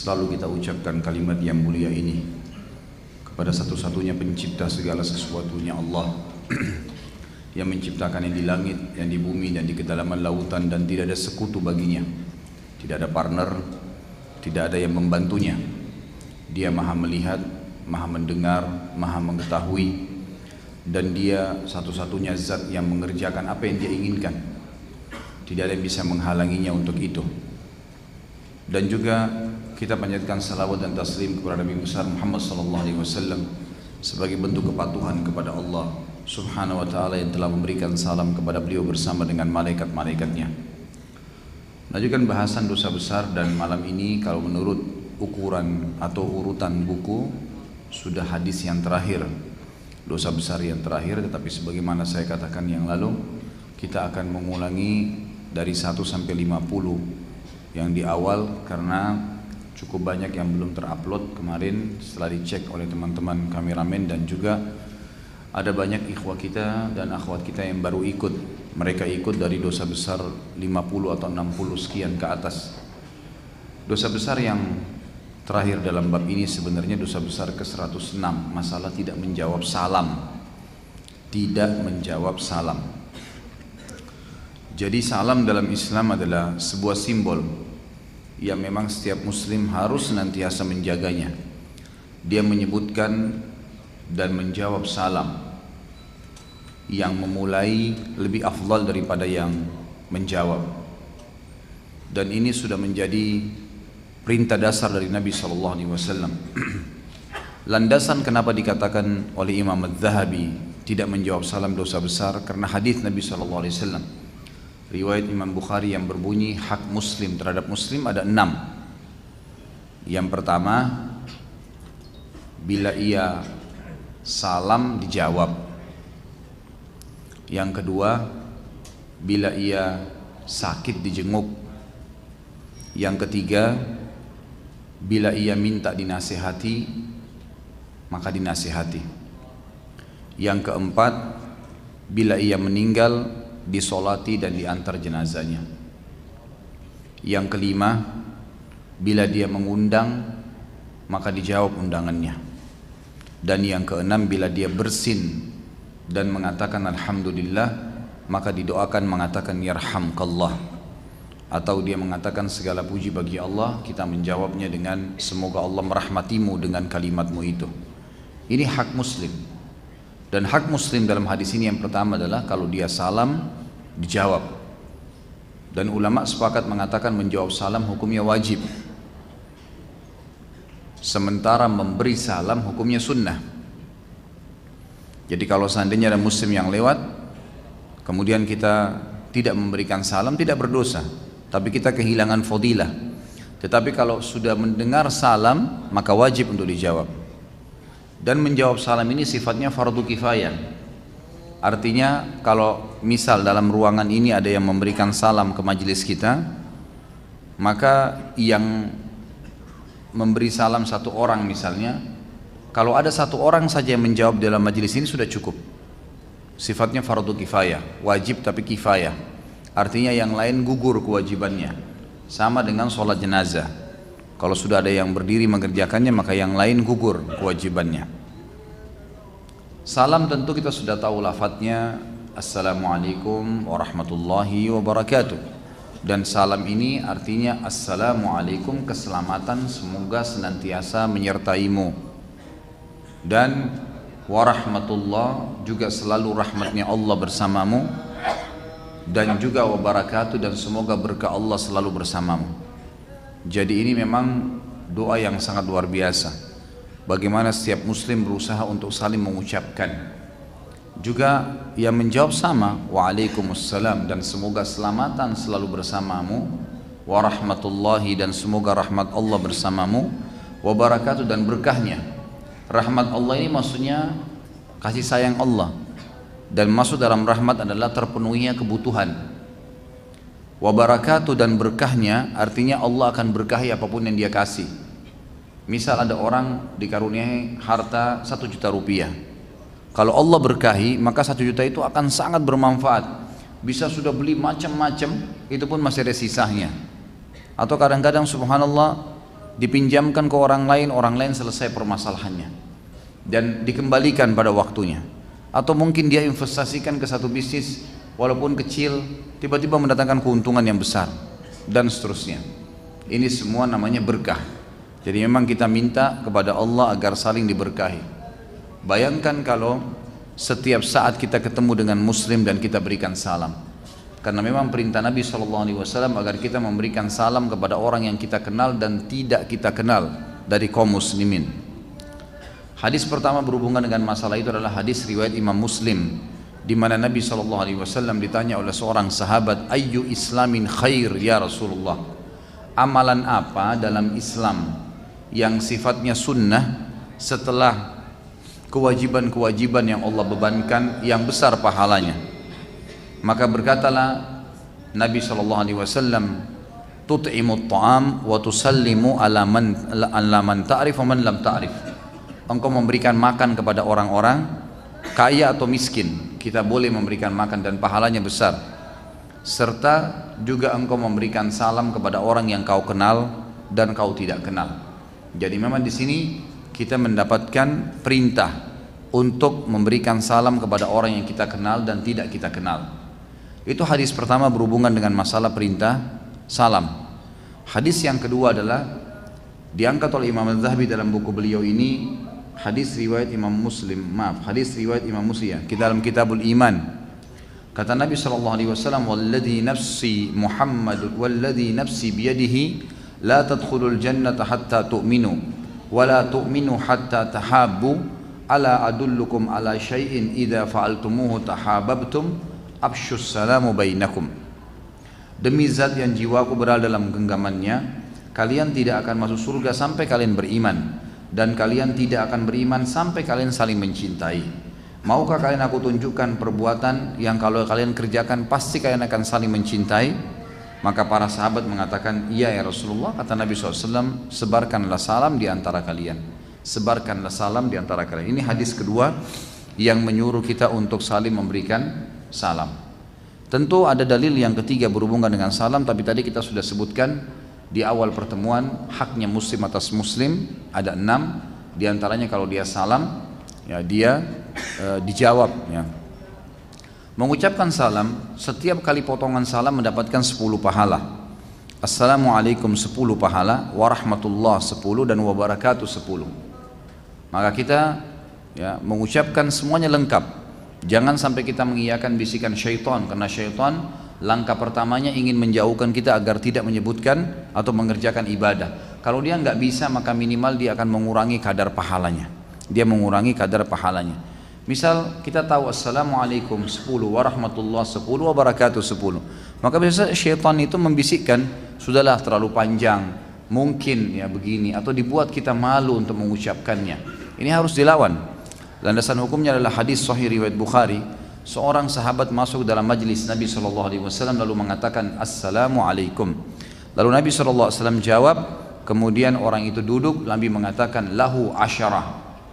Selalu kita ucapkan kalimat yang mulia ini kepada satu-satunya pencipta segala sesuatunya, Allah yang menciptakan yang di langit, yang di bumi dan di kedalaman lautan, dan tidak ada sekutu baginya, tidak ada partner, tidak ada yang membantunya. Dia maha melihat, maha mendengar, maha mengetahui, dan dia satu-satunya zat yang mengerjakan apa yang dia inginkan. Tidak ada yang bisa menghalanginya untuk itu. Dan juga kita panjatkan salawat dan taslim kepada Nabi besar Muhammad SAW sebagai bentuk kepatuhan kepada Allah Subhanahu wa ta'ala yang telah memberikan salam kepada beliau bersama dengan malaikat-malaikatnya. Lanjutkan bahasan dosa besar, dan malam ini kalau menurut ukuran atau urutan buku sudah hadis yang terakhir, dosa besar yang terakhir. Tetapi sebagaimana saya katakan yang lalu, kita akan mengulangi dari 1 sampai 50 yang di awal karena cukup banyak yang belum terupload kemarin setelah dicek oleh teman-teman kameramen, dan juga ada banyak ikhwah kita dan akhwat kita yang baru ikut. Mereka ikut dari dosa besar 50 atau 60 sekian ke atas. Dosa besar yang terakhir dalam bab ini sebenarnya dosa besar ke-106, masalah tidak menjawab salam. Tidak menjawab salam. Jadi salam dalam Islam adalah sebuah simbol yang memang setiap muslim harus senantiasa menjaganya. Dia menyebutkan dan menjawab salam. Yang memulai lebih afdal daripada yang menjawab. Dan ini sudah menjadi perintah dasar dari Nabi SAW. Landasan kenapa dikatakan oleh Imam Al-Zahabi tidak menjawab salam dosa besar, karena hadis Nabi SAW. Riwayat Imam Bukhari yang berbunyi hak muslim terhadap muslim ada 6. Yang pertama, bila ia salam dijawab. Yang kedua, bila ia sakit dijenguk. Yang ketiga, bila ia minta dinasihati maka dinasihati. Yang keempat, bila ia meninggal disolati dan diantar jenazahnya. Yang kelima, bila dia mengundang maka dijawab undangannya. Dan yang keenam, bila dia bersin dan mengatakan alhamdulillah maka didoakan mengatakan yarhamkallah, atau dia mengatakan segala puji bagi Allah, kita menjawabnya dengan semoga Allah merahmatimu dengan kalimatmu itu. Ini hak muslim. Dan hak muslim dalam hadis ini yang pertama adalah kalau dia salam dijawab. Dan ulama sepakat mengatakan menjawab salam hukumnya wajib, sementara memberi salam hukumnya sunnah. Jadi kalau seandainya ada muslim yang lewat kemudian kita tidak memberikan salam, tidak berdosa, tapi kita kehilangan fadilah. Tetapi kalau sudah mendengar salam maka wajib untuk dijawab. Dan menjawab salam ini sifatnya fardu kifayah. Artinya kalau misal dalam ruangan ini ada yang memberikan salam ke majelis kita, maka yang memberi salam satu orang misalnya, kalau ada satu orang saja yang menjawab dalam majelis ini sudah cukup. Sifatnya fardu kifayah, wajib tapi kifayah. Artinya yang lain gugur kewajibannya. Sama dengan sholat jenazah. Kalau sudah ada yang berdiri mengerjakannya maka yang lain gugur kewajibannya. Salam tentu kita sudah tahu lafadznya Assalamualaikum warahmatullahi wabarakatuh. Dan salam ini artinya Assalamualaikum, keselamatan semoga senantiasa menyertaimu. Dan warahmatullah juga selalu rahmatnya Allah bersamamu. Dan juga wabarakatuh, dan semoga berkah Allah selalu bersamamu. Jadi ini memang doa yang sangat luar biasa. Bagaimana setiap muslim berusaha untuk saling mengucapkan. Juga yang menjawab sama, waalaikumsalam, dan semoga selamatan selalu bersamamu, warahmatullahi, dan semoga rahmat Allah bersamamu, wabarakatuh, dan berkahnya. Rahmat Allah ini maksudnya kasih sayang Allah, dan masuk dalam rahmat adalah terpenuhinya kebutuhan. Wabarakatuh dan berkahnya artinya Allah akan berkahi apapun yang dia kasih. Misal ada orang dikaruniai harta 1 juta rupiah. Kalau Allah berkahi maka 1 juta itu akan sangat bermanfaat. Bisa sudah beli macam-macam, itu pun masih ada sisanya. Atau kadang-kadang subhanallah dipinjamkan ke orang lain selesai permasalahannya dan dikembalikan pada waktunya. Atau mungkin dia investasikan ke satu bisnis walaupun kecil, tiba-tiba mendatangkan keuntungan yang besar dan seterusnya. Ini semua namanya berkah. Jadi memang kita minta kepada Allah agar saling diberkahi. Bayangkan kalau setiap saat kita ketemu dengan muslim dan kita berikan salam. Karena memang perintah Nabi SAW agar kita memberikan salam kepada orang yang kita kenal dan tidak kita kenal dari kaum muslimin. Hadis pertama berhubungan dengan masalah itu adalah hadis riwayat Imam Muslim, di mana Nabi SAW ditanya oleh seorang sahabat, ayyu islamin khair ya Rasulullah, amalan apa dalam Islam yang sifatnya sunnah setelah kewajiban-kewajiban yang Allah bebankan yang besar pahalanya. Maka berkatalah Nabi SAW, tut'imut ta'am wa tusallimu ala man ta'rif wa man lam ta'rif. Engkau memberikan makan kepada orang-orang kaya atau miskin, kita boleh memberikan makan dan pahalanya besar. Serta juga engkau memberikan salam kepada orang yang kau kenal dan kau tidak kenal. Jadi memang di sini kita mendapatkan perintah untuk memberikan salam kepada orang yang kita kenal dan tidak kita kenal. Itu hadis pertama berhubungan dengan masalah perintah salam. Hadis yang kedua adalah diangkat oleh Imam Az-Zahabi dalam buku beliau ini, hadis riwayat Imam Muslim, hadis riwayat Imam Muslim dalam Kitabul Iman. Kata Nabi SAW, walladhi nafsi Muhammad walladhi nafsi biyadihi la tadkhulul jannata hatta tu'minu wa la tu'minu hatta tahabbu ala adullukum ala syai'in idza fa'altumuhu tahabbtum afsyus salamu bainakum. Demi zat yang jiwaku berada dalam genggamannya, kalian tidak akan masuk surga sampai kalian beriman, dan kalian tidak akan beriman sampai kalian saling mencintai. Maukah kalian aku tunjukkan perbuatan yang kalau kalian kerjakan pasti kalian akan saling mencintai? Maka para sahabat mengatakan, iya ya Rasulullah. Kata Nabi SAW, sebarkanlah salam di antara kalian. Sebarkanlah salam di antara kalian. Ini hadis kedua yang menyuruh kita untuk saling memberikan salam. Tentu ada dalil yang ketiga berhubungan dengan salam, tapi tadi kita sudah sebutkan di awal pertemuan haknya muslim atas muslim ada 6. Di antaranya kalau dia salam, ya dia dijawab. Ya. Mengucapkan salam, setiap kali potongan salam mendapatkan 10 pahala. Assalamualaikum 10 pahala, warahmatullah 10 dan wabarakatuh 10. Maka kita ya mengucapkan semuanya lengkap. Jangan sampai kita mengiyakan bisikan syaitan, karena syaitan langkah pertamanya ingin menjauhkan kita agar tidak menyebutkan atau mengerjakan ibadah. Kalau dia nggak bisa, maka minimal dia akan mengurangi kadar pahalanya. Dia mengurangi kadar pahalanya. Misal kita tahu Assalamualaikum 10, warahmatullah 10, wabarakatuh 10. Maka biasa syaitan itu membisikkan, sudahlah terlalu panjang, mungkin ya begini, atau dibuat kita malu untuk mengucapkannya. Ini harus dilawan. Landasan hukumnya adalah hadis sahih riwayat Bukhari. Seorang sahabat masuk dalam majlis Nabi SAW lalu mengatakan Assalamualaikum. Lalu Nabi SAW jawab, kemudian orang itu duduk, Nabi mengatakan lahu asyarah,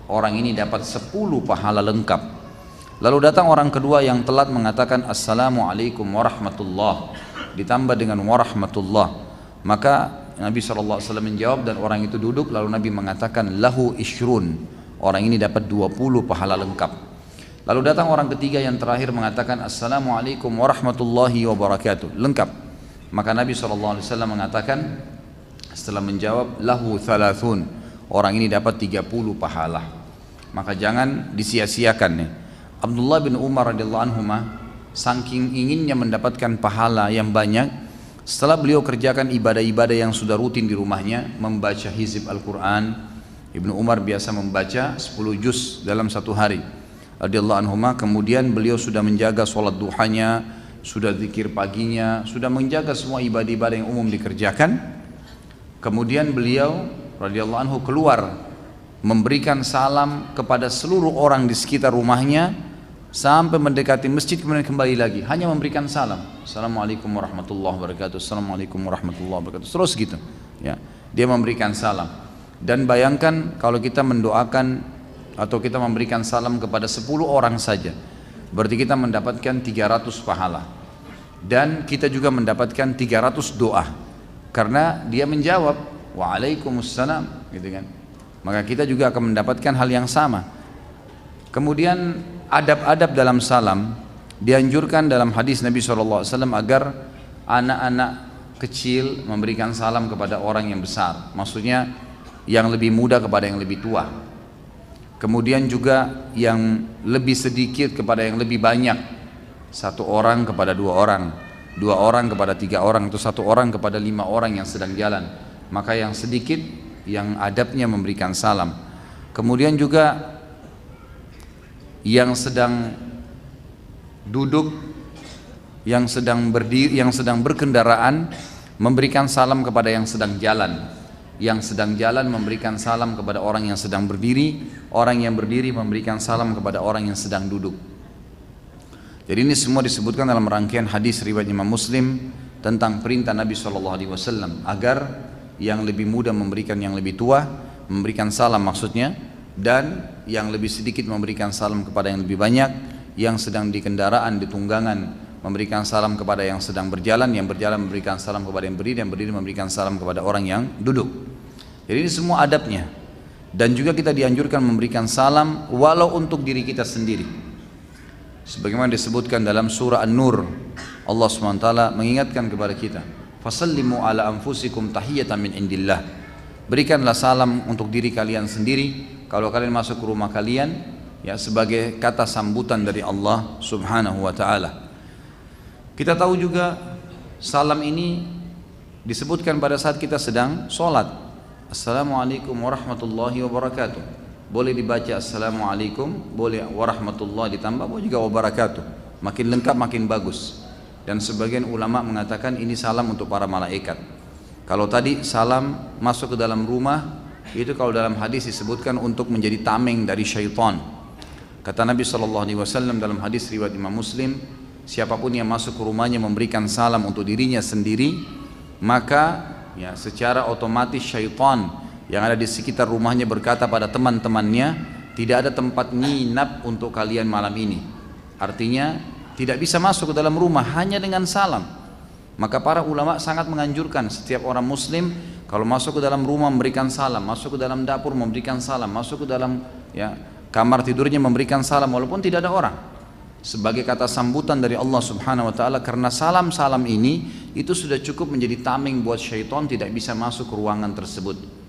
orang ini dapat 10 pahala lengkap. Lalu datang orang kedua yang telat mengatakan Assalamualaikum warahmatullah, ditambah dengan warahmatullah. Maka Nabi SAW menjawab dan orang itu duduk, lalu Nabi mengatakan lahu ishrun, orang ini dapat 20 pahala lengkap. Lalu datang orang ketiga yang terakhir mengatakan Assalamualaikum warahmatullahi wabarakatuh, lengkap. Maka Nabi SAW mengatakan setelah menjawab lahu thalathun, orang ini dapat 30 pahala. Maka jangan disia-siakan nih. Abdullah bin Umar radhiyallahu anhu saking inginnya mendapatkan pahala yang banyak, setelah beliau kerjakan ibadah-ibadah yang sudah rutin di rumahnya, membaca hizib Al-Quran. Ibnu Umar biasa membaca 10 juz dalam satu hari radhiyallahu anhuma. Kemudian beliau sudah menjaga sholat duhanya, sudah zikir paginya, sudah menjaga semua ibadah-ibadah yang umum dikerjakan. Kemudian beliau radhiyallahu anhu keluar memberikan salam kepada seluruh orang di sekitar rumahnya sampai mendekati masjid, kemudian kembali lagi hanya memberikan salam. Assalamualaikum warahmatullahi wabarakatuh, Assalamualaikum warahmatullahi wabarakatuh, terus gitu ya, dia memberikan salam. Dan bayangkan kalau kita mendoakan atau kita memberikan salam kepada 10 orang saja, berarti kita mendapatkan 300 pahala. Dan kita juga mendapatkan 300 doa, karena dia menjawab Waalaikumsalam, gitu kan. Maka kita juga akan mendapatkan hal yang sama. Kemudian adab-adab dalam salam dianjurkan dalam hadis Nabi SAW agar anak-anak kecil memberikan salam kepada orang yang besar, maksudnya yang lebih muda kepada yang lebih tua. Kemudian juga yang lebih sedikit kepada yang lebih banyak, satu orang kepada dua orang kepada tiga orang, atau satu orang kepada 5 orang yang sedang jalan. Maka yang sedikit yang adabnya memberikan salam. Kemudian juga yang sedang duduk, yang sedang berdiri, yang sedang berkendaraan memberikan salam kepada yang sedang jalan. Yang sedang jalan memberikan salam kepada orang yang sedang berdiri, orang yang berdiri memberikan salam kepada orang yang sedang duduk. Jadi ini semua disebutkan dalam rangkaian hadis riwayat Imam Muslim tentang perintah Nabi SAW agar yang lebih muda memberikan yang lebih tua, memberikan salam maksudnya, dan yang lebih sedikit memberikan salam kepada yang lebih banyak, yang sedang di kendaraan, di tunggangan memberikan salam kepada yang sedang berjalan, yang berjalan memberikan salam kepada yang berdiri, yang berdiri memberikan salam kepada orang yang duduk. Jadi ini semua adabnya. Dan juga kita dianjurkan memberikan salam walau untuk diri kita sendiri. Sebagaimana disebutkan dalam surah An-Nur, Allah SWT mengingatkan kepada kita, fasallimu ala anfusikum tahiyatan min indillah. Berikanlah salam untuk diri kalian sendiri kalau kalian masuk ke rumah kalian, ya, sebagai kata sambutan dari Allah Subhanahu wa taala. Kita tahu juga salam ini disebutkan pada saat kita sedang sholat. Assalamualaikum warahmatullahi wabarakatuh. Boleh dibaca Assalamualaikum, boleh warahmatullahi ditambah, boleh juga wabarakatuh. Makin lengkap makin bagus. Dan sebagian ulama mengatakan ini salam untuk para malaikat. Kalau tadi salam masuk ke dalam rumah, itu kalau dalam hadis disebutkan untuk menjadi tameng dari syaitan. Kata Nabi SAW dalam hadis riwayat Imam Muslim, siapapun yang masuk ke rumahnya memberikan salam untuk dirinya sendiri, maka ya secara otomatis syaitan yang ada di sekitar rumahnya berkata pada teman-temannya, tidak ada tempat nginap untuk kalian malam ini. Artinya tidak bisa masuk ke dalam rumah hanya dengan salam. Maka para ulama sangat menganjurkan setiap orang muslim kalau masuk ke dalam rumah memberikan salam, masuk ke dalam dapur memberikan salam, masuk ke dalam ya kamar tidurnya memberikan salam walaupun tidak ada orang, sebagai kata sambutan dari Allah Subhanahu wa taala, karena salam-salam ini itu sudah cukup menjadi tameng buat syaitan tidak bisa masuk ke ruangan tersebut.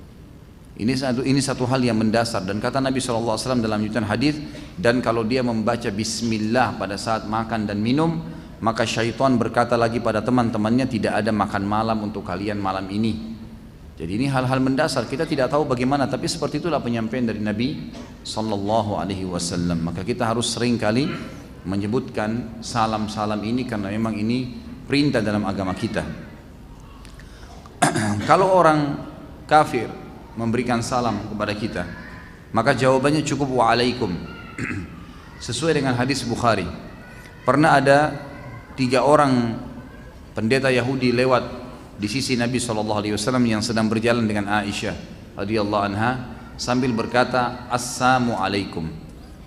Ini satu hal yang mendasar. Dan kata Nabi SAW dalam lanjutan hadis, dan kalau dia membaca bismillah pada saat makan dan minum, maka syaitan berkata lagi pada teman-temannya, tidak ada makan malam untuk kalian malam ini. Jadi ini hal-hal mendasar, kita tidak tahu bagaimana, tapi seperti itulah penyampaian dari Nabi SAW. Maka kita harus sering kali menyebutkan salam-salam ini karena memang ini perintah dalam agama kita. Kalau orang kafir memberikan salam kepada kita, maka jawabannya cukup waalaikum. Sesuai dengan hadis Bukhari, pernah ada 3 orang pendeta Yahudi lewat di sisi Nabi SAW yang sedang berjalan dengan Aisyah radhiyallahu anha sambil berkata assalamu alaikum,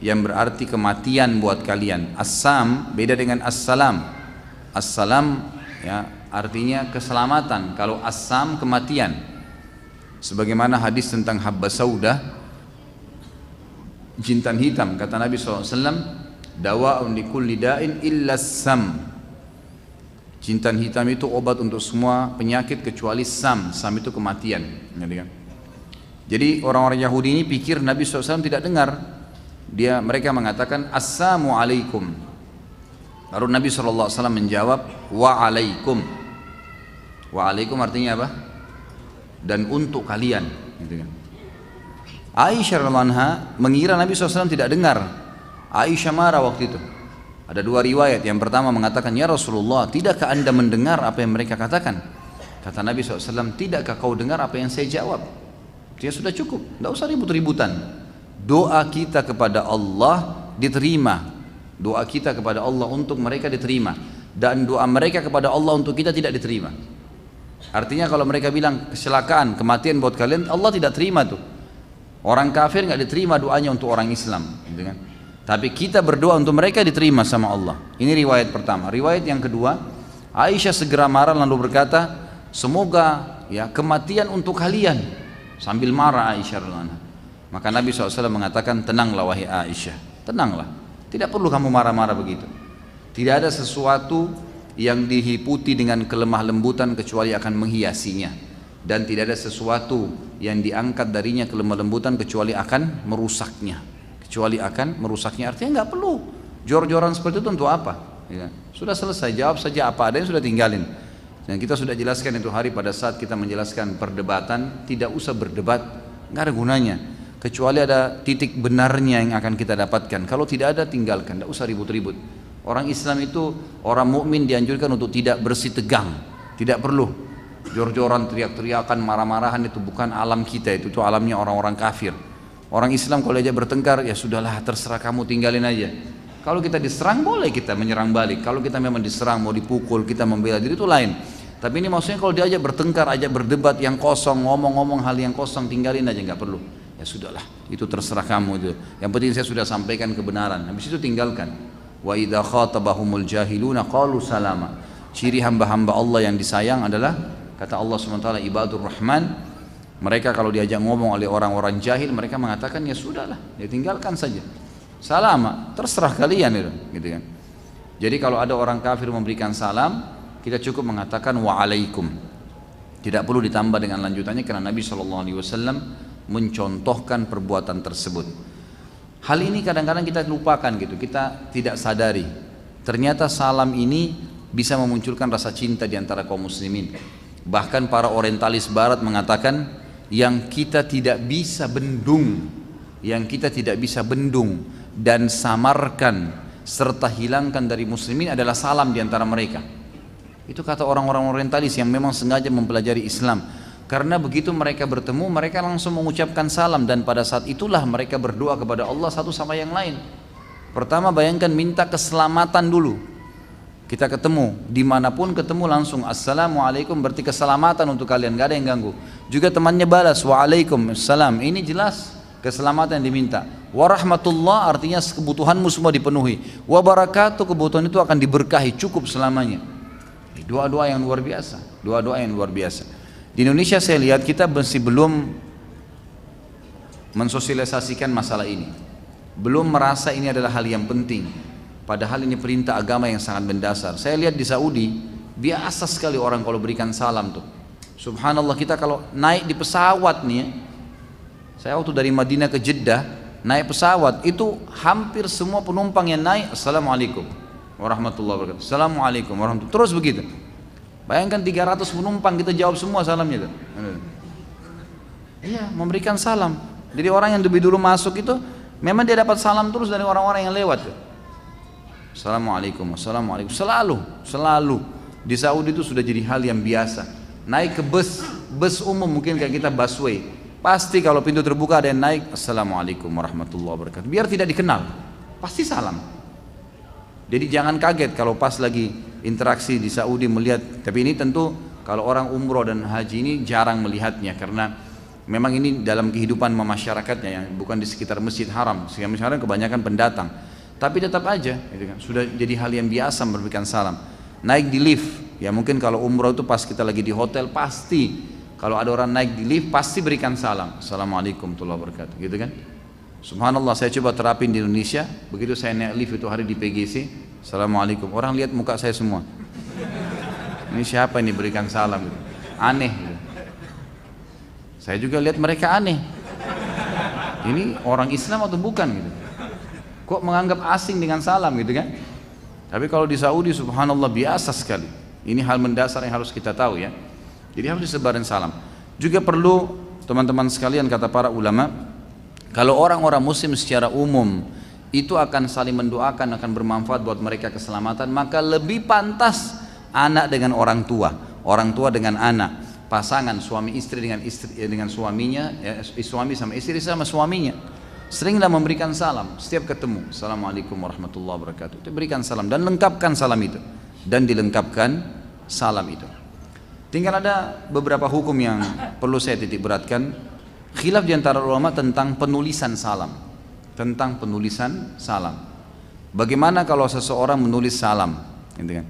yang berarti kematian buat kalian. Assam beda dengan assalam. Assalam ya artinya keselamatan, kalau assam kematian. Sebagaimana hadis tentang habba saudah, jintan hitam, kata Nabi SAW, dawa'un likulli da'in illa sam. Jintan hitam itu obat untuk semua penyakit kecuali sam. Sam itu kematian. Jadi orang-orang Yahudi ini pikir Nabi SAW tidak dengar. Mereka mengatakan assalamu alaikum. Baru Nabi SAW menjawab wa'alaikum. Wa'alaikum artinya apa? Dan untuk kalian, gitu kan. Aisyah radhiyallahu anha mengira Nabi SAW tidak dengar. Aisyah marah waktu itu. Ada 2 riwayat. Yang pertama mengatakan, ya Rasulullah, tidakkah anda mendengar apa yang mereka katakan? Kata Nabi SAW, tidakkah kau dengar apa yang saya jawab? Dia sudah cukup, tidak usah ribut-ributan. Doa kita kepada Allah diterima. Doa kita kepada Allah untuk mereka diterima. Dan doa mereka kepada Allah untuk kita tidak diterima. Artinya kalau mereka bilang kecelakaan, kematian buat kalian, Allah tidak terima tuh. Orang kafir nggak diterima doanya untuk orang Islam, gitu kan? Tapi kita berdoa untuk mereka diterima sama Allah. Ini riwayat pertama. Riwayat yang kedua, Aisyah segera marah lalu berkata, semoga ya kematian untuk kalian, sambil marah Aisyah radhiyallahu anha. Maka Nabi SAW mengatakan, tenanglah wahai Aisyah, tenanglah, tidak perlu kamu marah-marah begitu. Tidak ada sesuatu yang dihiputi dengan kelemah lembutan kecuali akan menghiasinya, dan tidak ada sesuatu yang diangkat darinya kelemah lembutan kecuali akan merusaknya. Artinya nggak perlu jor-joran seperti itu untuk apa? Ya. Sudah selesai, jawab saja apa adanya, sudah tinggalin. Dan kita sudah jelaskan itu hari pada saat kita menjelaskan perdebatan, tidak usah berdebat, nggak ada gunanya. Kecuali ada titik benarnya yang akan kita dapatkan. Kalau tidak ada, tinggalkan, nggak usah ribut-ribut. Orang Islam itu, orang mukmin dianjurkan untuk tidak bersih tegang, tidak perlu jor-joran, teriak-teriakan, marah-marahan, itu bukan alam kita, itu alamnya orang-orang kafir. Orang Islam kalau aja bertengkar, ya sudahlah, terserah kamu, tinggalin aja. Kalau kita diserang boleh kita menyerang balik. Kalau kita memang diserang, mau dipukul, kita membela diri, itu lain. Tapi ini maksudnya kalau diajak bertengkar, ajak berdebat yang kosong, ngomong-ngomong hal yang kosong, tinggalin aja, nggak perlu. Ya sudahlah, itu terserah kamu itu. Yang penting saya sudah sampaikan kebenaran. Habis itu tinggalkan. Wa idza khatabahumul jahiluna qalu salama. Ciri hamba-hamba Allah yang disayang adalah, kata Allah SWT, ibadur rahman, mereka kalau diajak ngomong oleh orang-orang jahil, mereka mengatakan ya sudahlah, ya tinggalkan saja, salama, terserah kalian itu, gitu kan. Jadi kalau ada orang kafir memberikan salam, kita cukup mengatakan wa'alaikum, tidak perlu ditambah dengan lanjutannya, karena Nabi SAW mencontohkan perbuatan tersebut. Hal ini kadang-kadang kita lupakan gitu, kita tidak sadari. Ternyata salam ini bisa memunculkan rasa cinta di antara kaum muslimin. Bahkan para orientalis barat mengatakan yang kita tidak bisa bendung, dan samarkan serta hilangkan dari muslimin adalah salam di antara mereka. Itu kata orang-orang orientalis yang memang sengaja mempelajari Islam. Karena begitu mereka bertemu, mereka langsung mengucapkan salam, dan pada saat itulah mereka berdoa kepada Allah satu sama yang lain. Pertama bayangkan, minta keselamatan dulu. Kita ketemu, dimanapun ketemu langsung assalamualaikum, berarti keselamatan untuk kalian, gak ada yang ganggu. Juga temannya balas waalaikumsalam, ini jelas keselamatan yang diminta. Warahmatullah artinya kebutuhanmu semua dipenuhi. Wabarakatuh, kebutuhan itu akan diberkahi, cukup selamanya. Doa-doa yang luar biasa, doa-doa yang luar biasa. Di Indonesia saya lihat kita masih belum mensosialisasikan masalah ini, belum merasa ini adalah hal yang penting, padahal ini perintah agama yang sangat mendasar. Saya lihat di Saudi biasa sekali orang kalau berikan salam tuh, subhanallah. Kita kalau naik di pesawat nih, saya waktu dari Madinah ke Jeddah naik pesawat, itu hampir semua penumpang yang naik assalamualaikum warahmatullahi wabarakatuh, assalamualaikum warahmatullahi, terus begitu. Bayangkan 300 penumpang, kita jawab semua salamnya tuh. Iya, memberikan salam. Jadi orang yang lebih dulu masuk itu memang dia dapat salam terus dari orang-orang yang lewat tuh. Assalamualaikum, assalamualaikum, selalu. Di Saudi itu sudah jadi hal yang biasa. Naik ke bus umum mungkin kayak kita busway, pasti kalau pintu terbuka ada yang naik, assalamualaikum warahmatullahi wabarakatuh. Biar tidak dikenal, pasti salam. Jadi jangan kaget kalau pas lagi interaksi di Saudi melihat, tapi ini tentu kalau orang umroh dan haji ini jarang melihatnya, karena memang ini dalam kehidupan masyarakatnya yang bukan di sekitar Masjid Haram. Sekitar Masjid Haram kebanyakan pendatang, tapi tetap aja gitu kan, sudah jadi hal yang biasa memberikan salam. Naik di lift, ya mungkin kalau umroh itu pas kita lagi di hotel, pasti kalau ada orang naik di lift pasti berikan salam, assalamualaikum warahmatullahi wabarakatuh, gitu kan. Subhanallah, saya coba terapin di Indonesia. Begitu saya naik lift itu hari di PGC, assalamualaikum, orang lihat muka saya semua, ini siapa ini berikan salam gitu. Aneh gitu. Saya juga lihat mereka aneh, ini orang Islam atau bukan gitu, kok menganggap asing dengan salam gitu kan. Tapi kalau di Saudi subhanallah biasa sekali. Ini hal mendasar yang harus kita tahu ya. Jadi harus disebarin salam. Juga perlu teman-teman sekalian, kata para ulama, kalau orang-orang muslim secara umum itu akan saling mendoakan, akan bermanfaat buat mereka keselamatan, maka lebih pantas anak dengan orang tua dengan anak, pasangan suami istri dengan suaminya, ya, suami sama istri sama suaminya. Seringlah memberikan salam setiap ketemu, assalamualaikum warahmatullahi wabarakatuh. Itu berikan salam dan lengkapkan salam itu, dan dilengkapkan salam itu. Tinggal ada beberapa hukum yang perlu saya titik beratkan. Khilaf di antara ulama tentang penulisan salam. Bagaimana kalau seseorang menulis salam? Gitu kan?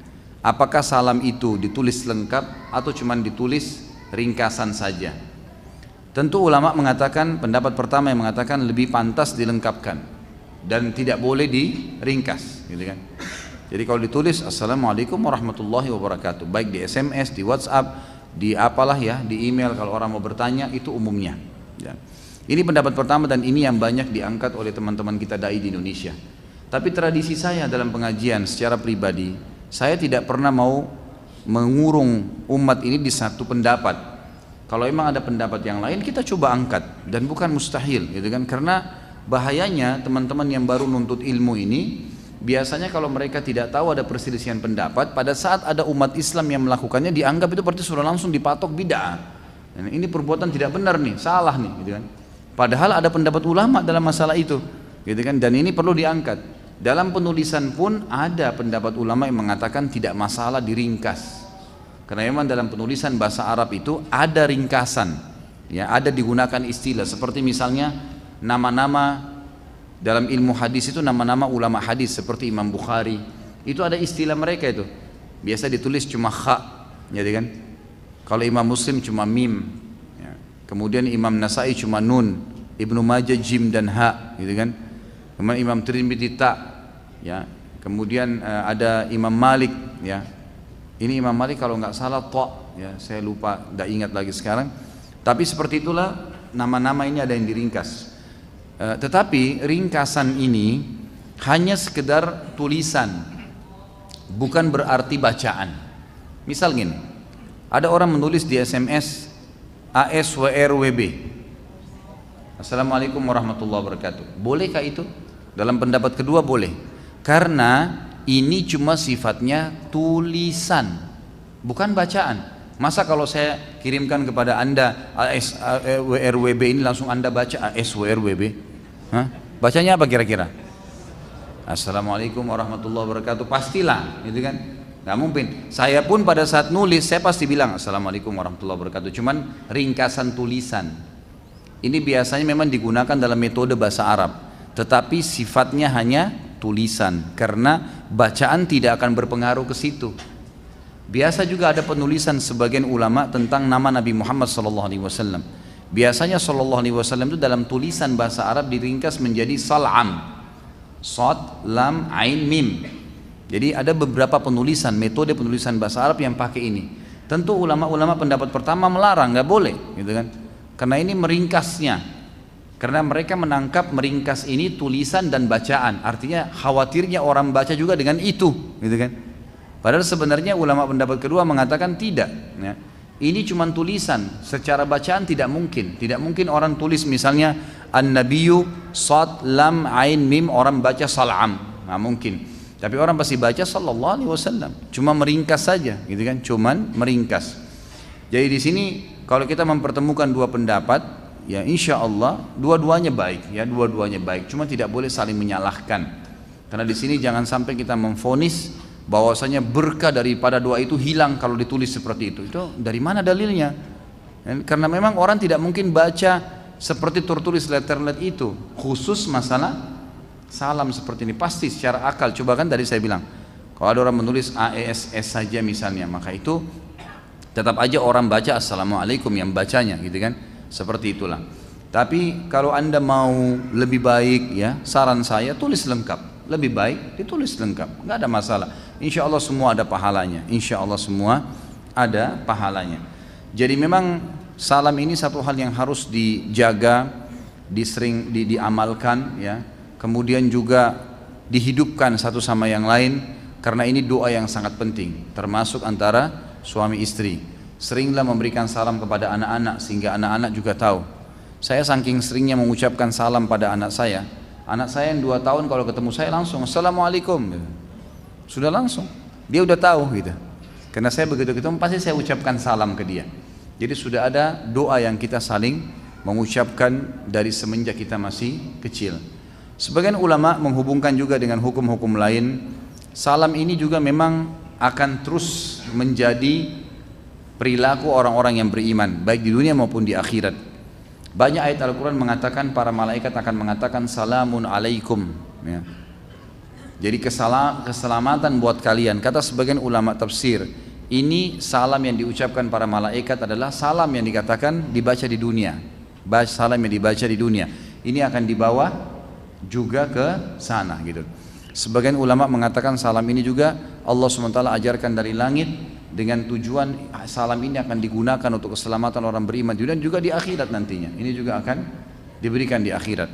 Apakah salam itu ditulis lengkap atau cuma ditulis ringkasan saja. Tentu ulama mengatakan, pendapat pertama yang mengatakan lebih pantas dilengkapkan dan tidak boleh diringkas, gitu kan. Jadi kalau ditulis Assalamualaikum warahmatullahi wabarakatuh, baik di SMS, di WhatsApp, di apalah ya, di email kalau orang mau bertanya, itu umumnya ya. Ini pendapat pertama dan ini yang banyak diangkat oleh teman-teman kita dai di Indonesia. Tapi tradisi saya dalam pengajian secara pribadi, saya tidak pernah mau mengurung umat ini di satu pendapat. Kalau memang ada pendapat yang lain, kita coba angkat dan bukan mustahil, gitu kan? Karena bahayanya teman-teman yang baru nuntut ilmu ini, biasanya kalau mereka tidak tahu ada perselisihan pendapat, pada saat ada umat Islam yang melakukannya, dianggap itu berarti sudah langsung dipatok bid'ah. Ini perbuatan tidak benar nih, salah nih, gitu kan? Padahal ada pendapat ulama dalam masalah itu, gitu kan? Dan ini perlu diangkat. Dalam penulisan pun ada pendapat ulama yang mengatakan tidak masalah diringkas. Karena memang dalam penulisan bahasa Arab itu ada ringkasan, ya, ada digunakan istilah seperti misalnya nama-nama dalam ilmu hadis itu, nama-nama ulama hadis seperti Imam Bukhari, itu ada istilah mereka itu. Biasa ditulis cuma kha, jadi kan? Kalau Imam Muslim cuma mim. Kemudian Imam Nasai cuma nun, Ibnu Majah jim dan ha, gitu kan. Kemudian Imam Tirmidzi ta, ya. Kemudian ada Imam Malik, ya. Ini Imam Malik kalau nggak salah ta, ya. Saya lupa, nggak ingat lagi sekarang. Tapi seperti itulah nama-nama ini ada yang diringkas. Tetapi ringkasan ini hanya sekedar tulisan, bukan berarti bacaan. Misal gini, ada orang menulis di SMS ASWRWB, Assalamualaikum warahmatullahi wabarakatuh. Bolehkah itu? Dalam pendapat kedua boleh, karena ini cuma sifatnya tulisan, bukan bacaan. Masa kalau saya kirimkan kepada anda ASWRWB ini langsung anda baca ASWRWB? Hah? Bacanya apa kira-kira? Assalamualaikum warahmatullahi wabarakatuh, pastilah, gitu kan? Nggak mungkin. Saya pun pada saat nulis saya pasti bilang Assalamualaikum warahmatullahi wabarakatuh, cuman ringkasan tulisan. Ini biasanya memang digunakan dalam metode bahasa Arab, tetapi sifatnya hanya tulisan karena bacaan tidak akan berpengaruh ke situ. Biasa juga ada penulisan sebagian ulama tentang nama Nabi Muhammad SAW. Biasanya SAW itu dalam tulisan bahasa Arab diringkas menjadi sal'am, sod, lam, ain, mim. Jadi ada beberapa penulisan, metode penulisan bahasa Arab yang pakai ini. Tentu ulama-ulama pendapat pertama melarang, nggak boleh, gitu kan? Karena ini meringkasnya. Karena mereka menangkap meringkas ini tulisan dan bacaan. Artinya khawatirnya orang baca juga dengan itu, gitu kan? Padahal sebenarnya ulama pendapat kedua mengatakan tidak. Ya. Ini cuma tulisan, secara bacaan tidak mungkin. Tidak mungkin orang tulis misalnya An-Nabiyyu Sad Lam Ain Mim, orang baca Sal'am, nggak mungkin. Tapi orang pasti baca Sallallahu Alaihi Wasallam. Cuma meringkas saja, gitu kan? Cuman meringkas. Jadi di sini kalau kita mempertemukan dua pendapat, ya insya Allah dua-duanya baik, ya dua-duanya baik. Cuma tidak boleh saling menyalahkan. Karena di sini jangan sampai kita memvonis bahwasanya berkah daripada doa itu hilang kalau ditulis seperti itu. Itu dari mana dalilnya? Karena memang orang tidak mungkin baca seperti tertulis letter-letter itu, khusus masalah salam seperti ini pasti secara akal. Coba kan tadi saya bilang, kalau ada orang menulis AESS saja misalnya, maka itu tetap aja orang baca Assalamualaikum yang bacanya, gitu kan? Seperti itulah. Tapi kalau anda mau lebih baik, ya saran saya tulis lengkap. Lebih baik ditulis lengkap, nggak ada masalah. Insya Allah semua ada pahalanya. Insya Allah semua ada pahalanya. Jadi memang salam ini satu hal yang harus dijaga, diamalkan, ya. Kemudian juga dihidupkan satu sama yang lain, karena ini doa yang sangat penting, termasuk antara suami istri. Seringlah memberikan salam kepada anak-anak sehingga anak-anak juga tahu. Saya saking seringnya mengucapkan salam pada anak saya yang 2 tahun kalau ketemu saya langsung Assalamualaikum, sudah langsung, dia udah tahu gitu. Karena saya begitu ketemu pasti saya ucapkan salam ke dia. Jadi sudah ada doa yang kita saling mengucapkan dari semenjak kita masih kecil. Sebagian ulama menghubungkan juga dengan hukum-hukum lain. Salam ini juga memang akan terus menjadi perilaku orang-orang yang beriman, baik di dunia maupun di akhirat. Banyak ayat Al-Quran mengatakan para malaikat akan mengatakan salamun alaikum, ya. Jadi keselamatan buat kalian. Kata sebagian ulama tafsir, Ini salam yang diucapkan para malaikat adalah salam yang dikatakan dibaca di dunia. Salam yang dibaca di dunia. Ini akan dibawa juga ke sana gitu. Sebagian ulama mengatakan salam ini juga Allah SWT ajarkan dari langit dengan tujuan salam ini akan digunakan untuk keselamatan orang beriman dan juga di akhirat nantinya. Ini juga akan diberikan di akhirat.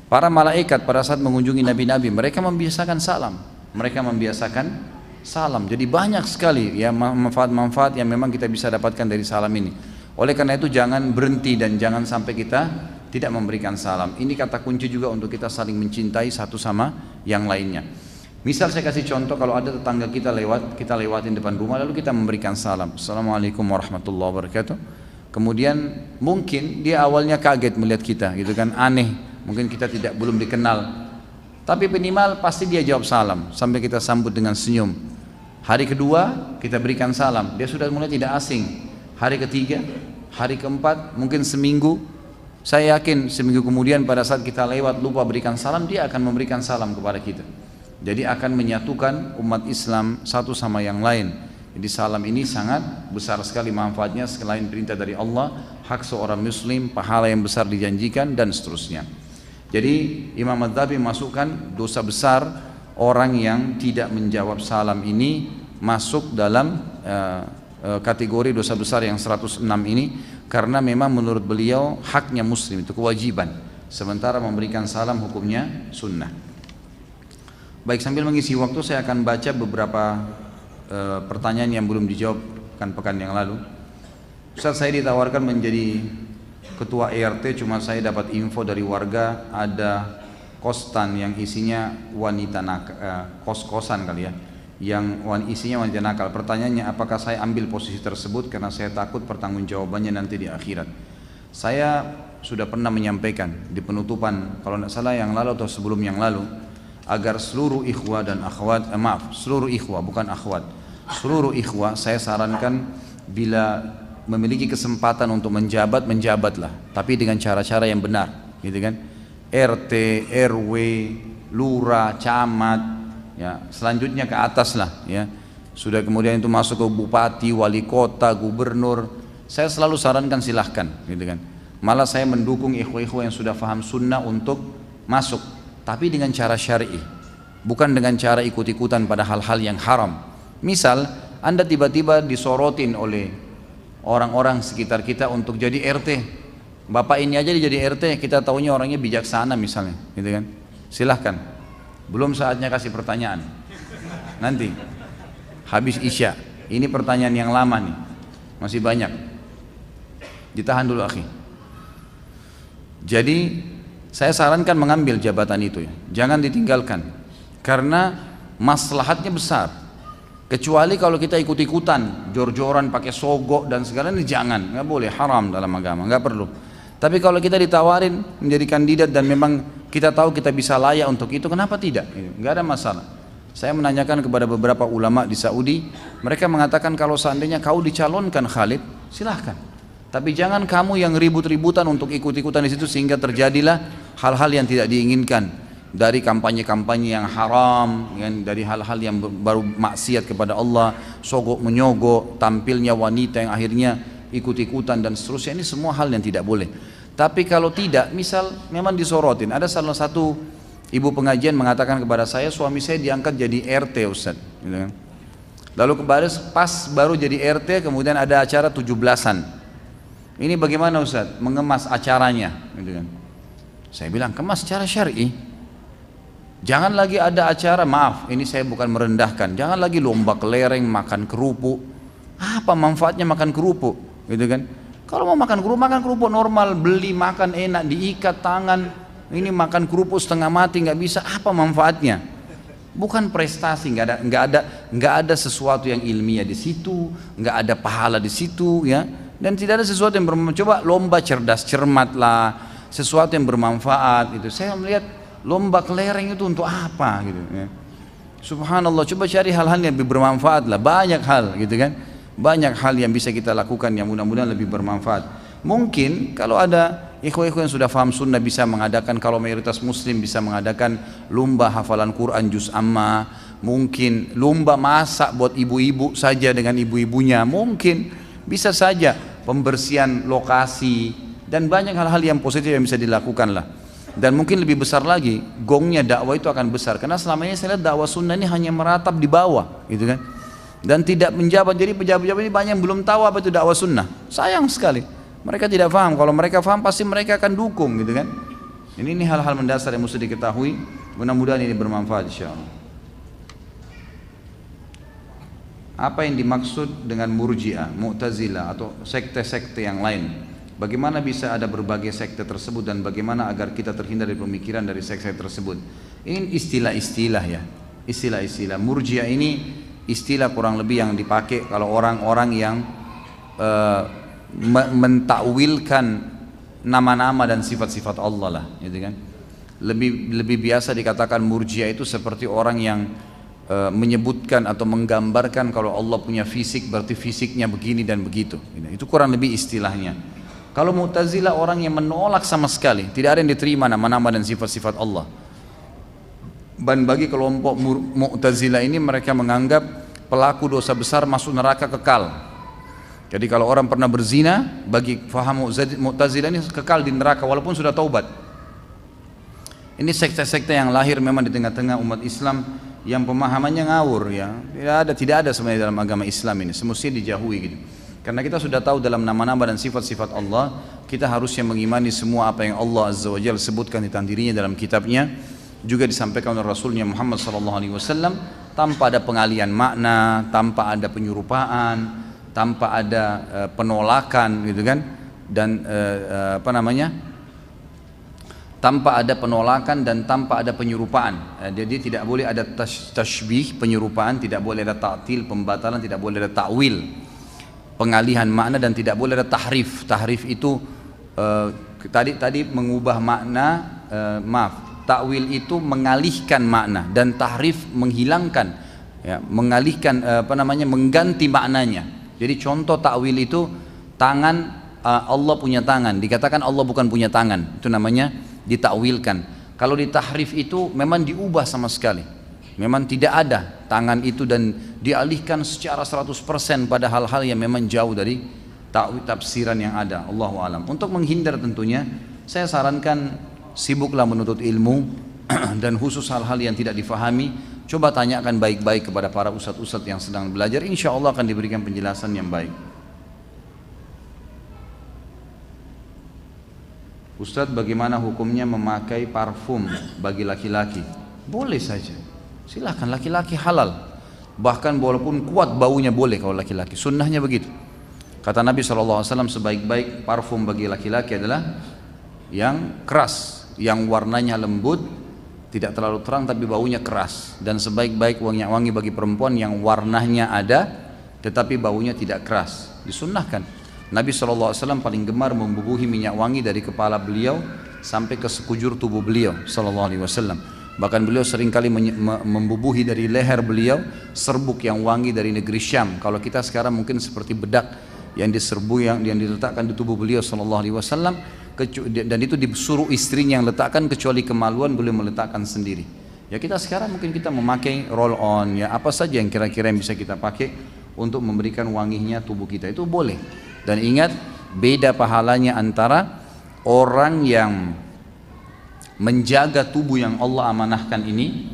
Para malaikat pada saat mengunjungi nabi-nabi mereka membiasakan salam. Mereka membiasakan salam. Jadi banyak sekali ya manfaat-manfaat yang memang kita bisa dapatkan dari salam ini. Oleh karena itu jangan berhenti dan jangan sampai kita tidak memberikan salam. Ini kata kunci juga untuk kita saling mencintai satu sama yang lainnya. Misal saya kasih contoh, kalau ada tetangga kita lewat, kita lewatin depan rumah lalu kita memberikan salam. Assalamualaikum warahmatullahi wabarakatuh. Kemudian mungkin dia awalnya kaget melihat kita gitu kan, aneh. Mungkin kita belum dikenal. Tapi minimal pasti dia jawab salam sampai kita sambut dengan senyum. Hari kedua kita berikan salam, dia sudah mulai tidak asing. Hari ketiga, hari keempat, mungkin seminggu. Saya yakin seminggu kemudian pada saat kita lewat lupa berikan salam, dia akan memberikan salam kepada kita. Jadi akan menyatukan umat Islam satu sama yang lain. Jadi salam ini sangat besar sekali manfaatnya, selain perintah dari Allah, hak seorang muslim, pahala yang besar dijanjikan dan seterusnya. Jadi Imam Adz-Dzahabi masukkan dosa besar orang yang tidak menjawab salam ini masuk dalam kategori dosa besar yang 106 ini, karena memang menurut beliau haknya muslim itu kewajiban, sementara memberikan salam hukumnya sunnah. Baik, sambil mengisi waktu saya akan baca beberapa pertanyaan yang belum dijawab pekan yang lalu. Ustaz, saya ditawarkan menjadi ketua ERT, cuma saya dapat info dari warga ada kostan yang isinya wanita nakal, kos-kosan kali ya, yang isinya wanita nakal. Pertanyaannya, apakah saya ambil posisi tersebut karena saya takut pertanggungjawabannya nanti di akhirat. Saya sudah pernah menyampaikan di penutupan, kalau tidak salah yang lalu atau sebelum yang lalu, agar seluruh ikhwah dan akhwat, seluruh ikhwah bukan akhwat, seluruh ikhwah saya sarankan bila memiliki kesempatan untuk menjabat, menjabatlah, tapi dengan cara-cara yang benar, gitu kan? RT, RW, lurah, camat, ya, selanjutnya ke atas lah, ya. Sudah kemudian itu masuk ke bupati, wali kota, gubernur. Saya selalu sarankan silahkan, gitu kan? Malah saya mendukung ikhwah-ikhwah yang sudah faham sunnah untuk masuk, tapi dengan cara syar'i, bukan dengan cara ikut-ikutan pada hal-hal yang haram. Misal, Anda tiba-tiba disorotin oleh orang-orang sekitar kita untuk jadi RT. Bapak ini aja jadi RT, kita taunya orangnya bijaksana misalnya, gitu kan? Silahkan. Belum saatnya kasih pertanyaan. Nanti habis Isya. Ini pertanyaan yang lama nih. Masih banyak. Ditahan dulu, akhi. Jadi saya sarankan mengambil jabatan itu ya. Jangan ditinggalkan. Karena maslahatnya besar. Kecuali kalau kita ikut-ikutan, jor-joran pakai sogok dan segala ini jangan, nggak boleh, haram dalam agama, nggak perlu. Tapi kalau kita ditawarin menjadi kandidat dan memang kita tahu kita bisa layak untuk itu, kenapa tidak? Nggak ada masalah. Saya menanyakan kepada beberapa ulama di Saudi, mereka mengatakan kalau seandainya kau dicalonkan Khalid, silahkan. Tapi jangan kamu yang ribut-ributan untuk ikut-ikutan di situ sehingga terjadilah hal-hal yang tidak diinginkan. Dari kampanye-kampanye yang haram, dari hal-hal yang baru maksiat kepada Allah, sogok menyogok, tampilnya wanita yang akhirnya ikut-ikutan dan seterusnya, ini semua hal yang tidak boleh. Tapi kalau tidak, misal memang disorotin, ada salah satu ibu pengajian mengatakan kepada saya, suami saya diangkat jadi RT Ustaz, gitu kan. Lalu pas baru jadi RT, kemudian ada acara 17-an. Ini bagaimana Ustaz? Mengemas acaranya, gitu kan. Saya bilang, kemas secara syar'i. Jangan lagi ada acara, maaf, ini saya bukan merendahkan, jangan lagi lomba kelereng, makan kerupuk. Apa manfaatnya makan kerupuk, gitu kan? Kalau mau makan kerupuk normal, beli makan enak, diikat tangan. Ini makan kerupuk setengah mati nggak bisa, apa manfaatnya? Bukan prestasi, nggak ada sesuatu yang ilmiah di situ, nggak ada pahala di situ, ya. Dan tidak ada sesuatu yang bermanfaat. Coba lomba cerdas cermat lah, sesuatu yang bermanfaat. Itu saya melihat. Lomba kelereng itu untuk apa gitu ya. Subhanallah, coba cari hal-hal yang lebih bermanfaat lah, banyak hal gitu kan. Banyak hal yang bisa kita lakukan yang mudah-mudahan lebih bermanfaat. Mungkin kalau ada ikhwah-ikhwah yang sudah paham sunnah bisa mengadakan, kalau mayoritas muslim bisa mengadakan lomba hafalan Quran juz amma, mungkin lomba masak buat ibu-ibu saja dengan ibu-ibunya, mungkin bisa saja pembersihan lokasi dan banyak hal-hal yang positif yang bisa dilakukan lah. Dan mungkin lebih besar lagi, gongnya dakwah itu akan besar karena selama ini saya lihat dakwah sunnah ini hanya meratap di bawah gitu kan, dan tidak menjabat. Jadi pejabat-pejabat ini banyak yang belum tahu apa itu dakwah sunnah. Sayang sekali mereka tidak paham. Kalau mereka paham pasti mereka akan dukung gitu kan. Ini hal-hal mendasar yang mesti diketahui. Mudah-mudahan ini bermanfaat insyaallah. Apa yang dimaksud dengan Murji'ah, Mu'tazilah atau sekte-sekte yang lain? Bagaimana bisa ada berbagai sekte tersebut dan bagaimana agar kita terhindar dari pemikiran dari sekte tersebut? Ini istilah-istilah ya, istilah-istilah. Murji'ah ini istilah kurang lebih yang dipakai kalau orang-orang yang mentakwilkan nama-nama dan sifat-sifat Allah lah, gitu kan. Lebih biasa dikatakan Murji'ah itu seperti orang yang menyebutkan atau menggambarkan kalau Allah punya fisik berarti fisiknya begini dan begitu. Itu kurang lebih istilahnya. Kalau Mu'tazilah orang yang menolak sama sekali, tidak ada yang diterima nama-nama dan sifat-sifat Allah. Dan bagi kelompok Mu'tazilah ini mereka menganggap pelaku dosa besar masuk neraka kekal. Jadi kalau orang pernah berzina, bagi faham Mu'tazilah ini kekal di neraka walaupun sudah taubat. Ini sekte-sekte yang lahir memang di tengah-tengah umat Islam yang pemahamannya ngawur ya. Tidak ada sebenarnya dalam agama Islam ini, semestinya dijauhi gitu. Karena kita sudah tahu dalam nama-nama dan sifat-sifat Allah, kita harusnya mengimani semua apa yang Allah Azza wa Jalla sebutkan tentang dirinya dalam kitabnya, juga disampaikan oleh Rasulnya Muhammad SAW, tanpa ada pengalian makna, tanpa ada penyerupaan, tanpa ada penolakan gitu kan, dan tanpa ada penolakan dan tanpa ada penyerupaan. Jadi tidak boleh ada tashbih, penyerupaan, tidak boleh ada ta'til, pembatalan, tidak boleh ada ta'wil, pengalihan makna, dan tidak boleh ada tahrif. Tahrif itu tadi mengubah makna, ta'wil itu mengalihkan makna, dan tahrif menghilangkan ya, mengalihkan mengganti maknanya. Jadi contoh ta'wil itu tangan, Allah punya tangan, dikatakan Allah bukan punya tangan, itu namanya ditakwilkan. Kalau ditahrif itu memang diubah sama sekali, memang tidak ada tangan itu dan dialihkan secara 100% pada hal-hal yang memang jauh dari tafsiran yang ada. Allahu alam. Untuk menghindar tentunya saya sarankan sibuklah menuntut ilmu dan khusus hal-hal yang tidak difahami coba tanyakan baik-baik kepada para ustadz-ustadz yang sedang belajar, insya Allah akan diberikan penjelasan yang baik. Ustadz, bagaimana hukumnya memakai parfum bagi laki-laki? Boleh saja, silahkan, laki-laki halal. Bahkan walaupun kuat baunya boleh kalau laki-laki, sunnahnya begitu. Kata Nabi SAW, sebaik-baik parfum bagi laki-laki adalah yang keras, yang warnanya lembut, tidak terlalu terang tapi baunya keras. Dan sebaik-baik wangi bagi perempuan yang warnanya ada tetapi baunya tidak keras, disunnahkan. Nabi SAW paling gemar membubuhi minyak wangi dari kepala beliau sampai ke sekujur tubuh beliau SAW. Bahkan beliau seringkali membubuhi dari leher beliau serbuk yang wangi dari negeri Syam. Kalau kita sekarang mungkin seperti bedak yang diserbu yang diletakkan di tubuh beliau SAW, dan itu disuruh istrinya yang letakkan, kecuali kemaluan beliau meletakkan sendiri. Ya kita sekarang mungkin kita memakai roll on ya, apa saja yang kira-kira yang bisa kita pakai untuk memberikan wanginya tubuh kita, itu boleh. Dan ingat, beda pahalanya antara orang yang menjaga tubuh yang Allah amanahkan ini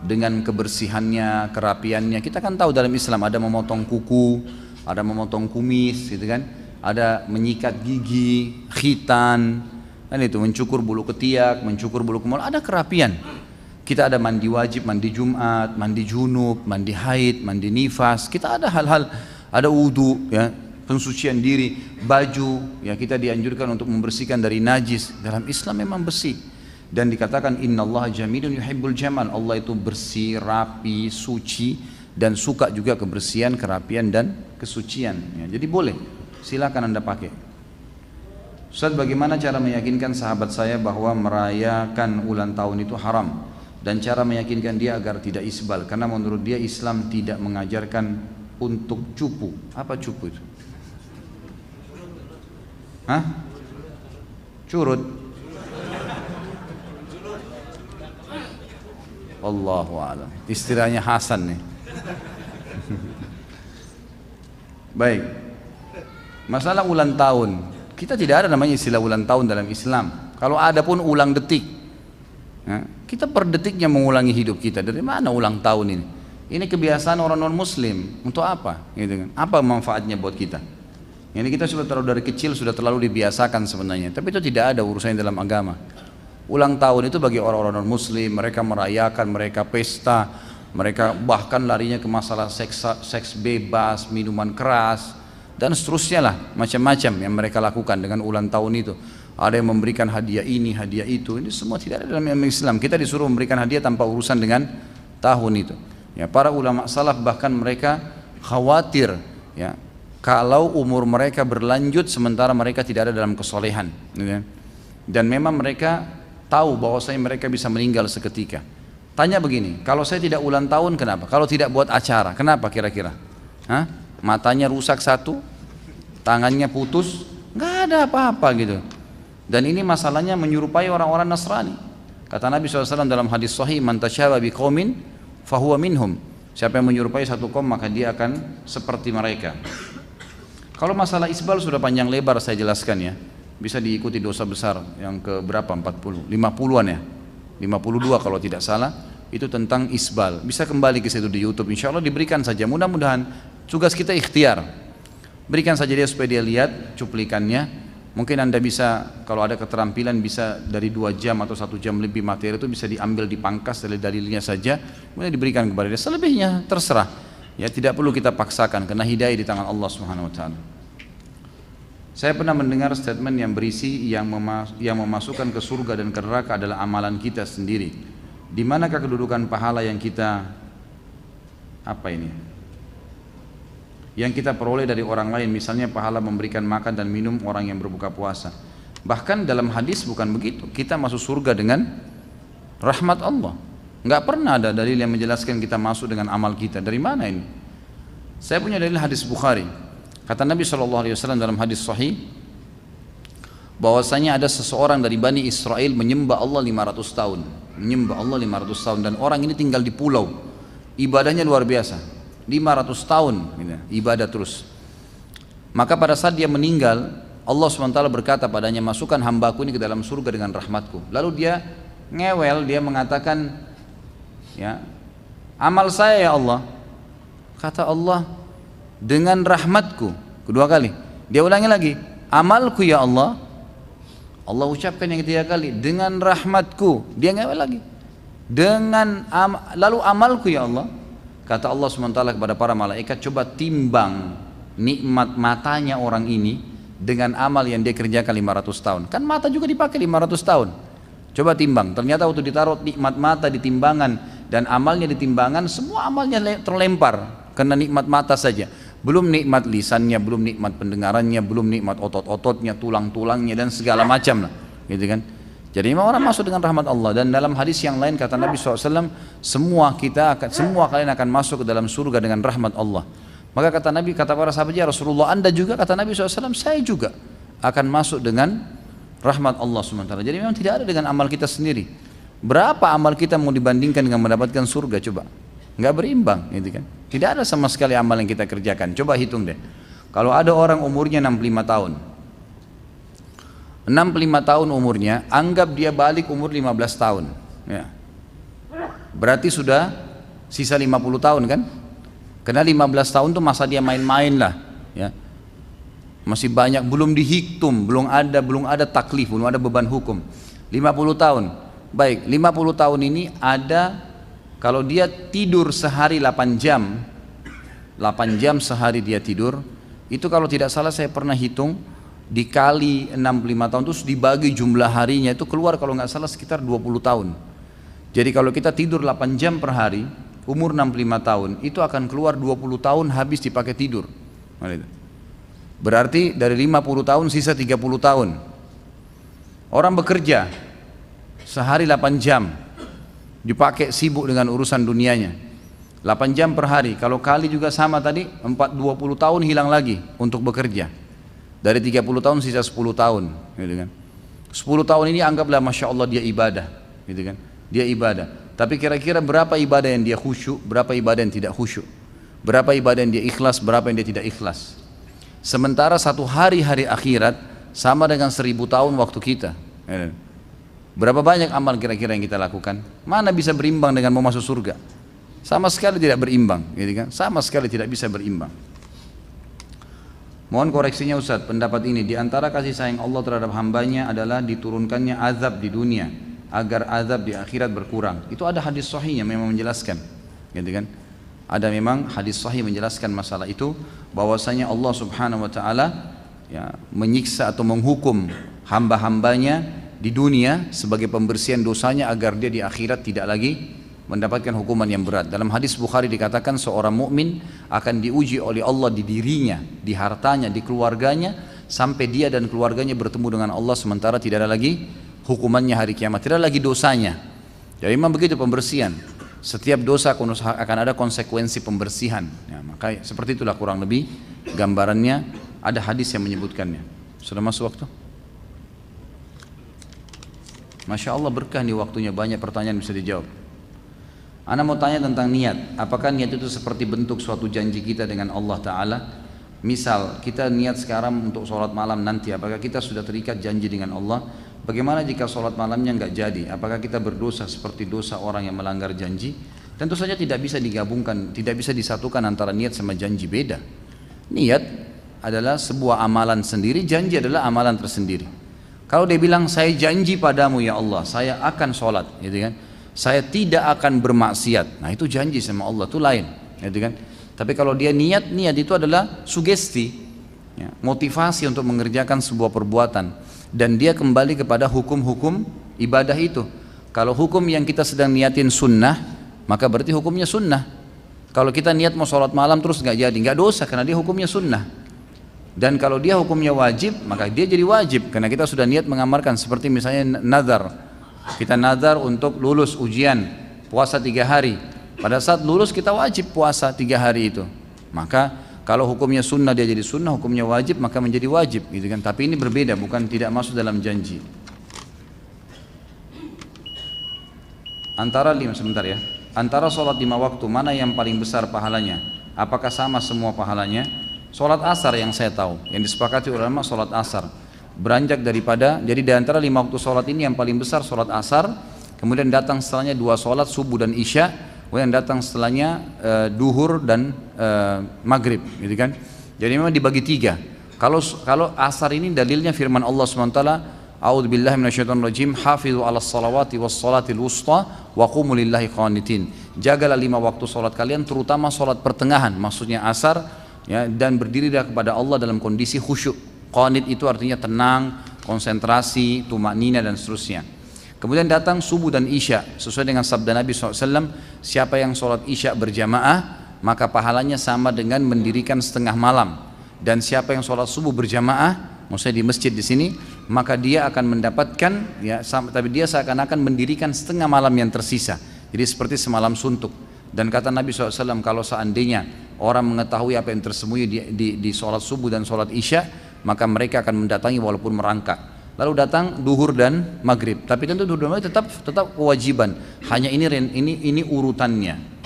dengan kebersihannya, kerapiannya. Kita kan tahu dalam Islam ada memotong kuku, ada memotong kumis gitu kan, ada menyikat gigi, khitan, kan itu, mencukur bulu ketiak, mencukur bulu kemaluan, ada kerapian. Kita ada mandi wajib, mandi Jumat, mandi junub, mandi haid, mandi nifas. Kita ada hal-hal, ada wudu ya, pensucian diri, baju ya, kita dianjurkan untuk membersihkan dari najis. Dalam Islam memang bersih, dan dikatakan innallaha jamilun yuhibbul jamal, Allah itu bersih, rapi, suci, dan suka juga kebersihan, kerapian dan kesucian ya. Jadi boleh, silakan Anda pakai. Ustaz, bagaimana cara meyakinkan sahabat saya bahwa merayakan ulang tahun itu haram, dan cara meyakinkan dia agar tidak isbal, karena menurut dia Islam tidak mengajarkan untuk cupu. Apa cupu itu? Hah? Curut. Allahu a'lam. Istilahnya Hasan nih. Baik. Masalah ulang tahun. Kita tidak ada namanya istilah ulang tahun dalam Islam. Kalau ada pun ulang detik. Ya, kita per detiknya mengulangi hidup kita. Dari mana ulang tahun ini? Ini kebiasaan orang non muslim. Untuk apa? Gitu kan? Apa manfaatnya buat kita? Ini kita sudah terlalu dari kecil sudah terlalu dibiasakan sebenarnya. Tapi itu tidak ada urusannya dalam agama. Ulang tahun itu bagi orang-orang non muslim, mereka merayakan, mereka pesta, mereka bahkan larinya ke masalah seks bebas, minuman keras dan seterusnya lah, macam-macam yang mereka lakukan dengan ulang tahun itu. Ada yang memberikan hadiah ini, hadiah itu. Ini semua tidak ada dalam Islam. Kita disuruh memberikan hadiah tanpa urusan dengan tahun itu. Ya, para ulama salaf bahkan mereka khawatir, ya, kalau umur mereka berlanjut sementara mereka tidak ada dalam kesolehan, ya. Dan memang mereka tahu bahwasanya mereka bisa meninggal seketika. Tanya begini, kalau saya tidak ulang tahun kenapa? Kalau tidak buat acara, kenapa kira-kira? Hah? Matanya rusak satu, tangannya putus, nggak ada apa-apa gitu. Dan ini masalahnya menyerupai orang-orang Nasrani. Kata Nabi SAW dalam hadis sahih, man tasyabaha biqaumin fahuwa minhum. Siapa yang menyerupai satu kaum maka dia akan seperti mereka. Kalau masalah isbal sudah panjang lebar saya jelaskan ya. Bisa diikuti dosa besar yang ke berapa? 50-an ya. 52 kalau tidak salah. Itu tentang isbal. Bisa kembali ke situ di YouTube. Insya Allah diberikan saja. Mudah-mudahan tugas kita ikhtiar. Berikan saja dia supaya dia lihat cuplikannya. Mungkin Anda bisa, kalau ada keterampilan bisa dari 2 jam atau 1 jam lebih materi itu bisa diambil dipangkas dari dalilnya saja, kemudian diberikan kepada dia. Selebihnya terserah. Ya, tidak perlu kita paksakan karena hidayah di tangan Allah Subhanahu wa taala. Saya pernah mendengar statement yang berisi yang memasukkan ke surga dan ke neraka adalah amalan kita sendiri. Di manakah kedudukan pahala yang kita yang kita peroleh dari orang lain, misalnya pahala memberikan makan dan minum orang yang berbuka puasa. Bahkan dalam hadis bukan begitu, kita masuk surga dengan rahmat Allah. Enggak pernah ada dalil yang menjelaskan kita masuk dengan amal kita. Dari mana ini? Saya punya dalil hadis Bukhari. Kata Nabi SAW dalam hadis sahih bahwasanya ada seseorang dari Bani Israel menyembah Allah 500 tahun. Menyembah Allah 500 tahun dan orang ini tinggal di pulau. Ibadahnya luar biasa. 500 tahun ibadah terus. Maka pada saat dia meninggal, Allah SWT berkata padanya, masukkan hambaku ini ke dalam surga dengan rahmatku. Lalu dia ngewel, dia mengatakan, ya, amal saya ya Allah. Kata Allah, dengan rahmatku. Kedua kali dia ulangi lagi, amalku ya Allah. Allah ucapkan yang ketiga kali, dengan rahmatku. Dia ngewel lagi, lalu amalku ya Allah. Kata Allah SWT kepada para malaikat, coba timbang nikmat matanya orang ini dengan amal yang dia kerjakan 500 tahun. Kan mata juga dipakai 500 tahun. Coba timbang, ternyata waktu ditaruh nikmat mata di timbangan dan amalnya di timbangan, semua amalnya terlempar karena nikmat mata saja. Belum nikmat lisannya, belum nikmat pendengarannya, belum nikmat otot-ototnya, tulang-tulangnya dan segala macam lah, gitu kan. Jadi memang orang masuk dengan rahmat Allah. Dan dalam hadis yang lain kata Nabi SAW, semua kalian akan masuk ke dalam surga dengan rahmat Allah. Maka kata Nabi, kata para sahabat, ya Rasulullah, Anda juga? Kata Nabi SAW, saya juga akan masuk dengan rahmat Allah SWT. Jadi memang tidak ada dengan amal kita sendiri. Berapa amal kita mau dibandingkan dengan mendapatkan surga? Coba, nggak berimbang, gitu kan. Tidak ada sama sekali amal yang kita kerjakan. Coba hitung deh, kalau ada orang umurnya 65 tahun, 65 tahun umurnya, anggap dia balik umur 15 tahun ya. Berarti sudah sisa 50 tahun kan. Karena 15 tahun itu masa dia main-main lah ya. Masih banyak, belum dihitung, belum ada taklif, belum ada beban hukum. 50 tahun. Baik, 50 tahun ini ada, kalau dia tidur sehari 8 jam, 8 jam sehari dia tidur, itu kalau tidak salah saya pernah hitung, dikali 65 tahun terus dibagi jumlah harinya, itu keluar kalau nggak salah sekitar 20 tahun. Jadi kalau kita tidur 8 jam per hari, umur 65 tahun, itu akan keluar 20 tahun habis dipakai tidur. Berarti dari 50 tahun sisa 30 tahun. Orang bekerja sehari 8 jam, dipakai sibuk dengan urusan dunianya. 8 jam per hari, kalau kali juga sama tadi, 20 tahun hilang lagi untuk bekerja. Dari 30 tahun sisa 10 tahun, gitu kan. 10 tahun ini anggaplah Masya Allah dia ibadah, gitu kan. Dia ibadah. Tapi kira-kira berapa ibadah yang dia khusyuk, berapa ibadah yang tidak khusyuk, berapa ibadah yang dia ikhlas, berapa yang dia tidak ikhlas. Sementara satu hari-hari akhirat sama dengan 1000 tahun waktu kita. Berapa banyak amal kira-kira yang kita lakukan? Mana bisa berimbang dengan mau masuk surga? Sama sekali tidak berimbang, gitu kan? Sama sekali tidak bisa berimbang. Mohon koreksinya Ustaz, pendapat ini di antara kasih sayang Allah terhadap hambanya adalah diturunkannya azab di dunia agar azab di akhirat berkurang. Itu ada hadis sahihnya memang menjelaskan, gitu kan? Ada memang hadis sahih menjelaskan masalah itu, bahwasanya Allah Subhanahu wa taala ya menyiksa atau menghukum hamba-hambanya di dunia sebagai pembersihan dosanya agar dia di akhirat tidak lagi mendapatkan hukuman yang berat. Dalam hadis Bukhari dikatakan seorang mukmin akan diuji oleh Allah di dirinya, di hartanya, di keluarganya, sampai dia dan keluarganya bertemu dengan Allah sementara tidak ada lagi hukumannya hari kiamat, tidak ada lagi dosanya. Jadi memang begitu pembersihan. Setiap dosa akan ada konsekuensi pembersihan. Ya, maka seperti itulah kurang lebih gambarannya. Ada hadis yang menyebutkannya. Sudah masuk waktu? Masya Allah berkah nih waktunya, banyak pertanyaan bisa dijawab. Ana mau tanya tentang niat. Apakah niat itu seperti bentuk suatu janji kita dengan Allah Ta'ala? Misal kita niat sekarang untuk sholat malam nanti, apakah kita sudah terikat janji dengan Allah? Bagaimana jika sholat malamnya nggak jadi? Apakah kita berdosa seperti dosa orang yang melanggar janji? Tentu saja tidak bisa digabungkan, tidak bisa disatukan antara niat sama janji, beda. Niat adalah sebuah amalan sendiri, janji adalah amalan tersendiri. Kalau dia bilang saya janji padamu ya Allah, saya akan sholat, gitu kan? Saya tidak akan bermaksiat, nah itu janji sama Allah, itu lain, gitu kan? Tapi kalau dia niat itu adalah sugesti, ya, motivasi untuk mengerjakan sebuah perbuatan, dan dia kembali kepada hukum-hukum ibadah itu. Kalau hukum yang kita sedang niatin sunnah, maka berarti hukumnya sunnah. Kalau kita niat mau sholat malam terus nggak jadi, nggak dosa karena dia hukumnya sunnah. Dan kalau dia hukumnya wajib, maka dia jadi wajib karena kita sudah niat mengamalkan. Seperti misalnya nazar. Kita nazar untuk lulus ujian puasa 3 hari. Pada saat lulus kita wajib puasa 3 hari itu. Maka kalau hukumnya sunnah dia jadi sunnah, hukumnya wajib maka menjadi wajib, gitu kan? Tapi ini berbeda, bukan tidak masuk dalam janji. Antara sholat 5 waktu mana yang paling besar pahalanya? Apakah sama semua pahalanya? Sholat asar yang saya tahu, yang disepakati ulama sholat asar. Beranjak daripada, jadi di antara 5 waktu sholat ini yang paling besar sholat asar, kemudian datang setelahnya 2 sholat subuh dan isya, kemudian datang setelahnya duhur dan maghrib, gitu kan? Jadi memang dibagi 3. Kalau asar ini dalilnya firman Allah SWT, A'udzubillahi minasyaitonirrajim, hafizu 'alas salawati was salatil wusta wa qumu lillahi qanitin. Jagalah 5 waktu sholat kalian, terutama sholat pertengahan, maksudnya asar, ya, dan berdirilah kepada Allah dalam kondisi khusyuk. Qanit itu artinya tenang, konsentrasi, tumaknina dan seterusnya. Kemudian datang subuh dan isya, sesuai dengan sabda Nabi SAW, siapa yang sholat isya berjamaah maka pahalanya sama dengan mendirikan setengah malam, dan siapa yang sholat subuh berjamaah, maksudnya di masjid di sini, maka dia akan mendapatkan, ya, tapi dia seakan-akan mendirikan setengah malam yang tersisa. Jadi seperti semalam suntuk. Dan kata Nabi SAW, kalau seandainya orang mengetahui apa yang tersembunyi di sholat subuh dan sholat isya, maka mereka akan mendatangi walaupun merangkak. Lalu datang duhur dan maghrib. Tapi tentu duhur dan maghrib tetap kewajiban. Hanya ini urutannya.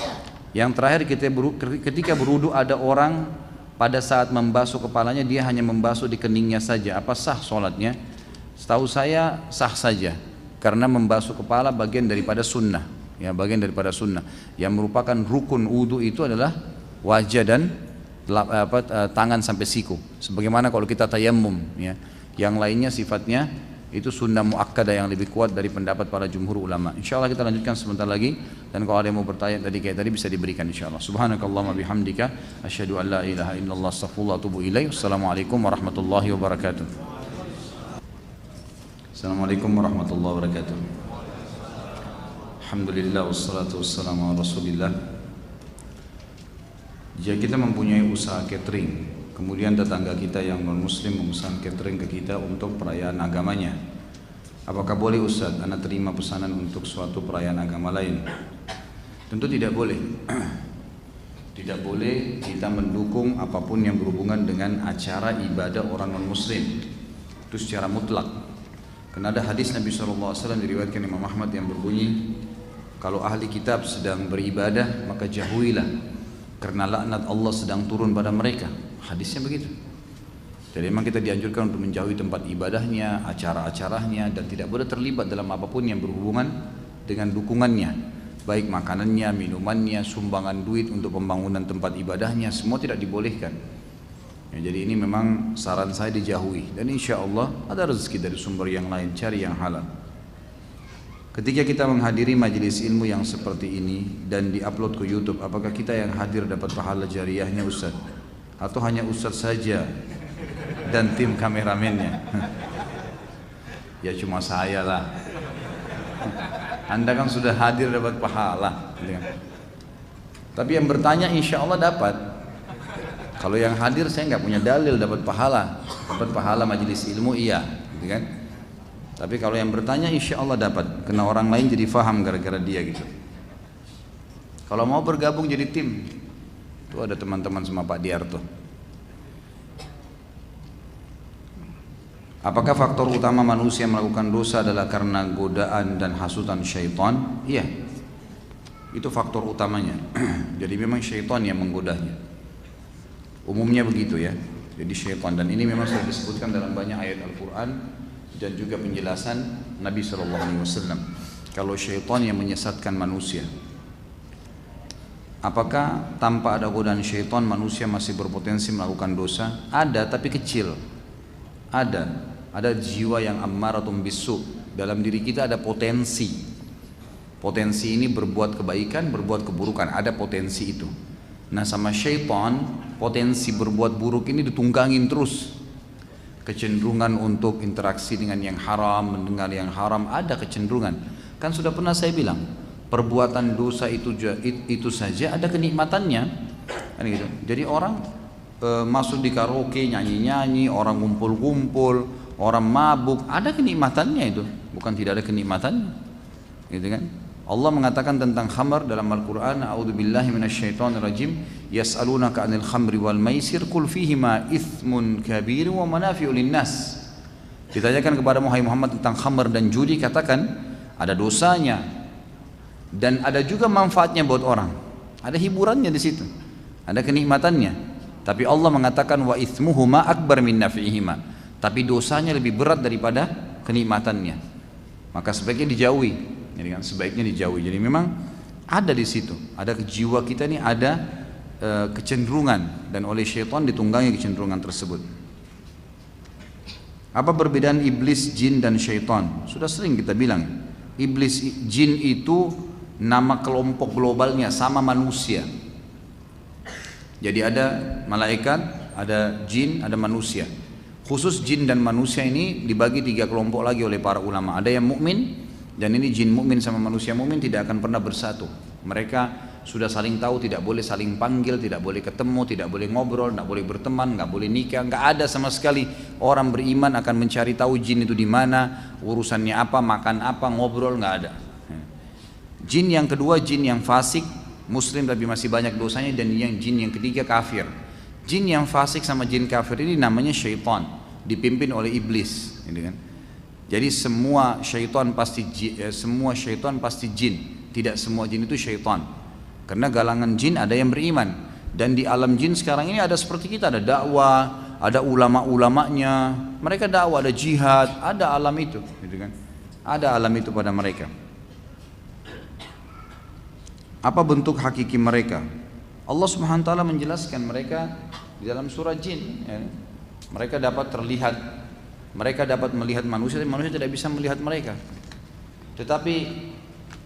Yang terakhir ketika berwudu ada orang pada saat membasuh kepalanya dia hanya membasuh di keningnya saja. Apa sah sholatnya? Setahu saya sah saja, karena membasuh kepala bagian daripada sunnah. Ya, bagian daripada sunnah. Yang merupakan rukun wudu itu adalah wajah dan tangan sampai siku. Sebagaimana kalau kita tayammum, ya, yang lainnya sifatnya itu sunnah muakkadah yang lebih kuat dari pendapat para jumhur ulama. Insyaallah kita lanjutkan sebentar lagi, dan kalau ada yang mau bertanya kayak tadi bisa diberikan insyaallah. Subhanakallahumma bihamdika asyhadu an la ilaha illallah astaghfirullah wa atubu ilaik. Wassalamualaikum warahmatullahi wabarakatuh. Assalamualaikum warahmatullahi wabarakatuh. Alhamdulillah wassalatu wassalamu ala Rasulillah. Jika kita mempunyai usaha catering, kemudian tetangga kita yang non-muslim memesan catering ke kita untuk perayaan agamanya, apakah boleh Ustaz Anda terima pesanan untuk suatu perayaan agama lain? Tentu tidak boleh. Tidak boleh kita mendukung apapun yang berhubungan dengan acara ibadah orang non-muslim, itu secara mutlak. Karena ada hadis Nabi SAW diriwayatkan Imam Ahmad yang berbunyi, kalau ahli kitab sedang beribadah maka jauhilah, karena laknat Allah sedang turun pada mereka. Hadisnya begitu. Jadi memang kita dianjurkan untuk menjauhi tempat ibadahnya, acara-acaranya, dan tidak boleh terlibat dalam apapun yang berhubungan dengan dukungannya, baik makanannya, minumannya, sumbangan duit untuk pembangunan tempat ibadahnya, semua tidak dibolehkan. Ya, jadi ini memang saran saya dijauhi, dan insya Allah ada rezeki dari sumber yang lain, cari yang halal. Ketika kita menghadiri majelis ilmu yang seperti ini dan diupload ke YouTube, apakah kita yang hadir dapat pahala jariahnya Ustaz? Atau hanya Ustaz saja dan tim kameramennya? Ya cuma saya lah. Anda kan sudah hadir dapat pahala. Tapi yang bertanya insya Allah dapat. Kalau yang hadir saya nggak punya dalil dapat pahala. Dapat pahala majelis ilmu iya, gitu kan? Tapi kalau yang bertanya insya Allah dapat, karena orang lain jadi faham gara-gara dia gitu. Kalau mau bergabung jadi tim, itu ada teman-teman sama Pak Diarto. Apakah faktor utama manusia melakukan dosa adalah karena godaan dan hasutan syaitan? Iya, itu faktor utamanya. Jadi memang syaitan yang menggodanya. Umumnya begitu ya. Jadi syaitan, dan ini memang sudah disebutkan dalam banyak ayat Al-Quran dan juga penjelasan Nabi SAW. Kalau syaitan yang menyesatkan manusia, apakah tanpa ada godaan syaitan manusia masih berpotensi melakukan dosa? Ada, tapi kecil. Ada jiwa yang ammaratun bisu. Dalam diri kita ada potensi. Potensi ini berbuat kebaikan, berbuat keburukan. Ada potensi itu. Nah sama syaitan, potensi berbuat buruk ini ditunggangin terus. Kecenderungan untuk interaksi dengan yang haram, mendengar yang haram, ada kecenderungan. Kan sudah pernah saya bilang, perbuatan dosa itu saja ada kenikmatannya, kan gitu. Jadi orang masuk di karaoke nyanyi-nyanyi, orang kumpul-kumpul, orang mabuk, ada kenikmatannya itu, bukan tidak ada kenikmatannya, gitu kan? Allah mengatakan tentang khamar dalam Al-Quran, a'udzubillahi minasyaitonirrajim, yas'alunaka 'anil khamri wal maisir qul fihima itsmun kabir wa manafi'u linnas. Ditanyakan kepada Muhammad tentang khamar dan judi, katakan ada dosanya dan ada juga manfaatnya buat orang. Ada hiburannya di situ, ada kenikmatannya. Tapi Allah mengatakan wa itsmuhuma akbar min nafi'ihima. Tapi dosanya lebih berat daripada kenikmatannya. Maka sebaiknya dijauhi. Jadi kan sebaiknya dijauhi. Jadi memang ada di situ, ada jiwa kita ini ada kecenderungan, dan oleh syaitan ditunggangi kecenderungan tersebut. Apa perbedaan iblis, jin dan syaitan? Sudah sering kita bilang, iblis, jin itu nama kelompok globalnya sama manusia. Jadi ada malaikat, ada jin, ada manusia. Khusus jin dan manusia ini dibagi 3 kelompok lagi oleh para ulama. Ada yang mukmin, dan ini jin mukmin sama manusia mukmin tidak akan pernah bersatu. Mereka sudah saling tahu, tidak boleh saling panggil, tidak boleh ketemu, tidak boleh ngobrol, tidak boleh berteman, nggak boleh nikah, nggak ada sama sekali. Orang beriman akan mencari tahu jin itu di mana, urusannya apa, makan apa, ngobrol, nggak ada. Jin yang kedua, jin yang fasik, muslim tapi masih banyak dosanya, dan yang jin yang ketiga kafir. Jin yang fasik sama jin kafir ini namanya syaitan, dipimpin oleh iblis, gitu kan? Jadi semua syaitan pasti jin, tidak semua jin itu syaitan. Karena galangan jin ada yang beriman, dan di alam jin sekarang ini ada seperti kita, ada dakwah, ada ulama-ulamanya, mereka dakwah, ada jihad, ada alam itu, gitu kan? Ada alam itu pada mereka. Apa bentuk hakiki mereka? Allah Subhanahu wa taala menjelaskan mereka di dalam surah jin, ya. Mereka dapat terlihat, mereka dapat melihat manusia, tapi manusia tidak bisa melihat mereka. Tetapi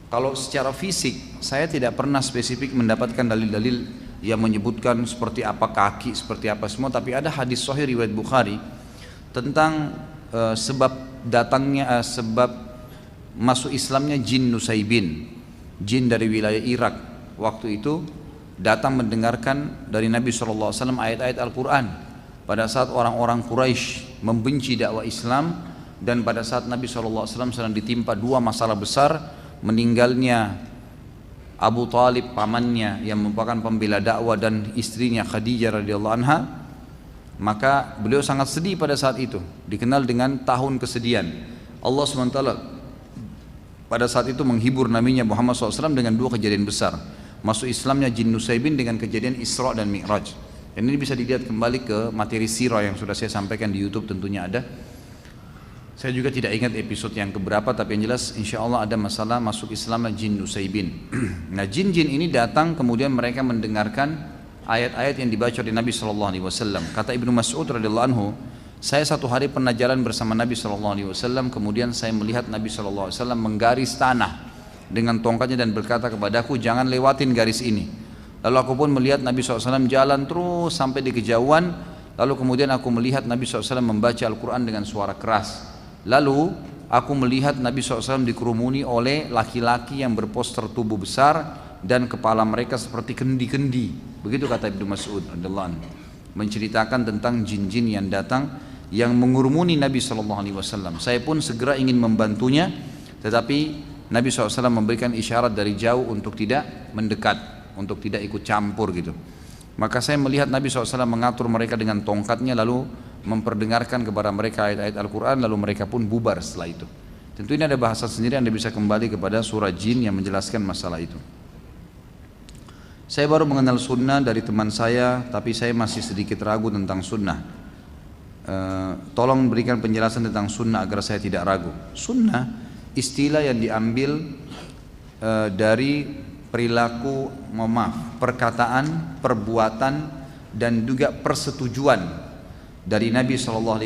kalau secara fisik, saya tidak pernah spesifik mendapatkan dalil-dalil yang menyebutkan seperti apa kaki, seperti apa semua. Tapi ada hadis sahih riwayat Bukhari tentang sebab masuk Islamnya jin Nusaybin, jin dari wilayah Irak. Waktu itu datang mendengarkan dari Nabi SAW ayat-ayat Al-Quran. Pada saat orang-orang Quraisy membenci dakwah Islam, dan pada saat Nabi SAW sedang ditimpa 2 masalah besar, meninggalnya Abu Talib pamannya yang merupakan pembela dakwah dan istrinya Khadijah radhiyallahu anha, maka beliau sangat sedih pada saat itu, dikenal dengan tahun kesedihan. Allah SWT pada saat itu menghibur nabinya Muhammad SAW dengan dua kejadian besar. Masuk Islamnya jin Nusaybin dengan kejadian Isra dan Mi'raj. Dan ini bisa dilihat kembali ke materi sirah yang sudah saya sampaikan di YouTube, tentunya ada. Saya juga tidak ingat episode yang keberapa, tapi yang jelas insya Allah ada masalah masuk Islamnya jin Nusaybin. Nah, jin-jin ini datang kemudian mereka mendengarkan ayat-ayat yang dibaca oleh Nabi SAW. Kata Ibnu Mas'ud radhiyallahu anhu, saya satu hari pernah jalan bersama Nabi SAW, kemudian saya melihat Nabi SAW menggaris tanah dengan tongkatnya dan berkata kepadaku, jangan lewatin garis ini. Lalu aku pun melihat Nabi SAW jalan terus sampai di kejauhan. Lalu kemudian aku melihat Nabi SAW membaca Al-Quran dengan suara keras. Lalu aku melihat Nabi SAW dikerumuni oleh laki-laki yang berpostur tubuh besar dan kepala mereka seperti kendi-kendi. Begitu kata Ibnu Mas'ud radhiyallahu anhu, menceritakan tentang jin-jin yang datang yang mengurumuni Nabi SAW. Saya pun segera ingin membantunya, tetapi Nabi SAW memberikan isyarat dari jauh untuk tidak mendekat, untuk tidak ikut campur gitu. Maka saya melihat Nabi SAW mengatur mereka dengan tongkatnya, lalu memperdengarkan kepada mereka ayat-ayat Al-Quran, lalu mereka pun bubar setelah itu. Tentu ini ada bahasa sendiri, Anda bisa kembali kepada surah jin yang menjelaskan masalah itu. Saya baru mengenal sunnah dari teman saya, tapi saya masih sedikit ragu tentang sunnah. Tolong berikan penjelasan tentang sunnah agar saya tidak ragu. Sunnah istilah yang diambil dari perilaku, perkataan, perbuatan dan juga persetujuan dari Nabi SAW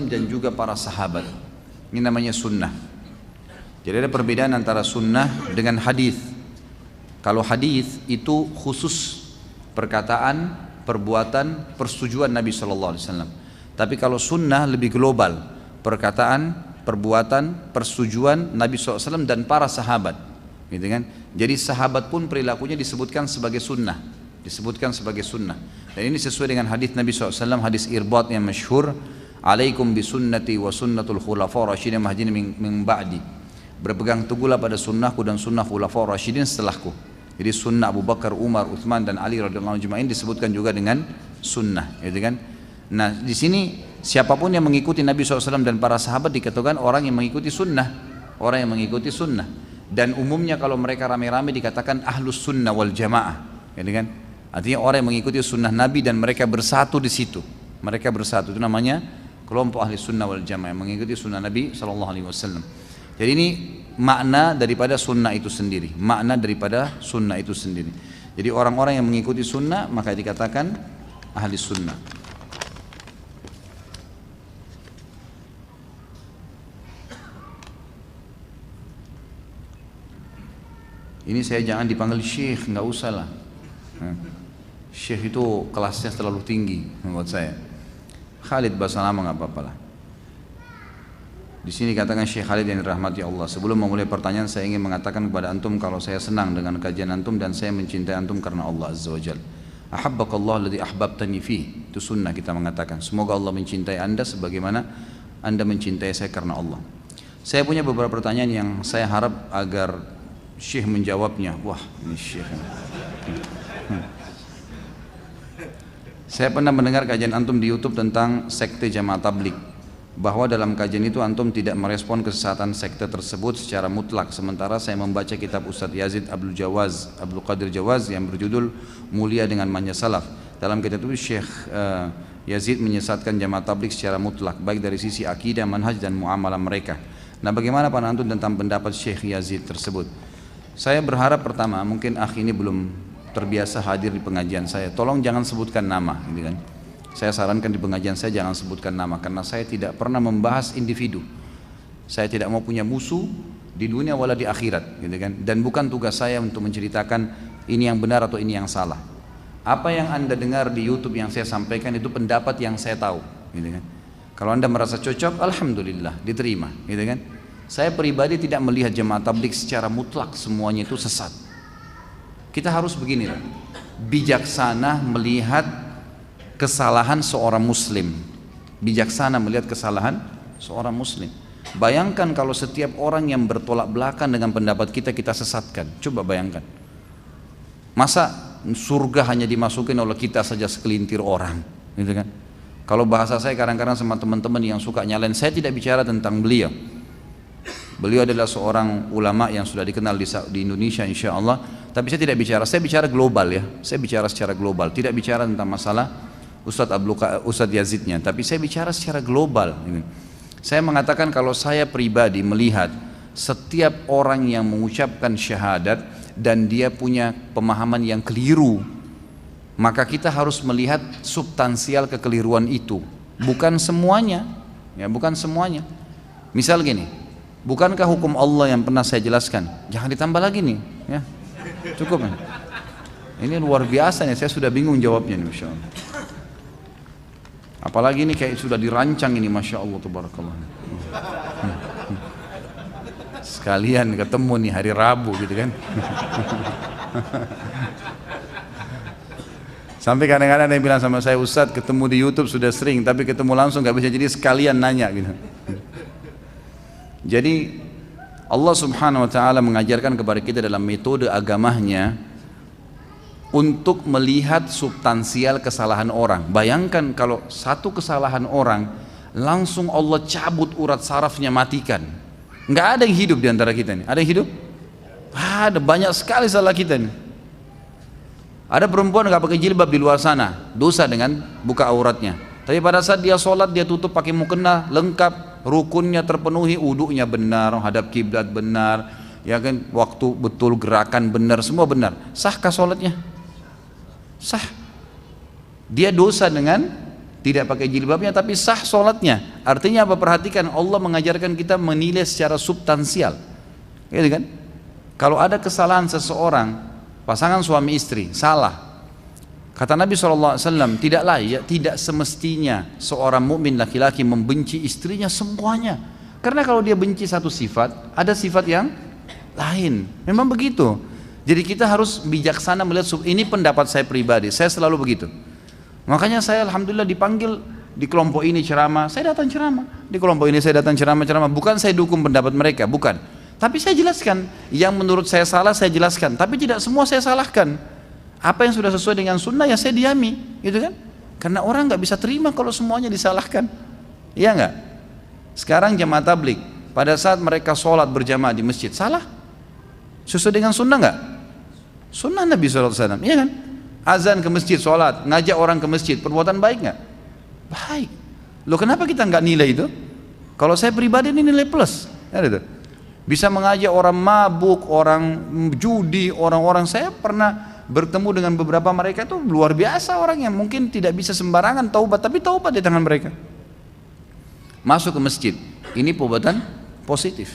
dan juga para sahabat. Ini namanya sunnah. Jadi ada perbedaan antara sunnah dengan hadis. Kalau hadis itu khusus perkataan, perbuatan, persetujuan Nabi SAW. Tapi kalau sunnah lebih global, perkataan, perbuatan, persetujuan Nabi SAW dan para sahabat, gitu kan? Jadi sahabat pun perilakunya disebutkan sebagai sunnah, Dan ini sesuai dengan hadis Nabi SAW, hadis Irbad yang masyhur, alaikum bisunnati wa sunnatul khulafa rasyidin mahdin min ba'di. Berpegang teguhlah pada sunnahku dan sunnah khulafa rasyidin setelahku. Jadi sunnah Abu Bakar, Umar, Uthman dan Ali radhiyallahu anhum disebutkan juga dengan sunnah, gitu kan? Nah, di sini siapapun yang mengikuti Nabi SAW dan para sahabat dikatakan orang yang mengikuti sunnah, Dan umumnya kalau mereka rame-rame dikatakan ahlus sunnah wal jamaah, gitu kan? Artinya orang yang mengikuti sunnah Nabi dan mereka bersatu di situ. Mereka bersatu, itu namanya kelompok ahli sunnah wal jamaah yang mengikuti sunnah Nabi SAW. Jadi ini makna daripada sunnah itu sendiri. Jadi orang-orang yang mengikuti sunnah maka dikatakan ahli sunnah. Ini saya jangan dipanggil syekh, nggak usah lah. Syekh itu kelasnya terlalu tinggi menurut saya. Khalid bahasa nama nggak apa-apa lah. Di sini katakan Syekh Khalid yang dirahmati Allah. Sebelum memulai pertanyaan saya ingin mengatakan kepada antum kalau saya senang dengan kajian antum dan saya mencintai antum karena Allah Azza wa Jalla. Ahabbakallah alladhi ahbabtani fih. Itu sunnah kita mengatakan. Semoga Allah mencintai anda sebagaimana anda mencintai saya karena Allah. Saya punya beberapa pertanyaan yang saya harap agar Syekh menjawabnya. Wah, ini Syekh. Saya pernah mendengar kajian antum di YouTube tentang sekte Jamaah Tabligh, bahwa dalam kajian itu antum tidak merespon kesesatan sekte tersebut secara mutlak. Sementara saya membaca kitab Ustadz Yazid Abdul Qadir Jawaz yang berjudul Mulia dengan Manja Salaf. Dalam kitab itu Syekh Yazid menyesatkan Jamaah Tabligh secara mutlak, baik dari sisi akidah, manhaj dan muamalah mereka. Nah, bagaimana pandangan antum tentang pendapat Syekh Yazid tersebut? Saya berharap pertama, mungkin akhi ini belum terbiasa hadir di pengajian saya. Tolong jangan sebutkan nama, gitu kan? Saya sarankan di pengajian saya jangan sebutkan nama, karena saya tidak pernah membahas individu. Saya tidak mau punya musuh di dunia wala di akhirat, gitu kan? Dan bukan tugas saya untuk menceritakan ini yang benar atau ini yang salah. Apa yang anda dengar di YouTube yang saya sampaikan itu pendapat yang saya tahu, gitu kan? Kalau anda merasa cocok, alhamdulillah, diterima, gitu kan? Saya pribadi tidak melihat Jamaah Tabligh secara mutlak semuanya itu sesat. Kita harus begini, bijaksana melihat kesalahan seorang muslim. Bijaksana melihat kesalahan seorang muslim. Bayangkan kalau setiap orang yang bertolak belakang dengan pendapat kita, kita sesatkan. Coba bayangkan. Masa surga hanya dimasukin oleh kita saja sekelintir orang, gitu kan? Kalau bahasa saya kadang-kadang sama teman-teman yang suka nyalain, saya tidak bicara tentang beliau. Beliau adalah seorang ulama yang sudah dikenal di Indonesia insya Allah. Tapi saya tidak bicara, saya bicara global ya. Saya bicara secara global, tidak bicara tentang masalah Ustadz Yazidnya, tapi saya bicara secara global. Saya mengatakan kalau saya pribadi melihat setiap orang yang mengucapkan syahadat dan dia punya pemahaman yang keliru, maka kita harus melihat substansial kekeliruan itu, bukan semuanya, ya bukan semuanya. Misal gini, bukankah hukum Allah yang pernah saya jelaskan? Jangan ditambah lagi nih, ya cukup. Ya. Ini luar biasa nih, saya sudah bingung jawabnya nih, masya Allah. Apalagi ini kayak sudah dirancang ini, masya Allah, tabarakallah. Sekalian ketemu nih hari Rabu gitu kan. Sampai kadang-kadang ada yang bilang sama saya, Ustadz ketemu di YouTube sudah sering, tapi ketemu langsung gak bisa, jadi sekalian nanya gitu. Jadi Allah subhanahu wa ta'ala mengajarkan kepada kita dalam metode agamanya untuk melihat substansial kesalahan orang. Bayangkan kalau satu kesalahan orang langsung Allah cabut urat sarafnya, matikan. Nggak ada yang hidup di antara kita nih. Ada yang hidup? Ada, banyak sekali salah kita nih. Ada perempuan nggak pakai jilbab di luar sana, dosa dengan buka auratnya. Tapi pada saat dia sholat dia tutup pakai mukena, lengkap, rukunnya terpenuhi, wudunya benar, hadap kiblat benar, ya kan, waktu betul, gerakan benar, semua benar. Sahkah sholatnya? Sah. Dia dosa dengan tidak pakai jilbabnya, tapi sah sholatnya. Artinya apa? Perhatikan, Allah mengajarkan kita menilai secara substansial, gitu kan? Kalau ada kesalahan seseorang, pasangan suami istri salah, kata Nabi SAW, tidak layak, tidak semestinya seorang mukmin laki-laki membenci istrinya semuanya. Karena kalau dia benci satu sifat, ada sifat yang lain. Memang begitu. Jadi kita harus bijaksana melihat. Ini pendapat saya pribadi, saya selalu begitu. Makanya saya alhamdulillah dipanggil di kelompok ini ceramah, saya datang ceramah. Di kelompok ini saya datang ceramah. Bukan saya dukung pendapat mereka, bukan. Tapi saya jelaskan, yang menurut saya salah saya jelaskan. Tapi tidak semua saya salahkan. Apa yang sudah sesuai dengan sunnah ya saya diami, gitu kan? Karena orang nggak bisa terima kalau semuanya disalahkan, iya nggak? Sekarang jamaah tabligh, pada saat mereka sholat berjamaah di masjid, salah? Sesuai dengan sunnah nggak? Sunnah Nabi SAW, iya kan? Azan ke masjid, sholat, ngajak orang ke masjid, perbuatan baik nggak? Baik. Loh kenapa kita nggak nilai itu? Kalau saya pribadi ini nilai plus, ya gitu. Bisa mengajak orang mabuk, orang judi, orang-orang, saya pernah bertemu dengan beberapa mereka itu luar biasa orang yang mungkin tidak bisa sembarangan taubat, tapi taubat di tangan mereka. Masuk ke masjid, ini perbuatan positif.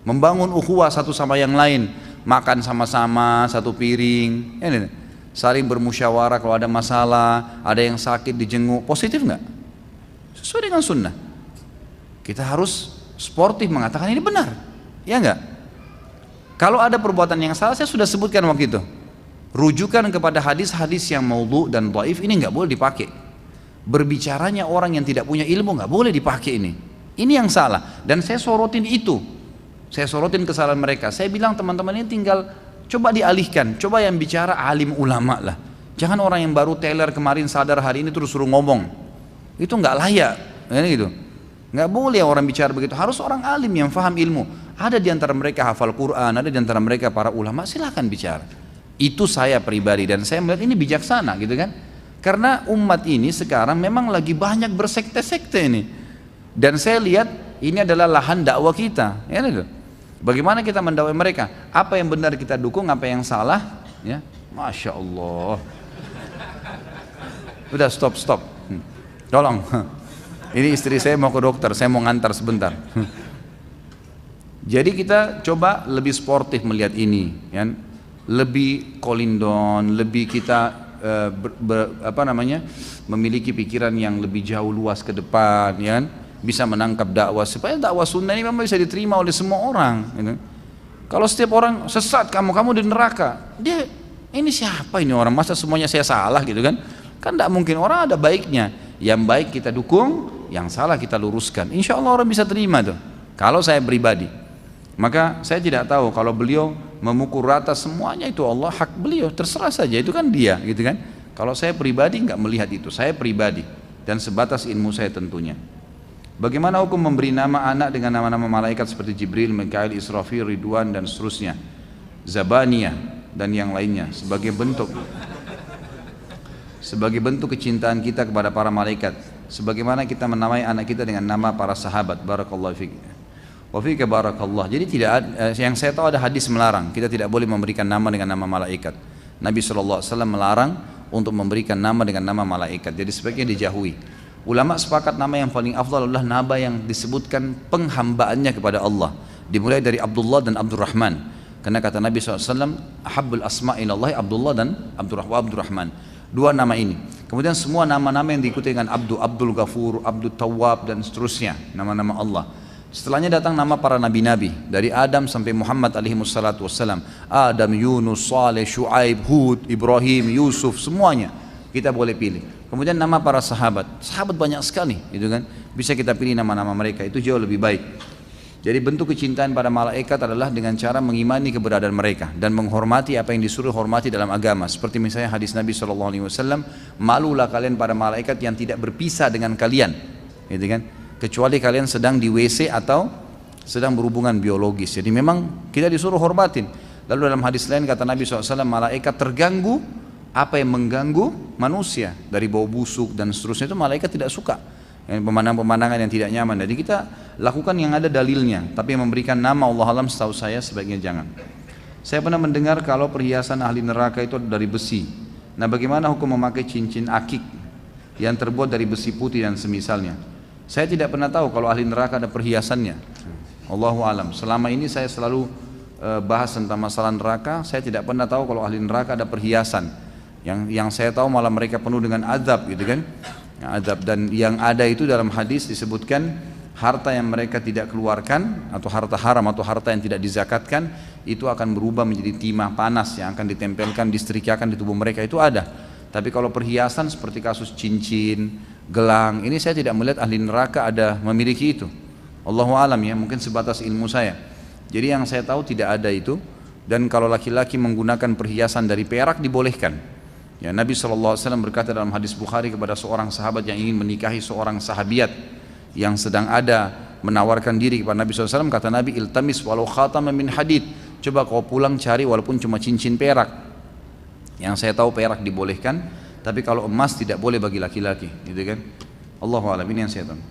Membangun ukhuwah satu sama yang lain, makan sama-sama satu piring, ini, saling bermusyawarah kalau ada masalah, ada yang sakit dijenguk, positif nggak? Sesuai dengan sunnah. Kita harus sportif mengatakan ini benar, ya nggak? Kalau ada perbuatan yang salah, saya sudah sebutkan waktu itu. Rujukan kepada hadis-hadis yang maudhu dan dhaif ini nggak boleh dipakai. Berbicaranya orang yang tidak punya ilmu nggak boleh dipakai ini. Ini yang salah. Dan saya sorotin itu. Saya sorotin kesalahan mereka. Saya bilang teman-teman ini tinggal coba dialihkan. Coba yang bicara alim ulama lah. Jangan orang yang baru teler kemarin sadar hari ini terus suruh ngomong. Itu nggak layak. Gitu. Nggak boleh orang bicara begitu. Harus orang alim yang faham ilmu. Ada di antara mereka hafal Quran, ada di antara mereka para ulama. Silakan bicara. Itu saya pribadi dan saya melihat ini bijaksana, gitu kan? Karena umat ini sekarang memang lagi banyak bersekte-sekte ini. Dan saya lihat ini adalah lahan dakwah kita, ya gitu. Bagaimana kita mendakwai mereka? Apa yang benar kita dukung, apa yang salah? Ya, masya Allah. Udah stop. Tolong. Ini istri saya mau ke dokter, saya mau ngantar sebentar. Jadi kita coba lebih sportif melihat ini, ya. Lebih kolindon, lebih kita memiliki pikiran yang lebih jauh luas ke depan, ya kan? Bisa menangkap dakwah supaya dakwah sunnah ini memang bisa diterima oleh semua orang, gitu. Kalau setiap orang sesat, kamu di neraka, dia ini siapa ini orang, masa semuanya saya salah, gitu kan? Kan tidak mungkin, orang ada baiknya. Yang baik kita dukung, yang salah kita luruskan. Insya Allah orang bisa terima tuh. Kalau saya pribadi, maka saya tidak tahu kalau beliau memukul rata semuanya itu Allah, hak beliau, terserah saja, itu kan dia, gitu kan. Kalau saya pribadi nggak melihat itu, saya pribadi dan sebatas ilmu saya tentunya. Bagaimana hukum memberi nama anak dengan nama-nama malaikat seperti Jibril, Mikail, Israfil, Ridwan dan seterusnya, Zabaniyah dan yang lainnya sebagai bentuk kecintaan kita kepada para malaikat, sebagaimana kita menamai anak kita dengan nama para sahabat. Barakallahu fiik wa fika barakallah. Jadi tidak yang saya tahu ada hadis melarang kita tidak boleh memberikan nama dengan nama malaikat. Nabi SAW melarang untuk memberikan nama dengan nama malaikat, jadi sebaiknya dijauhi. Ulama sepakat nama yang paling afdal adalah nama yang disebutkan penghambaannya kepada Allah, dimulai dari Abdullah dan Abdurrahman, karena kata Nabi SAW, ahabbul asma ilallahi Abdullah dan Abdurrahman, dua nama ini. Kemudian semua nama-nama yang diikuti dengan Abdul Ghafur, Abdul Tawwab dan seterusnya, nama-nama Allah. Setelahnya datang nama para nabi-nabi dari Adam sampai Muhammad alaihi wassalatu wassalam. Adam, Yunus, Saleh, Shu'aib, Hud, Ibrahim, Yusuf, semuanya kita boleh pilih. Kemudian nama para sahabat banyak sekali, itu kan, bisa kita pilih nama-nama mereka, itu jauh lebih baik. Jadi bentuk kecintaan pada malaikat adalah dengan cara mengimani keberadaan mereka dan menghormati apa yang disuruh hormati dalam agama. Seperti misalnya hadis Nabi SAW, malulah kalian pada malaikat yang tidak berpisah dengan kalian, gitu kan, kecuali kalian sedang di WC atau sedang berhubungan biologis. Jadi memang kita disuruh hormatin. Lalu dalam hadis lain kata Nabi SAW, malaikat terganggu apa yang mengganggu manusia dari bau busuk dan seterusnya, itu malaikat tidak suka, pemandangan-pemandangan yang tidak nyaman. Jadi kita lakukan yang ada dalilnya, tapi yang memberikan nama Allah alam setahu saya sebaiknya jangan. Saya pernah mendengar kalau perhiasan ahli neraka itu dari besi. Nah, bagaimana hukum memakai cincin akik yang terbuat dari besi putih dan semisalnya? Saya tidak pernah tahu kalau ahli neraka ada perhiasannya. Allahu alam. Selama ini saya selalu bahas tentang masalah neraka, saya tidak pernah tahu kalau ahli neraka ada perhiasan. Yang saya tahu malah mereka penuh dengan azab, gitu kan, azab. Dan yang ada itu dalam hadis disebutkan harta yang mereka tidak keluarkan atau harta haram atau harta yang tidak dizakatkan itu akan berubah menjadi timah panas yang akan ditempelkan, disetrikakan di tubuh mereka, itu ada. Tapi kalau perhiasan seperti kasus cincin, gelang, ini saya tidak melihat ahli neraka ada memiliki itu. Allahu alam ya, mungkin sebatas ilmu saya. Jadi yang saya tahu tidak ada itu. Dan kalau laki-laki menggunakan perhiasan dari perak dibolehkan. Ya, Nabi SAW berkata dalam hadis Bukhari kepada seorang sahabat yang ingin menikahi seorang sahabiat yang sedang ada menawarkan diri kepada Nabi SAW, kata Nabi, iltamis walau khataman min hadid, coba kau pulang cari walaupun cuma cincin perak. Yang saya tahu perak dibolehkan, tapi kalau emas tidak boleh bagi laki-laki, gitu kan. Allahu a'lam, ini yang saya tahu.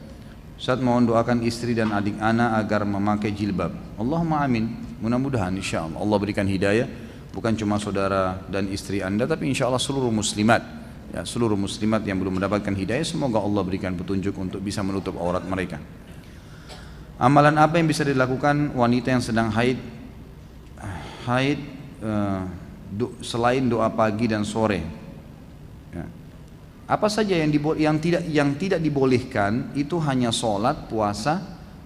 Ustaz, mohon doakan istri dan adik anak agar memakai jilbab. Allahumma amin, mudah-mudahan insyaallah Allah berikan hidayah. Bukan cuma saudara dan istri anda, tapi insya Allah seluruh muslimat, ya, seluruh muslimat yang belum mendapatkan hidayah, semoga Allah berikan petunjuk untuk bisa menutup aurat mereka. Amalan apa yang bisa dilakukan wanita yang sedang haid selain doa pagi dan sore? Ya. Apa saja yang tidak dibolehkan itu hanya sholat, puasa,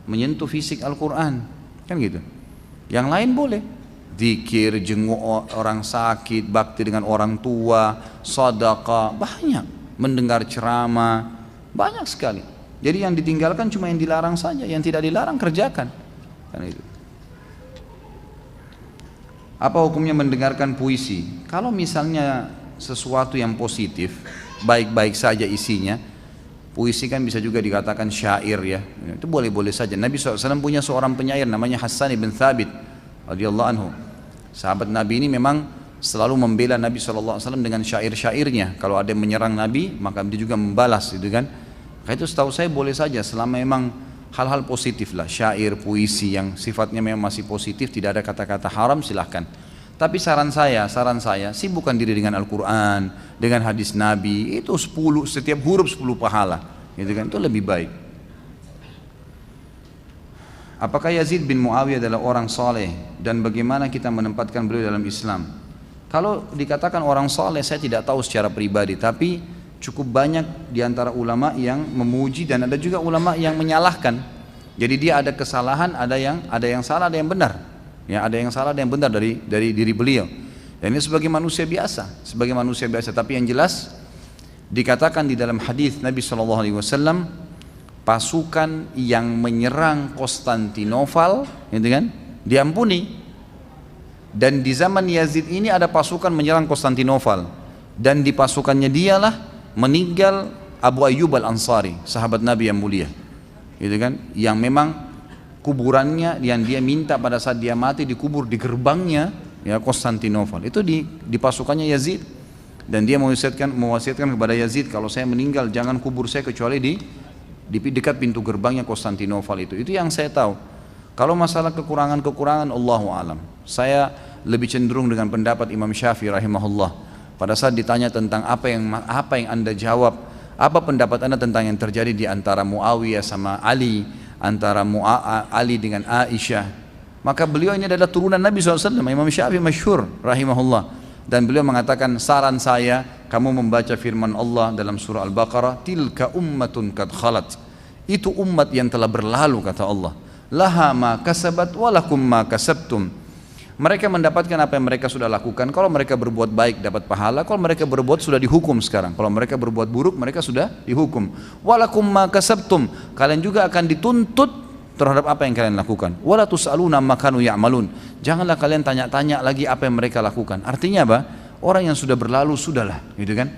menyentuh fisik Al-Quran, kan gitu. Yang lain boleh. Zikir, jenguk orang sakit, bakti dengan orang tua, sedekah, banyak, mendengar ceramah, banyak sekali. Jadi yang ditinggalkan cuma yang dilarang saja, yang tidak dilarang kerjakan. Kan itu. Apa hukumnya mendengarkan puisi? Kalau misalnya sesuatu yang positif, baik-baik saja isinya, puisi kan bisa juga dikatakan syair ya, itu boleh-boleh saja. Nabi SAW punya seorang penyair namanya Hassan ibn Thabit radhiyallahu anhu. Sahabat Nabi ini memang selalu membela Nabi SAW dengan syair-syairnya. Kalau ada yang menyerang Nabi, maka dia juga membalas, gitu kan. Maka itu setahu saya boleh saja selama memang hal-hal positif lah, syair, puisi yang sifatnya memang masih positif, tidak ada kata-kata haram, silahkan. Tapi saran saya sibukkan diri dengan Al-Quran, dengan hadis Nabi, itu 10, setiap huruf 10 pahala, gitu kan, itu lebih baik. Apakah Yazid bin Muawiyah adalah orang saleh dan bagaimana kita menempatkan beliau dalam Islam? Kalau dikatakan orang saleh, saya tidak tahu secara pribadi, tapi cukup banyak diantara ulama yang memuji dan ada juga ulama yang menyalahkan. Jadi dia ada kesalahan, ada yang salah, ada yang benar. Ya, ada yang salah, ada yang benar dari diri beliau. Dan ini sebagai manusia biasa, Tapi yang jelas dikatakan di dalam hadis Nabi SAW, pasukan yang menyerang Konstantinopel, gitu kan, diampuni. Dan di zaman Yazid ini ada pasukan menyerang Konstantinopel, dan di pasukannya dialah meninggal Abu Ayyub al-Ansari, sahabat Nabi yang mulia. gitu kan, yang memang kuburannya yang dia minta pada saat dia mati dikubur di gerbangnya ya Konstantinopel. Itu di pasukannya Yazid, dan dia mewasiatkan kepada Yazid, kalau saya meninggal jangan kubur saya kecuali di dekat pintu gerbangnya Konstantinopel itu. Itu yang saya tahu. Kalau masalah kekurangan Allahu alam, saya lebih cenderung dengan pendapat Imam Syafi'i rahimahullah. Pada saat ditanya tentang apa yang Anda jawab, apa pendapat Anda tentang yang terjadi di antara Muawiyah sama Ali, antara Ali dengan Aisyah, maka beliau ini adalah turunan Nabi SAW. Imam Syafi'i masyhur rahimahullah, dan beliau mengatakan, saran saya kamu membaca firman Allah dalam surah Al-Baqarah, tilka ummatun kad khalat, itu umat yang telah berlalu, kata Allah, laha ma kasabat walakum ma kasabtum. Mereka mendapatkan apa yang mereka sudah lakukan. Kalau mereka berbuat baik dapat pahala, kalau mereka berbuat sudah dihukum sekarang. Kalau mereka berbuat buruk mereka sudah dihukum. Walakum ma kasabtum, kalian juga akan dituntut terhadap apa yang kalian lakukan. Wala tus'aluna amma kanu ya'malun, janganlah kalian tanya-tanya lagi apa yang mereka lakukan. Artinya apa? Orang yang sudah berlalu sudahlah, gitu kan?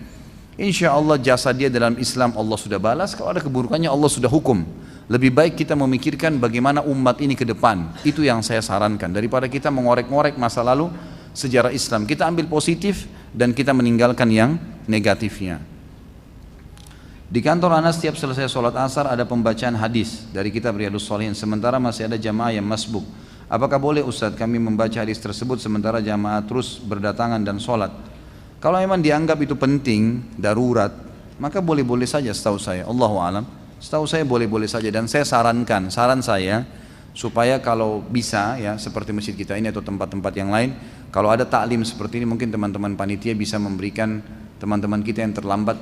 Insya Allah jasa dia dalam Islam Allah sudah balas, kalau ada keburukannya Allah sudah hukum. Lebih baik kita memikirkan bagaimana umat ini ke depan. Itu yang saya sarankan, daripada kita mengorek-ngorek masa lalu sejarah Islam. Kita ambil positif dan kita meninggalkan yang negatifnya. Di kantor Anas setiap selesai sholat asar ada pembacaan hadis dari kitab Riyadhus Shalihin, sementara masih ada jamaah yang masbuk. Apakah boleh Ustadz kami membaca hadis tersebut sementara jamaah terus berdatangan dan sholat? Kalau memang dianggap itu penting, darurat, maka boleh-boleh saja setahu saya. Allahu a'lam. Setahu saya boleh-boleh saja, dan saya saran saya supaya kalau bisa ya, seperti masjid kita ini atau tempat-tempat yang lain, kalau ada taklim seperti ini mungkin teman-teman panitia bisa memberikan teman-teman kita yang terlambat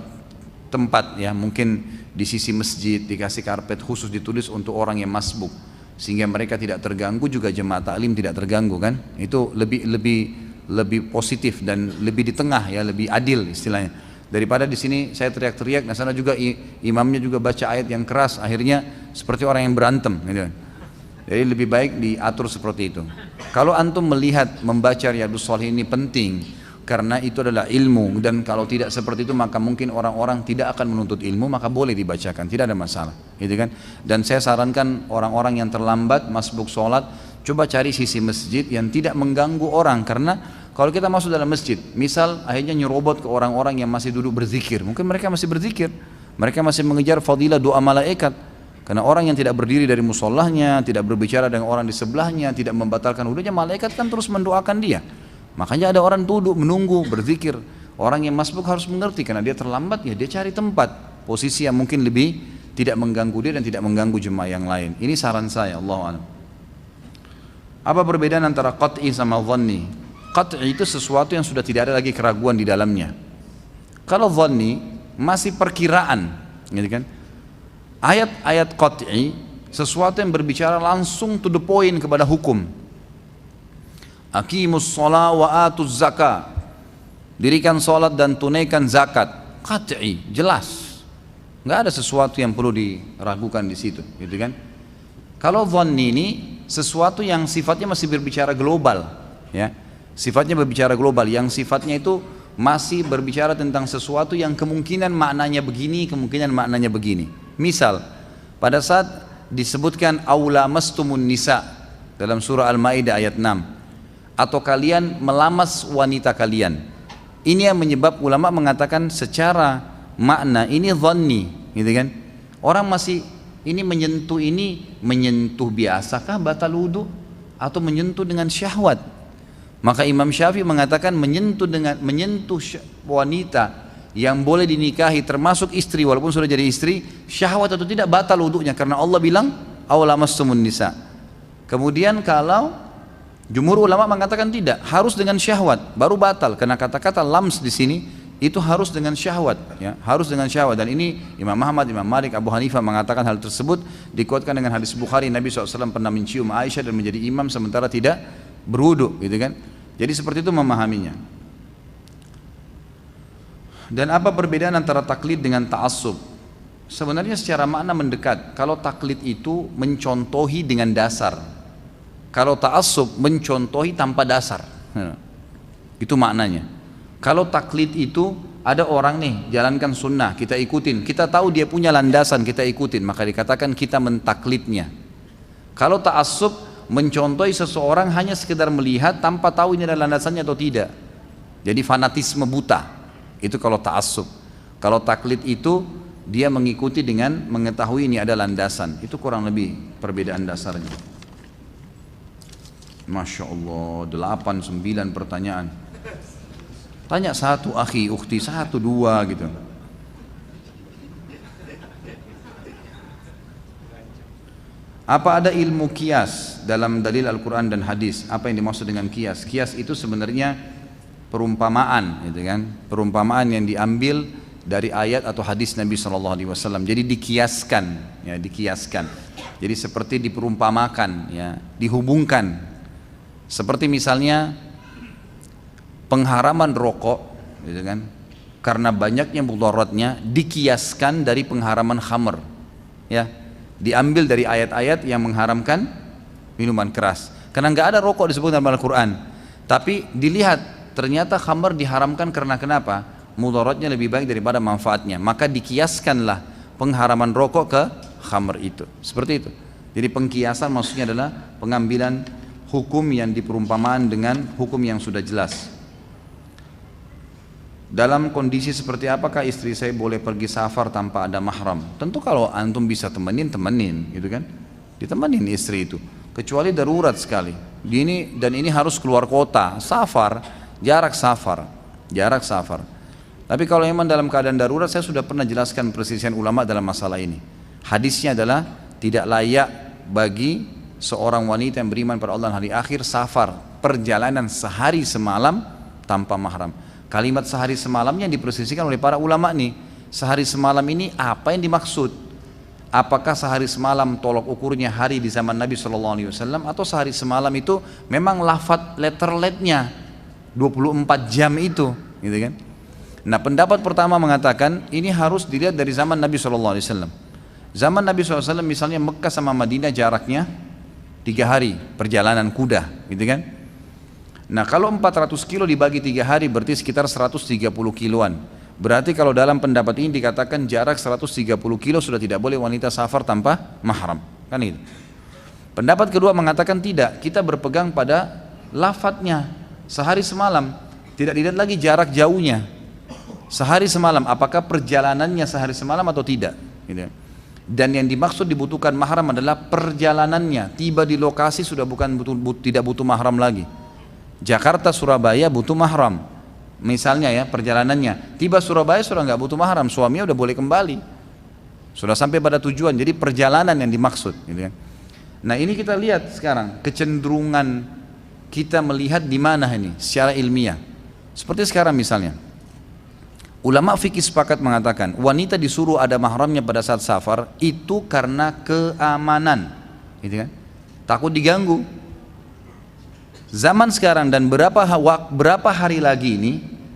tempat ya, mungkin di sisi masjid dikasih karpet khusus ditulis untuk orang yang masbuk, sehingga mereka tidak terganggu, juga jemaah taklim tidak terganggu kan. Itu lebih positif dan lebih di tengah ya, lebih adil istilahnya, daripada di sini saya teriak-teriak, nah sana juga imamnya juga baca ayat yang keras, akhirnya seperti orang yang berantem gitu. Jadi lebih baik diatur seperti itu. Kalau antum melihat membaca Riyadhus Shalihin ini penting karena itu adalah ilmu, dan kalau tidak seperti itu maka mungkin orang-orang tidak akan menuntut ilmu, maka boleh dibacakan, tidak ada masalah gitu kan. Dan saya sarankan orang-orang yang terlambat masbuk sholat, coba cari sisi masjid yang tidak mengganggu orang, karena kalau kita masuk dalam masjid, misal akhirnya nyerobot ke orang-orang yang masih duduk berzikir, mungkin mereka masih berzikir, mereka masih mengejar fadilah doa malaikat, karena orang yang tidak berdiri dari musallahnya, tidak berbicara dengan orang di sebelahnya, tidak membatalkan wudunya, malaikat kan terus mendoakan dia. Makanya ada orang duduk menunggu berzikir. Orang yang masbuk harus mengerti, karena dia terlambat ya dia cari tempat, posisi yang mungkin lebih tidak mengganggu dia dan tidak mengganggu jemaah yang lain. Ini saran saya, Allahu a'lam. Apa perbedaan antara qat'i sama dhanni? Qat'i itu sesuatu yang sudah tidak ada lagi keraguan di dalamnya. Kalau dhanni masih perkiraan, gitu kan? Ayat-ayat qat'i sesuatu yang berbicara langsung to the point kepada hukum. Aqimus shalah wa atuz zakah, dirikan salat dan tunaikan zakat. Qat'i, jelas, nggak ada sesuatu yang perlu diragukan di situ, gitu kan? Kalau dhanni ini sesuatu yang sifatnya masih berbicara global, ya, sifatnya berbicara global, yang sifatnya itu masih berbicara tentang sesuatu yang kemungkinan maknanya begini, kemungkinan maknanya begini. Misal, pada saat disebutkan aula mastumun nisa dalam surah Al-Maidah ayat 6, atau kalian melamas wanita kalian, ini yang menyebab ulama mengatakan secara makna ini dhanni, gitu kan? Orang masih ini menyentuh biasakah batal wudu atau menyentuh dengan syahwat? Maka Imam Syafi'i mengatakan menyentuh wanita yang boleh dinikahi termasuk istri walaupun sudah jadi istri, syahwat atau tidak batal wudunya, karena Allah bilang aw lamassumun nisa. Kemudian kalau jumhur ulama mengatakan tidak, harus dengan syahwat baru batal, karena kata-kata lams di sini itu harus dengan syahwat ya, harus dengan syahwat. Dan ini Imam Ahmad, Imam Malik, Abu Hanifah mengatakan hal tersebut, dikuatkan dengan hadis Bukhari, Nabi SAW pernah mencium Aisyah dan menjadi imam sementara tidak berwudu, gitu kan. Jadi seperti itu memahaminya. Dan apa perbedaan antara taklid dengan ta'assub? Sebenarnya secara makna mendekat. Kalau taklid itu mencontohi dengan dasar, kalau ta'assub mencontohi tanpa dasar. Itu maknanya. Kalau taklid itu ada orang nih jalankan sunnah, kita ikutin, kita tahu dia punya landasan, kita ikutin, maka dikatakan kita mentaklidnya. Kalau ta'assub, mencontohi seseorang hanya sekedar melihat tanpa tahu ini adalah landasannya atau tidak, jadi fanatisme buta, itu kalau ta'assub. Kalau taklid itu dia mengikuti dengan mengetahui ini ada landasan, itu kurang lebih perbedaan dasarnya. Masya Allah, 8-9 pertanyaan. Tanya satu, akhi, ukhti, 1-2 gitu. Apa ada ilmu kias dalam dalil Al-Quran dan hadis? Apa yang dimaksud dengan kias? Kias itu sebenarnya perumpamaan, gitu kan? Perumpamaan yang diambil dari ayat atau hadis Nabi SAW. Jadi dikiaskan, ya, dikiaskan. Jadi seperti diperumpamakan, ya, dihubungkan. Seperti misalnya pengharaman rokok, gitu kan? Karena banyaknya mudaratnya dikiaskan dari pengharaman khamr, ya, diambil dari ayat-ayat yang mengharamkan minuman keras. Karena nggak ada rokok disebut dalam Al-Quran, tapi dilihat ternyata khamr diharamkan karena kenapa? Mudaratnya lebih baik daripada manfaatnya, maka dikiaskanlah pengharaman rokok ke khamr itu. Seperti itu. Jadi pengkiasan maksudnya adalah pengambilan hukum yang diperumpamaan dengan hukum yang sudah jelas. Dalam kondisi seperti apakah istri saya boleh pergi safar tanpa ada mahram? Tentu kalau antum bisa temenin, gitu kan? Ditemenin istri itu. Kecuali darurat sekali. Ini harus keluar kota, safar, jarak safar. Tapi kalau memang dalam keadaan darurat, saya sudah pernah jelaskan perselisihan ulama dalam masalah ini. Hadisnya adalah tidak layak bagi seorang wanita yang beriman pada Allah dan hari akhir safar, perjalanan sehari semalam tanpa mahram. Kalimat sehari semalamnya diperselisihkan oleh para ulama nih. Sehari semalam ini apa yang dimaksud? Apakah sehari semalam tolok ukurnya hari di zaman Nabi SAW, atau sehari semalam itu memang lafadz letterletnya 24 jam itu, gitu kan? Nah, pendapat pertama mengatakan ini harus dilihat dari zaman Nabi SAW. Zaman Nabi SAW misalnya Mekah sama Madinah jaraknya 3 hari perjalanan kuda, gitu kan? Nah, kalau 400 kilo dibagi 3 hari berarti sekitar 130 kiloan. Berarti kalau dalam pendapat ini dikatakan jarak 130 kilo sudah tidak boleh wanita safar tanpa mahram, kan itu. Pendapat kedua mengatakan tidak, kita berpegang pada lafadznya sehari semalam, tidak dilihat lagi jarak jauhnya. Sehari semalam, apakah perjalanannya sehari semalam atau tidak, gitu. Dan yang dimaksud dibutuhkan mahram adalah perjalanannya, tiba di lokasi sudah tidak butuh mahram lagi. Jakarta Surabaya butuh mahram, misalnya ya perjalanannya, tiba Surabaya sudah nggak butuh mahram, suaminya udah boleh kembali, sudah sampai pada tujuan. Jadi perjalanan yang dimaksud, gitu kan. Nah, ini kita lihat sekarang kecenderungan kita melihat di mana ini secara ilmiah. Seperti sekarang misalnya, ulama fikih sepakat mengatakan wanita disuruh ada mahramnya pada saat safar itu karena keamanan, gitu kan, takut diganggu. Zaman sekarang dan berapa hari lagi ini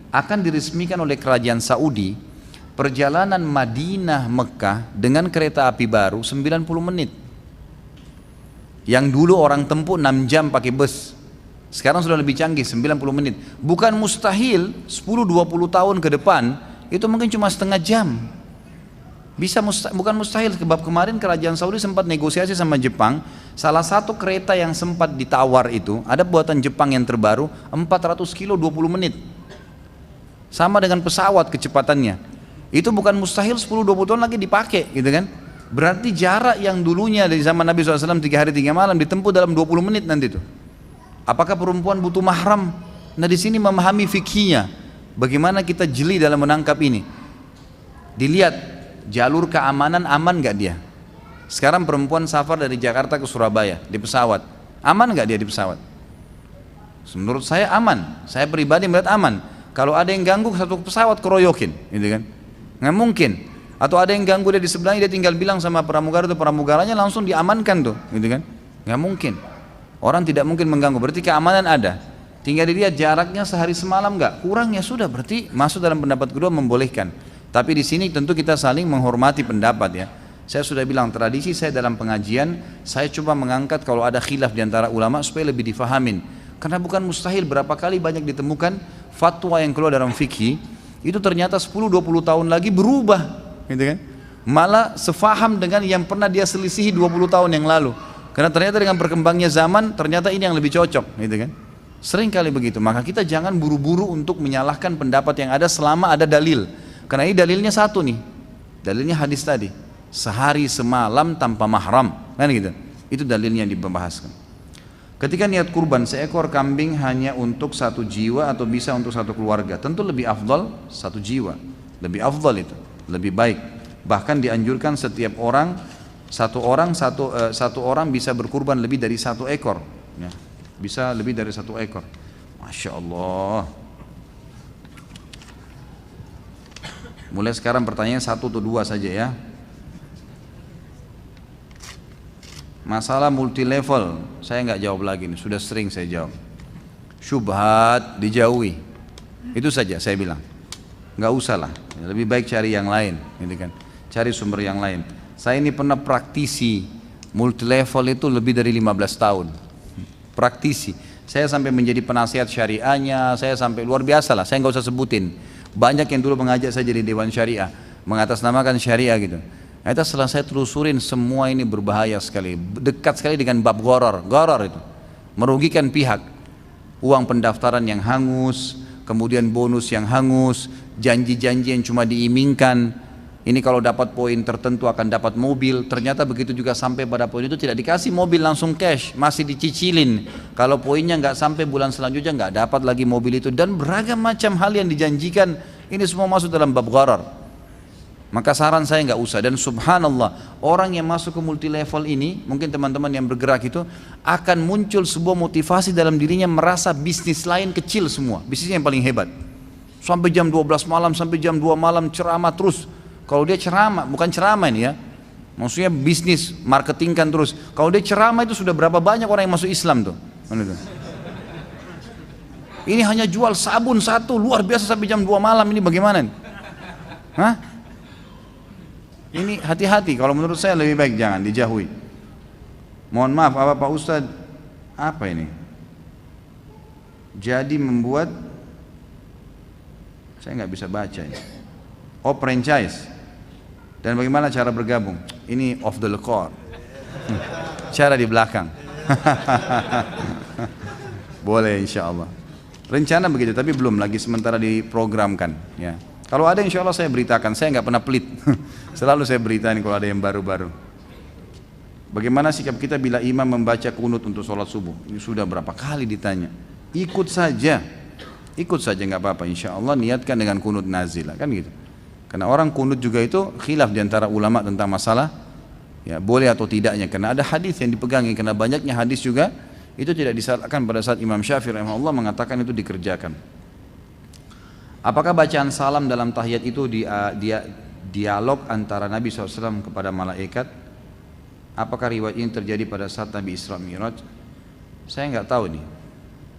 akan diresmikan oleh kerajaan Saudi perjalanan Madinah Mekah dengan kereta api baru 90 menit. Yang dulu orang tempuh 6 jam pakai bus, sekarang sudah lebih canggih 90 menit. Bukan mustahil 10-20 tahun ke depan itu mungkin cuma setengah jam. Bukan mustahil, sebab kemarin kerajaan Saudi sempat negosiasi sama Jepang. Salah satu kereta yang sempat ditawar itu ada buatan Jepang yang terbaru 400 kilo 20 menit, sama dengan pesawat kecepatannya. Itu bukan mustahil 10-20 tahun lagi dipakai, gitu kan. Berarti jarak yang dulunya dari zaman Nabi SAW 3 hari 3 malam ditempuh dalam 20 menit nanti itu. Apakah perempuan butuh mahram? Nah, di sini memahami fikihnya, bagaimana kita jeli dalam menangkap ini. Dilihat jalur keamanan, aman gak dia? Sekarang perempuan safar dari Jakarta ke Surabaya di pesawat, aman gak dia di pesawat? Menurut saya aman, saya pribadi melihat aman. Kalau ada yang ganggu satu pesawat keroyokin, gitu kan, nggak mungkin. Atau ada yang ganggu dia di sebelahnya, dia tinggal bilang sama pramugara atau pramugaranya langsung diamankan tuh, gitu kan, nggak mungkin. Orang tidak mungkin mengganggu, berarti keamanan ada. Tinggal dilihat jaraknya sehari semalam nggak, kurang ya sudah, berarti masuk dalam pendapat kedua membolehkan. Tapi di sini tentu kita saling menghormati pendapat ya. Saya sudah bilang tradisi saya dalam pengajian, saya coba mengangkat kalau ada khilaf di antara ulama supaya lebih difahamin. Karena bukan mustahil, berapa kali banyak ditemukan fatwa yang keluar dalam fikih itu ternyata 10-20 tahun lagi berubah, gitu kan? Malah sefaham dengan yang pernah dia selisihi 20 tahun yang lalu. Karena ternyata dengan berkembangnya zaman, ternyata ini yang lebih cocok, gitu kan? Sering kali begitu. Maka kita jangan buru-buru untuk menyalahkan pendapat yang ada selama ada dalil. Karena ini dalilnya satu nih, dalilnya hadis tadi, sehari semalam tanpa mahram, kan gitu. Itu dalilnya yang dibahaskan. Ketika niat kurban seekor kambing hanya untuk satu jiwa atau bisa untuk satu keluarga, tentu lebih afdal satu jiwa, lebih afdal itu, lebih baik. Bahkan dianjurkan setiap orang satu orang bisa berkurban lebih dari satu ekor, ya. Bisa lebih dari satu ekor. Masya Allah. Mulai sekarang pertanyaan satu atau dua saja ya. Masalah multi level saya nggak jawab lagi nih, sudah sering saya jawab. Syubhat dijauhi, itu saja saya bilang. Nggak usah lah, lebih baik cari yang lain, gitu kan? Cari sumber yang lain. Saya ini pernah praktisi multi level itu lebih dari 15 tahun. Praktisi. Saya sampai menjadi penasihat syariahnya, saya sampai luar biasa lah, saya nggak usah sebutin. Banyak yang dulu mengajak saya jadi Dewan Syariah, mengatasnamakan syariah gitu. Itu setelah saya telusurin, semua ini berbahaya sekali, dekat sekali dengan bab gharar itu, merugikan pihak. Uang pendaftaran yang hangus, kemudian bonus yang hangus, janji-janji yang cuma diimingkan. Ini kalau dapat poin tertentu akan dapat mobil, ternyata begitu juga sampai pada poin itu tidak dikasih mobil langsung cash, masih dicicilin. Kalau poinnya nggak sampai bulan selanjutnya nggak dapat lagi mobil itu, dan beragam macam hal yang dijanjikan, ini semua masuk dalam bab gharar. Maka saran saya nggak usah. Dan subhanallah, orang yang masuk ke multi level ini, mungkin teman-teman yang bergerak itu akan muncul sebuah motivasi dalam dirinya, merasa bisnis lain kecil semua, bisnisnya yang paling hebat. Sampai jam 12 malam, sampai jam 2 malam ceramah terus. Kalau dia ceramah, bukan ceramah ini ya, maksudnya bisnis, marketingkan terus. Kalau dia ceramah itu sudah berapa banyak orang yang masuk Islam tuh. Ini hanya jual sabun satu, luar biasa sampai jam 2 malam, ini bagaimana nih? Hah? Ini hati-hati, kalau menurut saya lebih baik jangan, dijauhi. Mohon maaf, apa Pak Ustadz? Apa ini? Jadi membuat, saya nggak bisa baca ini. Oh, franchise. Dan bagaimana cara bergabung? Ini off the record. Cara di belakang. Boleh insya Allah. Rencana begitu, tapi belum lagi sementara diprogramkan. Ya. Kalau ada insya Allah saya beritakan. Saya nggak pernah pelit. Selalu saya beritain kalau ada yang baru-baru. Bagaimana sikap kita bila imam membaca kunut untuk sholat subuh? Ini sudah berapa kali ditanya. Ikut saja nggak apa-apa. Insya Allah niatkan dengan kunut nazilah, kan gitu. Karena orang kunut juga itu khilaf diantara ulama tentang masalah ya boleh atau tidaknya. Karena ada hadis yang dipegangi, karena banyaknya hadis juga itu tidak disalahkan pada saat Imam Syafi'i rahimahullah mengatakan itu dikerjakan. Apakah bacaan salam dalam tahiyat itu dialog antara Nabi SAW kepada malaikat? Apakah riwayat ini terjadi pada saat Nabi Isra Mi'raj? Saya nggak tahu nih.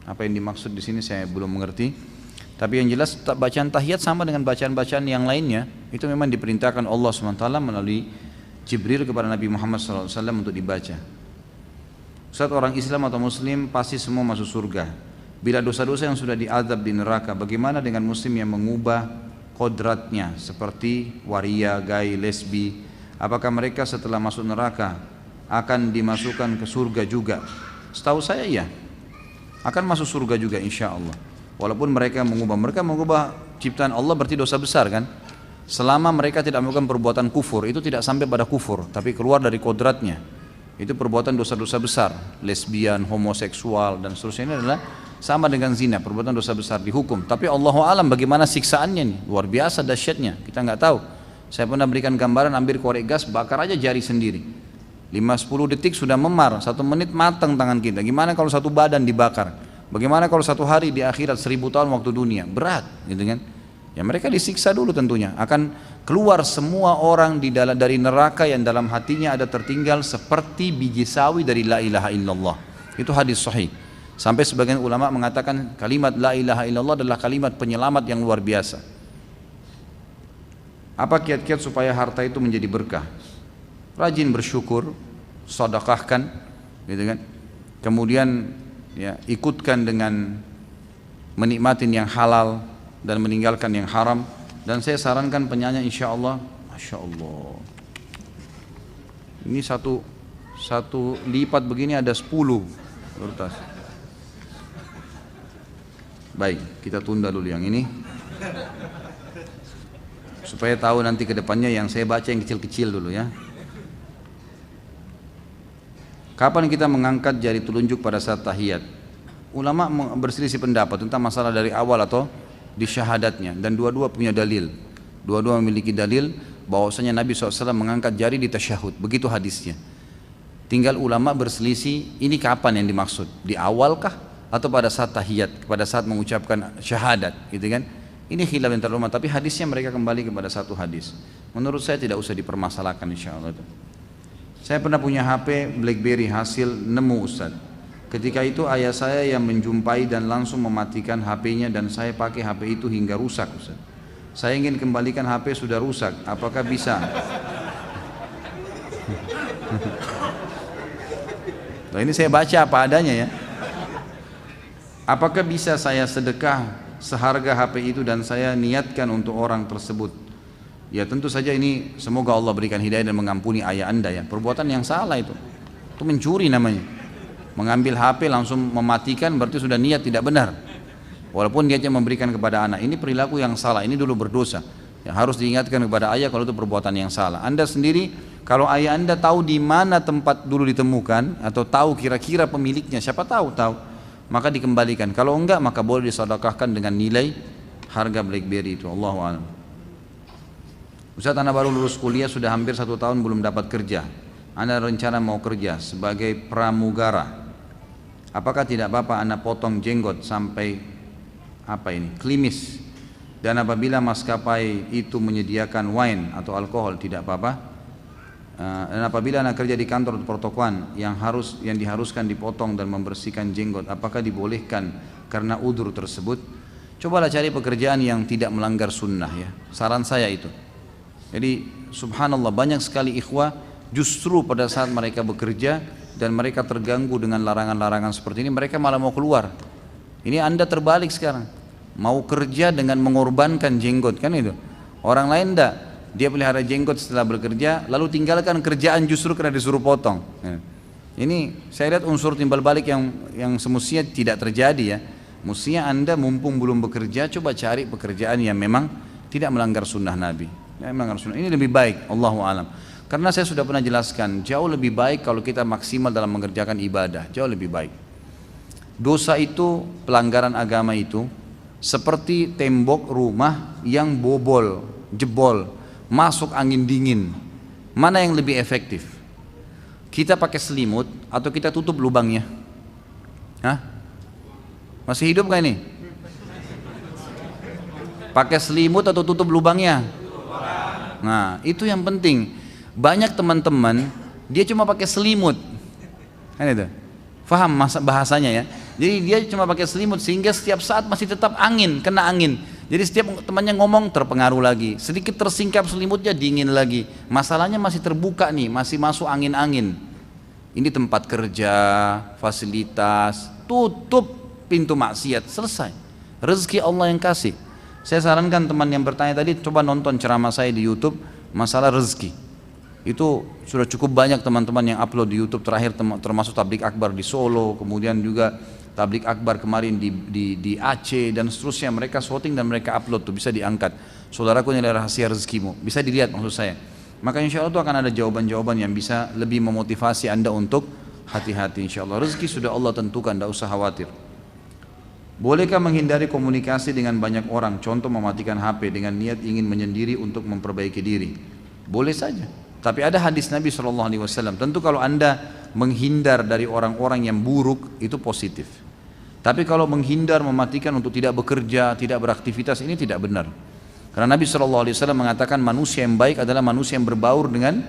Apa yang dimaksud di sini saya belum mengerti. Tapi yang jelas bacaan tahiyat sama dengan bacaan-bacaan yang lainnya, itu memang diperintahkan Allah SWT melalui Jibril kepada Nabi Muhammad SAW untuk dibaca. Saat orang Islam atau Muslim pasti semua masuk surga. Bila dosa-dosa yang sudah diazab di neraka, bagaimana dengan Muslim yang mengubah kodratnya seperti waria, gay, lesbi? Apakah mereka setelah masuk neraka akan dimasukkan ke surga juga? Setahu saya iya, akan masuk surga juga insya Allah. Walaupun mereka mengubah ciptaan Allah, berarti dosa besar kan? Selama mereka tidak melakukan perbuatan kufur, itu tidak sampai pada kufur, tapi keluar dari kodratnya. Itu perbuatan dosa-dosa besar, lesbian, homoseksual dan seterusnya, ini adalah sama dengan zina, perbuatan dosa besar dihukum. Tapi Allahu alam bagaimana siksaannya nih, luar biasa dahsyatnya, kita nggak tahu. Saya pernah berikan gambaran, ambil korek gas, bakar aja jari sendiri. 5-10 detik sudah memar, 1 menit matang tangan kita. Gimana kalau satu badan dibakar? Bagaimana kalau 1 hari di akhirat 1000 tahun waktu dunia? Berat, gitu kan? Ya mereka disiksa dulu tentunya. Akan keluar semua orang dari neraka yang dalam hatinya ada tertinggal seperti biji sawi dari la ilaha illallah. Itu hadis sahih. Sampai sebagian ulama mengatakan kalimat la ilaha illallah adalah kalimat penyelamat yang luar biasa. Apa kiat-kiat supaya harta itu menjadi berkah? Rajin bersyukur, sedekahkan, gitu kan? Kemudian ya, ikutkan dengan menikmatin yang halal dan meninggalkan yang haram. Dan saya sarankan penyanyi insya Allah, Masya Allah, ini satu lipat begini ada 10 kertas. Baik, kita tunda dulu yang ini supaya tahu nanti ke depannya yang saya baca yang kecil-kecil dulu ya. Kapan kita mengangkat jari telunjuk pada saat tahiyat? Ulama berselisih pendapat tentang masalah dari awal atau di syahadatnya, dan dua-dua punya dalil. Dua-dua memiliki dalil bahwasanya Nabi SAW mengangkat jari di tasyahud, begitu hadisnya. Tinggal ulama berselisih ini kapan yang dimaksud, di awal kah atau pada saat tahiyat, pada saat mengucapkan syahadat, gitu kan? Ini khilaf antar ulama, tapi hadisnya mereka kembali kepada satu hadis. Menurut saya tidak usah dipermasalahkan insyaallah. Saya pernah punya HP BlackBerry hasil nemu Ustaz. Ketika itu ayah saya yang menjumpai dan langsung mematikan HP-nya dan saya pakai HP itu hingga rusak Ustaz. Saya ingin kembalikan HP sudah rusak, apakah bisa? Nah, ini saya baca apa adanya ya. Apakah bisa saya sedekah seharga HP itu dan saya niatkan untuk orang tersebut? Ya tentu saja ini semoga Allah berikan hidayah dan mengampuni ayah anda ya. Perbuatan yang salah itu mencuri namanya. Mengambil HP langsung mematikan berarti sudah niat tidak benar. Walaupun niatnya memberikan kepada anak, ini perilaku yang salah, ini dulu berdosa. Ya, harus diingatkan kepada ayah kalau itu perbuatan yang salah. Anda sendiri kalau ayah anda tahu di mana tempat dulu ditemukan atau tahu kira-kira pemiliknya, siapa tahu, maka dikembalikan. Kalau enggak maka boleh disedekahkan dengan nilai harga BlackBerry itu. Allahu a'lam. Ustaz, anak baru lulus kuliah sudah hampir 1 tahun belum dapat kerja. Anda rencana mau kerja sebagai pramugara. Apakah tidak apa-apa anak potong jenggot sampai klimis? Dan apabila maskapai itu menyediakan wine atau alkohol tidak apa-apa? Dan apabila anak kerja di kantor atau pertokoan yang diharuskan dipotong dan membersihkan jenggot, apakah dibolehkan karena udzur tersebut? Cobalah cari pekerjaan yang tidak melanggar sunnah ya. Saran saya itu. Jadi subhanallah banyak sekali ikhwah justru pada saat mereka bekerja dan mereka terganggu dengan larangan-larangan seperti ini, mereka malah mau keluar. Ini anda terbalik sekarang, mau kerja dengan mengorbankan jenggot kan itu. Orang lain enggak, dia pelihara jenggot setelah bekerja lalu tinggalkan kerjaan justru karena disuruh potong. Ini saya lihat unsur timbal balik yang semestinya tidak terjadi ya. Mestinya anda mumpung belum bekerja coba cari pekerjaan yang memang tidak melanggar sunnah Nabi. Ini lebih baik, Allahu a'lam. Karena saya sudah pernah jelaskan, jauh lebih baik kalau kita maksimal dalam mengerjakan ibadah, jauh lebih baik. Dosa itu, pelanggaran agama itu, seperti tembok rumah yang jebol, masuk angin dingin. Mana yang lebih efektif? Kita pakai selimut atau kita tutup lubangnya? Hah? Masih hidup gak ini? Pakai selimut atau tutup lubangnya? Nah, itu yang penting. Banyak teman-teman dia cuma pakai selimut, kan itu, paham bahasanya ya. Jadi dia cuma pakai selimut sehingga setiap saat masih tetap kena angin. Jadi setiap temannya ngomong terpengaruh lagi, sedikit tersingkap selimutnya dingin lagi. Masalahnya masih terbuka nih, masih masuk angin-angin. Ini tempat kerja, fasilitas, tutup pintu maksiat, selesai. Rezeki Allah yang kasih. Saya sarankan teman yang bertanya tadi coba nonton ceramah saya di YouTube masalah rezeki. Itu sudah cukup banyak teman-teman yang upload di YouTube terakhir, termasuk tablik akbar di Solo, kemudian juga tablik akbar kemarin di Aceh dan seterusnya. Mereka shooting dan mereka upload tuh, bisa diangkat. Saudaraku, ini adalah rahasia rezekimu, bisa dilihat maksud saya. Maka insya Allah itu akan ada jawaban-jawaban yang bisa lebih memotivasi anda untuk hati-hati. Insya Allah rezeki sudah Allah tentukan, tidak usah khawatir. Bolehkah menghindari komunikasi dengan banyak orang? Contoh mematikan HP dengan niat ingin menyendiri untuk memperbaiki diri. Boleh saja. Tapi ada hadis Nabi SAW. Tentu kalau anda menghindar dari orang-orang yang buruk itu positif. Tapi kalau menghindar mematikan untuk tidak bekerja, tidak beraktivitas, ini tidak benar. Karena Nabi SAW mengatakan manusia yang baik adalah manusia yang berbaur dengan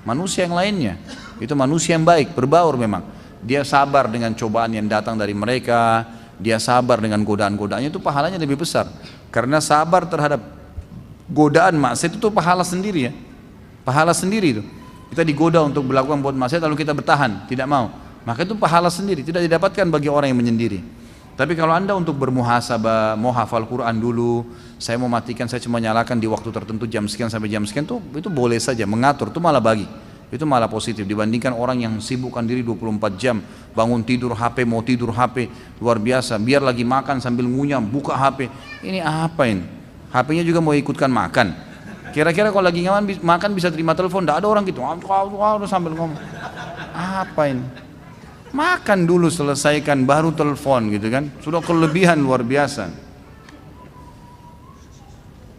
manusia yang lainnya. Itu manusia yang baik, berbaur memang. Dia sabar dengan cobaan yang datang dari mereka. Dia sabar dengan godaan-godaannya, itu pahalanya lebih besar. Karena sabar terhadap godaan maksiat itu pahala sendiri ya. Pahala sendiri itu. Kita digoda untuk melakukan buat maksiat lalu kita bertahan, tidak mau. Maka itu pahala sendiri, tidak didapatkan bagi orang yang menyendiri. Tapi kalau Anda untuk bermuhasabah, mau hafal Quran dulu, saya mau matikan, saya cuma nyalakan di waktu tertentu jam sekian sampai jam sekian, itu boleh saja, mengatur, itu malah bagi. Itu malah positif dibandingkan orang yang sibukkan diri 24 jam, bangun tidur HP, mau tidur HP, luar biasa, biar lagi makan sambil ngunyah, buka HP. Ini apa ini? HP-nya juga mau ikutkan makan. Kira-kira kalau lagi makan bisa terima telepon, tidak ada orang gitu, sambil ngomong. Apa ini? Makan dulu, selesaikan, baru telepon gitu kan. Sudah kelebihan luar biasa.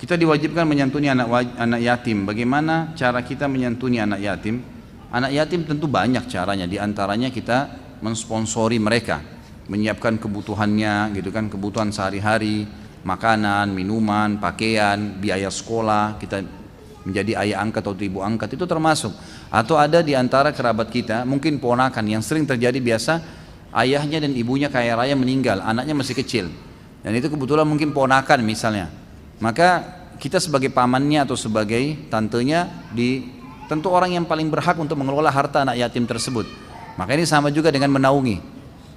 Kita diwajibkan menyantuni anak yatim. Bagaimana cara kita menyantuni anak yatim? Anak yatim tentu banyak caranya. Di antaranya kita mensponsori mereka, menyiapkan kebutuhannya, gitu kan, kebutuhan sehari-hari, makanan, minuman, pakaian, biaya sekolah. Kita menjadi ayah angkat atau ibu angkat itu termasuk. Atau ada di antara kerabat kita, mungkin ponakan yang sering terjadi biasa, ayahnya dan ibunya kaya raya meninggal, anaknya masih kecil. Dan itu kebetulan mungkin ponakan misalnya. Maka kita sebagai pamannya atau sebagai tantenya tentu orang yang paling berhak untuk mengelola harta anak yatim tersebut. Maka ini sama juga dengan menaungi.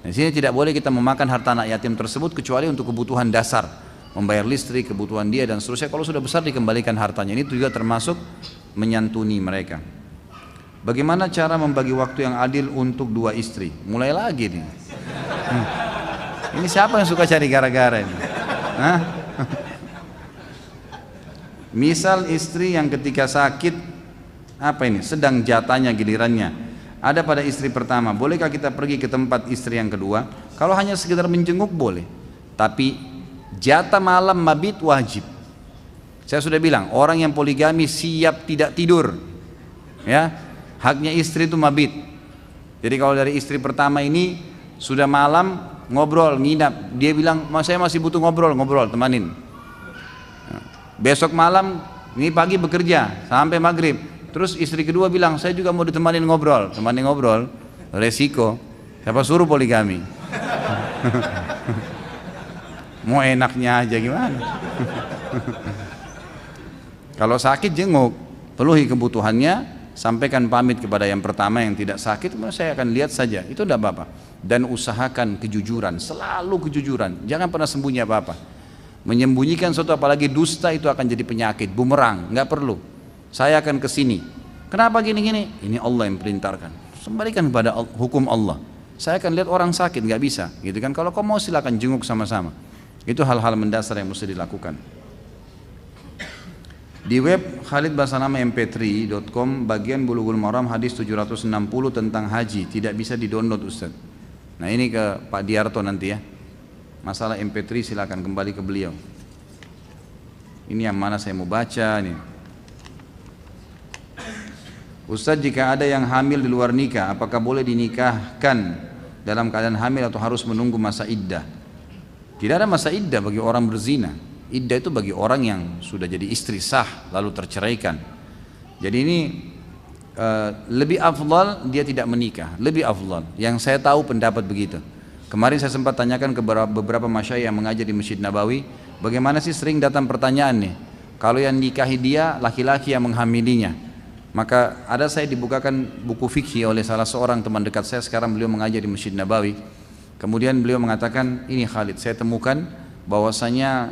Di sini tidak boleh kita memakan harta anak yatim tersebut kecuali untuk kebutuhan dasar, membayar listrik, kebutuhan dia dan seterusnya. Kalau sudah besar dikembalikan hartanya. Ini juga termasuk menyantuni mereka. Bagaimana cara membagi waktu yang adil untuk dua istri? Mulai lagi nih. Ini siapa yang suka cari gara-gara ini? Hah? Misal istri yang ketika sakit, sedang jatahnya, gilirannya ada pada istri pertama, bolehkah kita pergi ke tempat istri yang kedua? Kalau hanya sekedar menjenguk boleh, tapi jatah malam mabit wajib. Saya sudah bilang, orang yang poligami siap tidak tidur, ya, haknya istri itu mabit. Jadi kalau dari istri pertama ini sudah malam ngobrol, nginap, dia bilang, saya masih butuh ngobrol, temanin. Besok malam, ini pagi bekerja sampai maghrib. Terus istri kedua bilang, saya juga mau ditemanin ngobrol. Temanin ngobrol, resiko. Siapa suruh poligami? Mau enaknya aja gimana? Kalau sakit jenguk, penuhi kebutuhannya, sampaikan pamit kepada yang pertama yang tidak sakit, saya akan lihat saja. Itu tidak apa-apa. Dan usahakan kejujuran, selalu kejujuran. Jangan pernah sembunyi apa-apa. Menyembunyikan sesuatu apalagi dusta itu akan jadi penyakit, bumerang, nggak perlu. Saya akan ke sini. Kenapa gini-gini? Ini Allah yang perintahkan. Kembalikan kepada hukum Allah. Saya akan lihat orang sakit, nggak bisa, gitu kan? Kalau kau mau silakan jenguk sama-sama. Itu hal-hal mendasar yang mesti dilakukan. Di web khalidbasanamamp3.com bagian Bulughul Maram hadis 760 tentang haji tidak bisa di-download Ustaz. Nah ini ke Pak Diarto nanti ya. Masalah MP3 silakan kembali ke beliau. Ini yang mana saya mau baca nih. Ustaz, jika ada yang hamil di luar nikah, apakah boleh dinikahkan dalam keadaan hamil atau harus menunggu masa iddah? Tidak ada masa iddah bagi orang berzina. Iddah itu bagi orang yang sudah jadi istri sah lalu terceraikan. Jadi ini lebih afdal dia tidak menikah, lebih afdal. Yang saya tahu pendapat begitu. Kemarin saya sempat tanyakan ke beberapa masyayikh yang mengajar di Masjid Nabawi, bagaimana sih sering datang pertanyaan nih, kalau yang nikahi dia laki-laki yang menghamilinya. Maka ada saya dibukakan buku fikih oleh salah seorang teman dekat saya, sekarang beliau mengajar di Masjid Nabawi. Kemudian beliau mengatakan, ini Khalid, saya temukan bahwasanya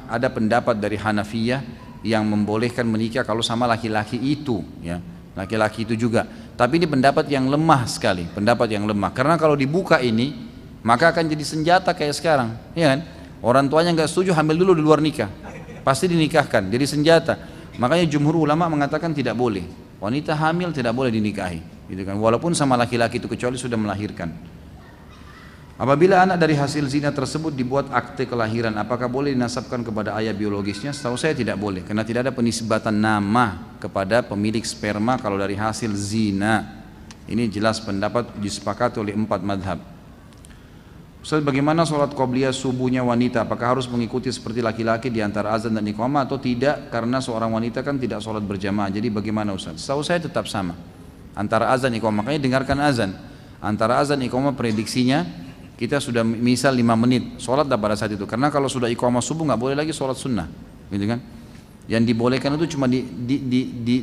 ada pendapat dari Hanafiyah yang membolehkan menikah kalau sama laki-laki itu, ya, laki-laki itu juga. Tapi ini pendapat yang lemah sekali, pendapat yang lemah. Karena kalau dibuka ini, maka akan jadi senjata kayak sekarang, ya kan? Orang tuanya nggak setuju, hamil dulu di luar nikah, pasti dinikahkan, jadi senjata. Makanya jumhur ulama mengatakan tidak boleh, wanita hamil tidak boleh dinikahi, gitu kan? Walaupun sama laki-laki itu, kecuali sudah melahirkan. Apabila anak dari hasil zina tersebut dibuat akte kelahiran, apakah boleh dinasabkan kepada ayah biologisnya? Setahu saya tidak boleh, karena tidak ada penisbatan nama kepada pemilik sperma kalau dari hasil zina. Ini jelas pendapat disepakati oleh 4 madhab. Ustaz, bagaimana sholat qobliyah subuhnya wanita? Apakah harus mengikuti seperti laki-laki di antara azan dan iqamah atau tidak? Karena seorang wanita kan tidak sholat berjamaah. Jadi bagaimana Ustaz? Setahu saya tetap sama antara azan iqamah. Makanya dengarkan azan. Antara azan iqamah prediksinya kita sudah misal 5 menit sholat pada saat itu. Karena kalau sudah iqamah subuh nggak boleh lagi sholat sunnah, gitu kan? Yang dibolehkan itu cuma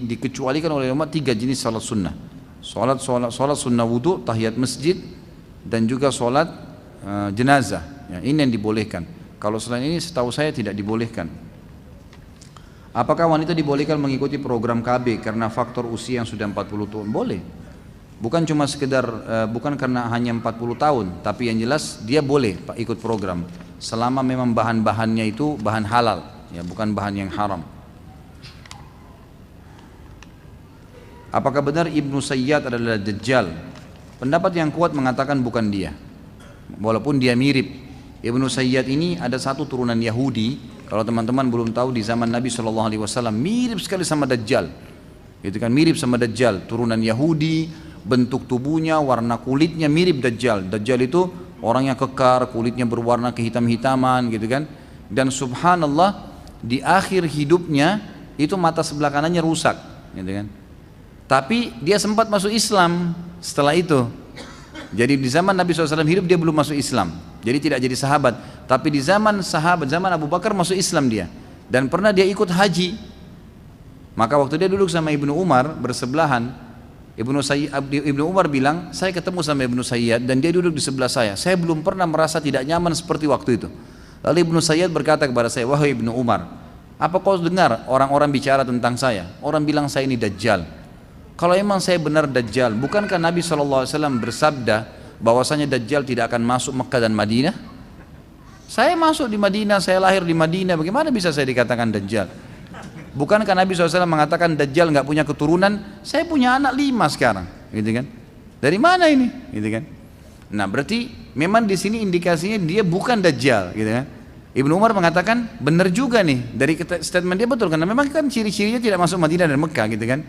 dikecualikan oleh ulama 3 jenis sholat sunnah. Sholat sunnah wudu, tahiyat masjid, dan juga sholat jenazah. Ya, ini yang dibolehkan. Kalau selain ini setahu saya tidak dibolehkan. Apakah wanita dibolehkan mengikuti program KB karena faktor usia yang sudah 40 tahun? Boleh. Bukan cuma sekedar, bukan karena hanya 40 tahun, tapi yang jelas dia boleh ikut program. Selama memang bahan-bahannya itu bahan halal, ya, bukan bahan yang haram. Apakah benar Ibnu Sayyad adalah Dajjal? Pendapat yang kuat mengatakan bukan dia. Walaupun dia mirip. Ibnu Sayyad ini ada satu turunan Yahudi. Kalau teman-teman belum tahu, di zaman Nabi SAW mirip sekali sama Dajjal. Itu kan mirip sama Dajjal, turunan Yahudi, bentuk tubuhnya, warna kulitnya mirip Dajjal. Dajjal itu orang yang kekar, kulitnya berwarna kehitam-hitaman gitu kan. Dan subhanallah di akhir hidupnya itu mata sebelah kanannya rusak gitu kan. Tapi dia sempat masuk Islam setelah itu. Jadi di zaman Nabi SAW hidup dia belum masuk Islam, jadi tidak jadi sahabat. Tapi di zaman sahabat, zaman Abu Bakar masuk Islam dia. Dan pernah dia ikut haji. Maka waktu dia duduk sama Ibnu Umar bersebelahan, Ibnu Umar bilang, saya ketemu sama Ibnu Sayyad dan dia duduk di sebelah saya. Saya belum pernah merasa tidak nyaman seperti waktu itu. Lalu Ibnu Sayyad berkata kepada saya, wahai Ibnu Umar, apa kau dengar orang-orang bicara tentang saya? Orang bilang saya ini Dajjal. Kalau emang saya benar Dajjal, bukankah Nabi SAW bersabda bahwasanya Dajjal tidak akan masuk Mekah dan Madinah? Saya masuk di Madinah, saya lahir di Madinah, bagaimana bisa saya dikatakan Dajjal? Bukankah Nabi SAW mengatakan Dajjal nggak punya keturunan? Saya punya anak 5 sekarang, gitu kan? Dari mana ini, gitu kan? Nah berarti memang di sini indikasinya dia bukan Dajjal, gitu kan? Ibnu Umar mengatakan benar juga nih, dari statement dia betul, karena memang kan ciri-cirinya tidak masuk Madinah dan Mekah, gitu kan?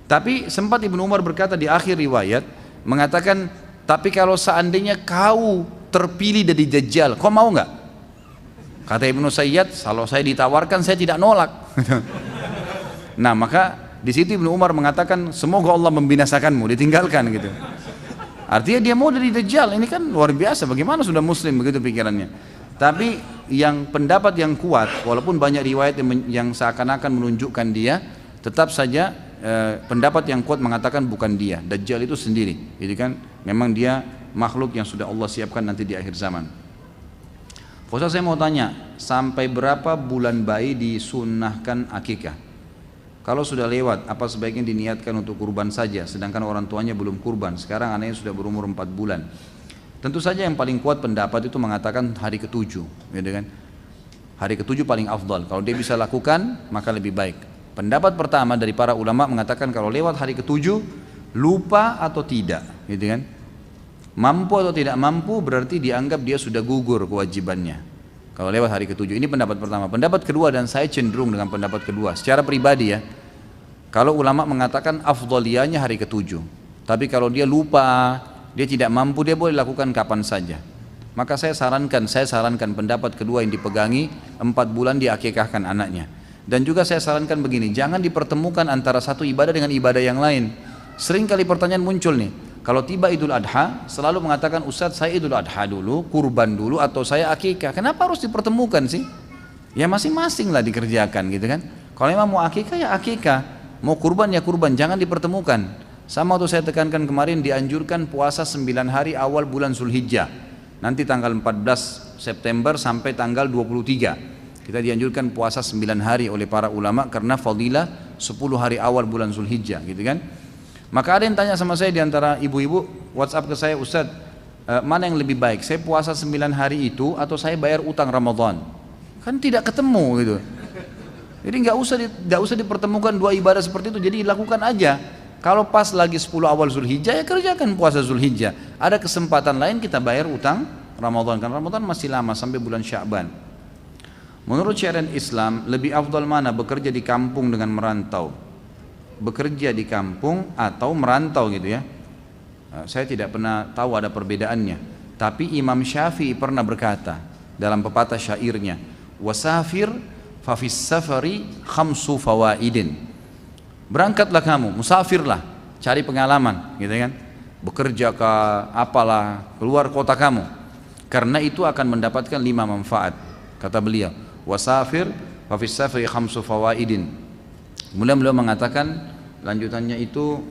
Tapi sempat Ibnu Umar berkata di akhir riwayat, mengatakan, tapi kalau seandainya kau terpilih dari Dajjal, kau mau nggak? Kata Ibnu Sayyad, kalau saya ditawarkan saya tidak nolak. Nah maka di situ Ibnu Umar mengatakan, semoga Allah membinasakanmu, ditinggalkan gitu. Artinya dia mau dari Dajjal, ini kan luar biasa, bagaimana sudah muslim begitu pikirannya. Tapi yang pendapat yang kuat, walaupun banyak riwayat yang seakan-akan menunjukkan dia, tetap saja pendapat yang kuat mengatakan bukan dia. Dajjal itu sendiri, jadi kan memang dia makhluk yang sudah Allah siapkan nanti di akhir zaman. Ustaz, saya mau tanya, sampai berapa bulan bayi disunnahkan akikah? Kalau sudah lewat, apa sebaiknya diniatkan untuk kurban saja, sedangkan orang tuanya belum kurban, sekarang anaknya sudah berumur 4 bulan? Tentu saja yang paling kuat pendapat itu mengatakan hari ke-7, gitu kan? Hari ke-7 paling afdal, kalau dia bisa lakukan maka lebih baik. Pendapat pertama dari para ulama mengatakan kalau lewat hari ke-7 lupa atau tidak, gitu kan? Mampu atau tidak mampu berarti dianggap dia sudah gugur kewajibannya. Kalau lewat hari ke-7, ini pendapat pertama. Pendapat kedua, dan saya cenderung dengan pendapat kedua secara pribadi ya. Kalau ulama mengatakan afdaliyahnya hari ke-7. Tapi kalau dia lupa, dia tidak mampu, dia boleh lakukan kapan saja. Maka saya sarankan pendapat kedua yang dipegangi, 4 bulan diakikahkan anaknya. Dan juga saya sarankan begini, jangan dipertemukan antara satu ibadah dengan ibadah yang lain. Sering kali pertanyaan muncul nih, kalau tiba Idul Adha selalu mengatakan, Ustadz saya Idul Adha dulu, kurban dulu, atau saya akikah. Kenapa harus dipertemukan sih? Ya masing-masing lah dikerjakan gitu kan. Kalau memang mau akikah ya akikah, mau kurban ya kurban, jangan dipertemukan. Sama waktu saya tekankan kemarin, dianjurkan puasa 9 hari awal bulan Zulhijjah. Nanti tanggal 14 September sampai tanggal 23. Kita dianjurkan puasa 9 hari oleh para ulama karena fadilah 10 hari awal bulan Zulhijjah, gitu kan. Maka ada yang tanya sama saya diantara ibu-ibu, WhatsApp ke saya, Ustadz mana yang lebih baik, saya puasa 9 hari itu atau saya bayar utang Ramadan? Kan tidak ketemu gitu. Jadi nggak usah dipertemukan dua ibadah seperti itu, jadi lakukan aja. Kalau pas lagi 10 awal Zulhijjah ya kerjakan puasa Zulhijjah. Ada kesempatan lain kita bayar utang Ramadan, karena Ramadan masih lama sampai bulan Sya'ban. Menurut syariat Islam, lebih afdal mana, bekerja di kampung dengan merantau? Bekerja di kampung atau merantau gitu ya. Saya tidak pernah tahu ada perbedaannya. Tapi Imam Syafi'i pernah berkata dalam pepatah syairnya, wasafir fafis safari khamsu fawaidin. Berangkatlah kamu, musafirlah, cari pengalaman gitu kan. Bekerja ke apalah, keluar kota kamu. Karena itu akan mendapatkan 5 manfaat. Kata beliau, wasafir wa fis safari khamsu fawaidin. Kemudian beliau mengatakan lanjutannya itu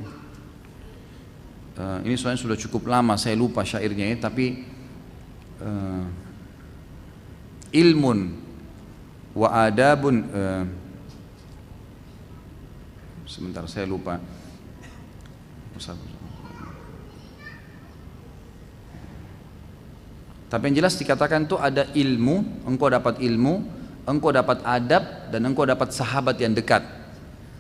ini soalnya sudah cukup lama saya lupa syairnya ya, tapi ilmun wa adabun, sebentar saya lupa. Tapi yang jelas dikatakan itu ada ilmu, engkau dapat ilmu, engkau dapat adab, dan engkau dapat sahabat yang dekat,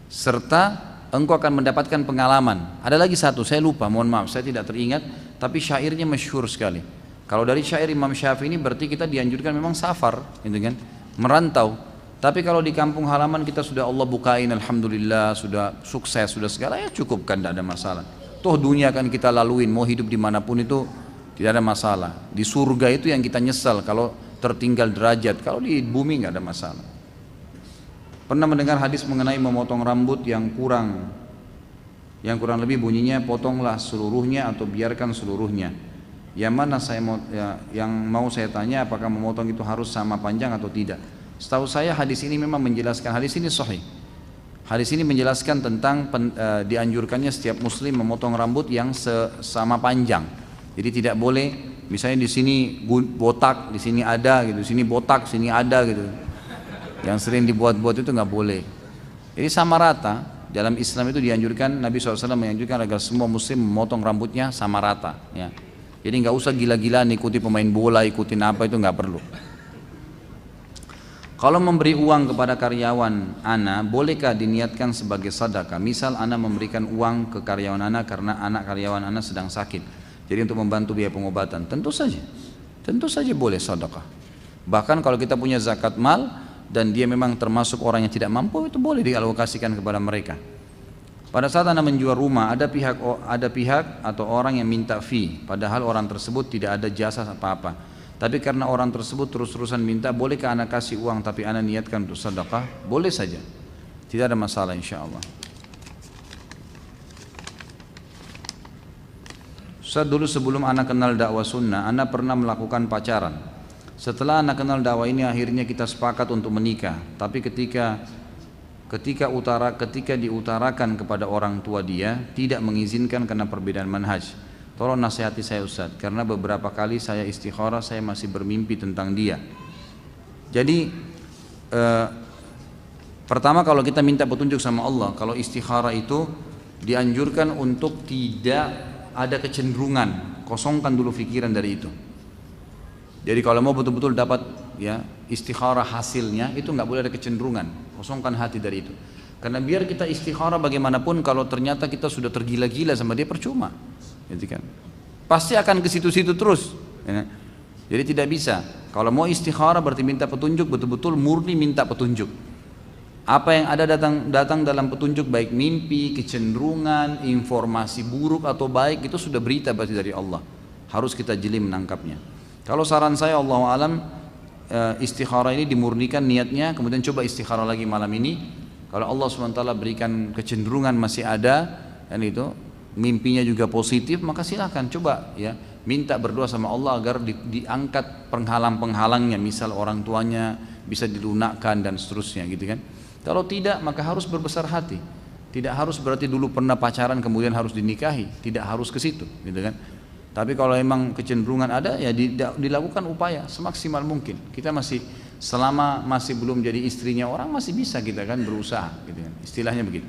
serta engkau akan mendapatkan pengalaman. Ada lagi satu, saya lupa, mohon maaf, saya tidak teringat, tapi syairnya masyhur sekali. Kalau dari syair Imam Syafi'i ini berarti kita dianjurkan memang safar, gitu kan, merantau. Tapi kalau di kampung halaman kita sudah Allah bukain, alhamdulillah, sudah sukses, sudah segala, ya cukup kan, tidak ada masalah. Toh dunia kan kita laluin, mau hidup dimanapun itu tidak ada masalah. Di surga itu yang kita nyesal kalau tertinggal derajat, kalau di bumi nggak ada masalah. Pernah mendengar hadis mengenai memotong rambut yang kurang lebih bunyinya, potonglah seluruhnya atau biarkan seluruhnya. Yang mana yang mau saya tanya, apakah memotong itu harus sama panjang atau tidak? Setahu saya hadis ini memang menjelaskan, hadis ini sahih. Hadis ini menjelaskan tentang dianjurkannya setiap muslim memotong rambut yang sama panjang. Jadi tidak boleh misalnya di sini botak, di sini ada gitu, di sini botak, sini ada gitu. Yang sering dibuat-buat itu nggak boleh. Jadi sama rata. Dalam Islam itu dianjurkan, Nabi SAW menganjurkan agar semua muslim memotong rambutnya sama rata. Ya. Jadi nggak usah gila-gilaan ikuti pemain bola, ikutin apa, itu nggak perlu. Kalau memberi uang kepada karyawan ana, bolehkah diniatkan sebagai sedekah? Misal ana memberikan uang ke karyawan ana karena anak karyawan ana sedang sakit, jadi untuk membantu biaya pengobatan. Tentu saja boleh sedekah. Bahkan kalau kita punya zakat mal dan dia memang termasuk orang yang tidak mampu, itu boleh dialokasikan kepada mereka. Pada saat Anda menjual rumah, ada pihak atau orang yang minta fee, padahal orang tersebut tidak ada jasa apa-apa. Tapi karena orang tersebut terus-terusan minta, bolehkah Anda kasih uang tapi Anda niatkan untuk sedekah? Boleh saja, tidak ada masalah insya Allah. Ustaz, dulu sebelum Anda kenal dakwah sunnah, Anda pernah melakukan pacaran. Setelah Anda kenal dakwah ini, akhirnya kita sepakat untuk menikah. Tapi ketika diutarakan kepada orang tua dia, tidak mengizinkan karena perbedaan manhaj. Tolong nasihati saya Ustaz, karena beberapa kali saya istikharah, saya masih bermimpi tentang dia. Jadi pertama kalau kita minta petunjuk sama Allah, kalau istikharah itu dianjurkan untuk tidak ada kecenderungan, kosongkan dulu pikiran dari itu. Jadi kalau mau betul-betul dapat ya istikharah hasilnya, itu nggak boleh ada kecenderungan, kosongkan hati dari itu. Karena biar kita istikharah bagaimanapun, kalau ternyata kita sudah tergila-gila sama dia, percuma, gitu kan? Pasti akan ke situ-situ terus. Ya. Jadi tidak bisa. Kalau mau istikharah berarti minta petunjuk, betul-betul murni minta petunjuk. Apa yang ada datang dalam petunjuk, baik mimpi, kecenderungan, informasi buruk atau baik, itu sudah berita berarti dari Allah. Harus kita jeli menangkapnya. Kalau saran saya, Allah alam, istikharah ini dimurnikan niatnya, kemudian coba istikharah lagi malam ini. Kalau Allah SWT berikan kecenderungan masih ada, dan itu mimpinya juga positif, maka silakan coba ya minta berdoa sama Allah agar diangkat penghalang-penghalangnya, misal orang tuanya bisa dilunakkan dan seterusnya, gitu kan. Kalau tidak, maka harus berbesar hati. Tidak harus berarti dulu pernah pacaran kemudian harus dinikahi, tidak harus ke situ, gitu kan. Tapi kalau memang kecenderungan ada, ya dilakukan upaya semaksimal mungkin. Kita selama masih belum jadi istrinya orang, masih bisa kita kan berusaha, gitu kan. Istilahnya begitu.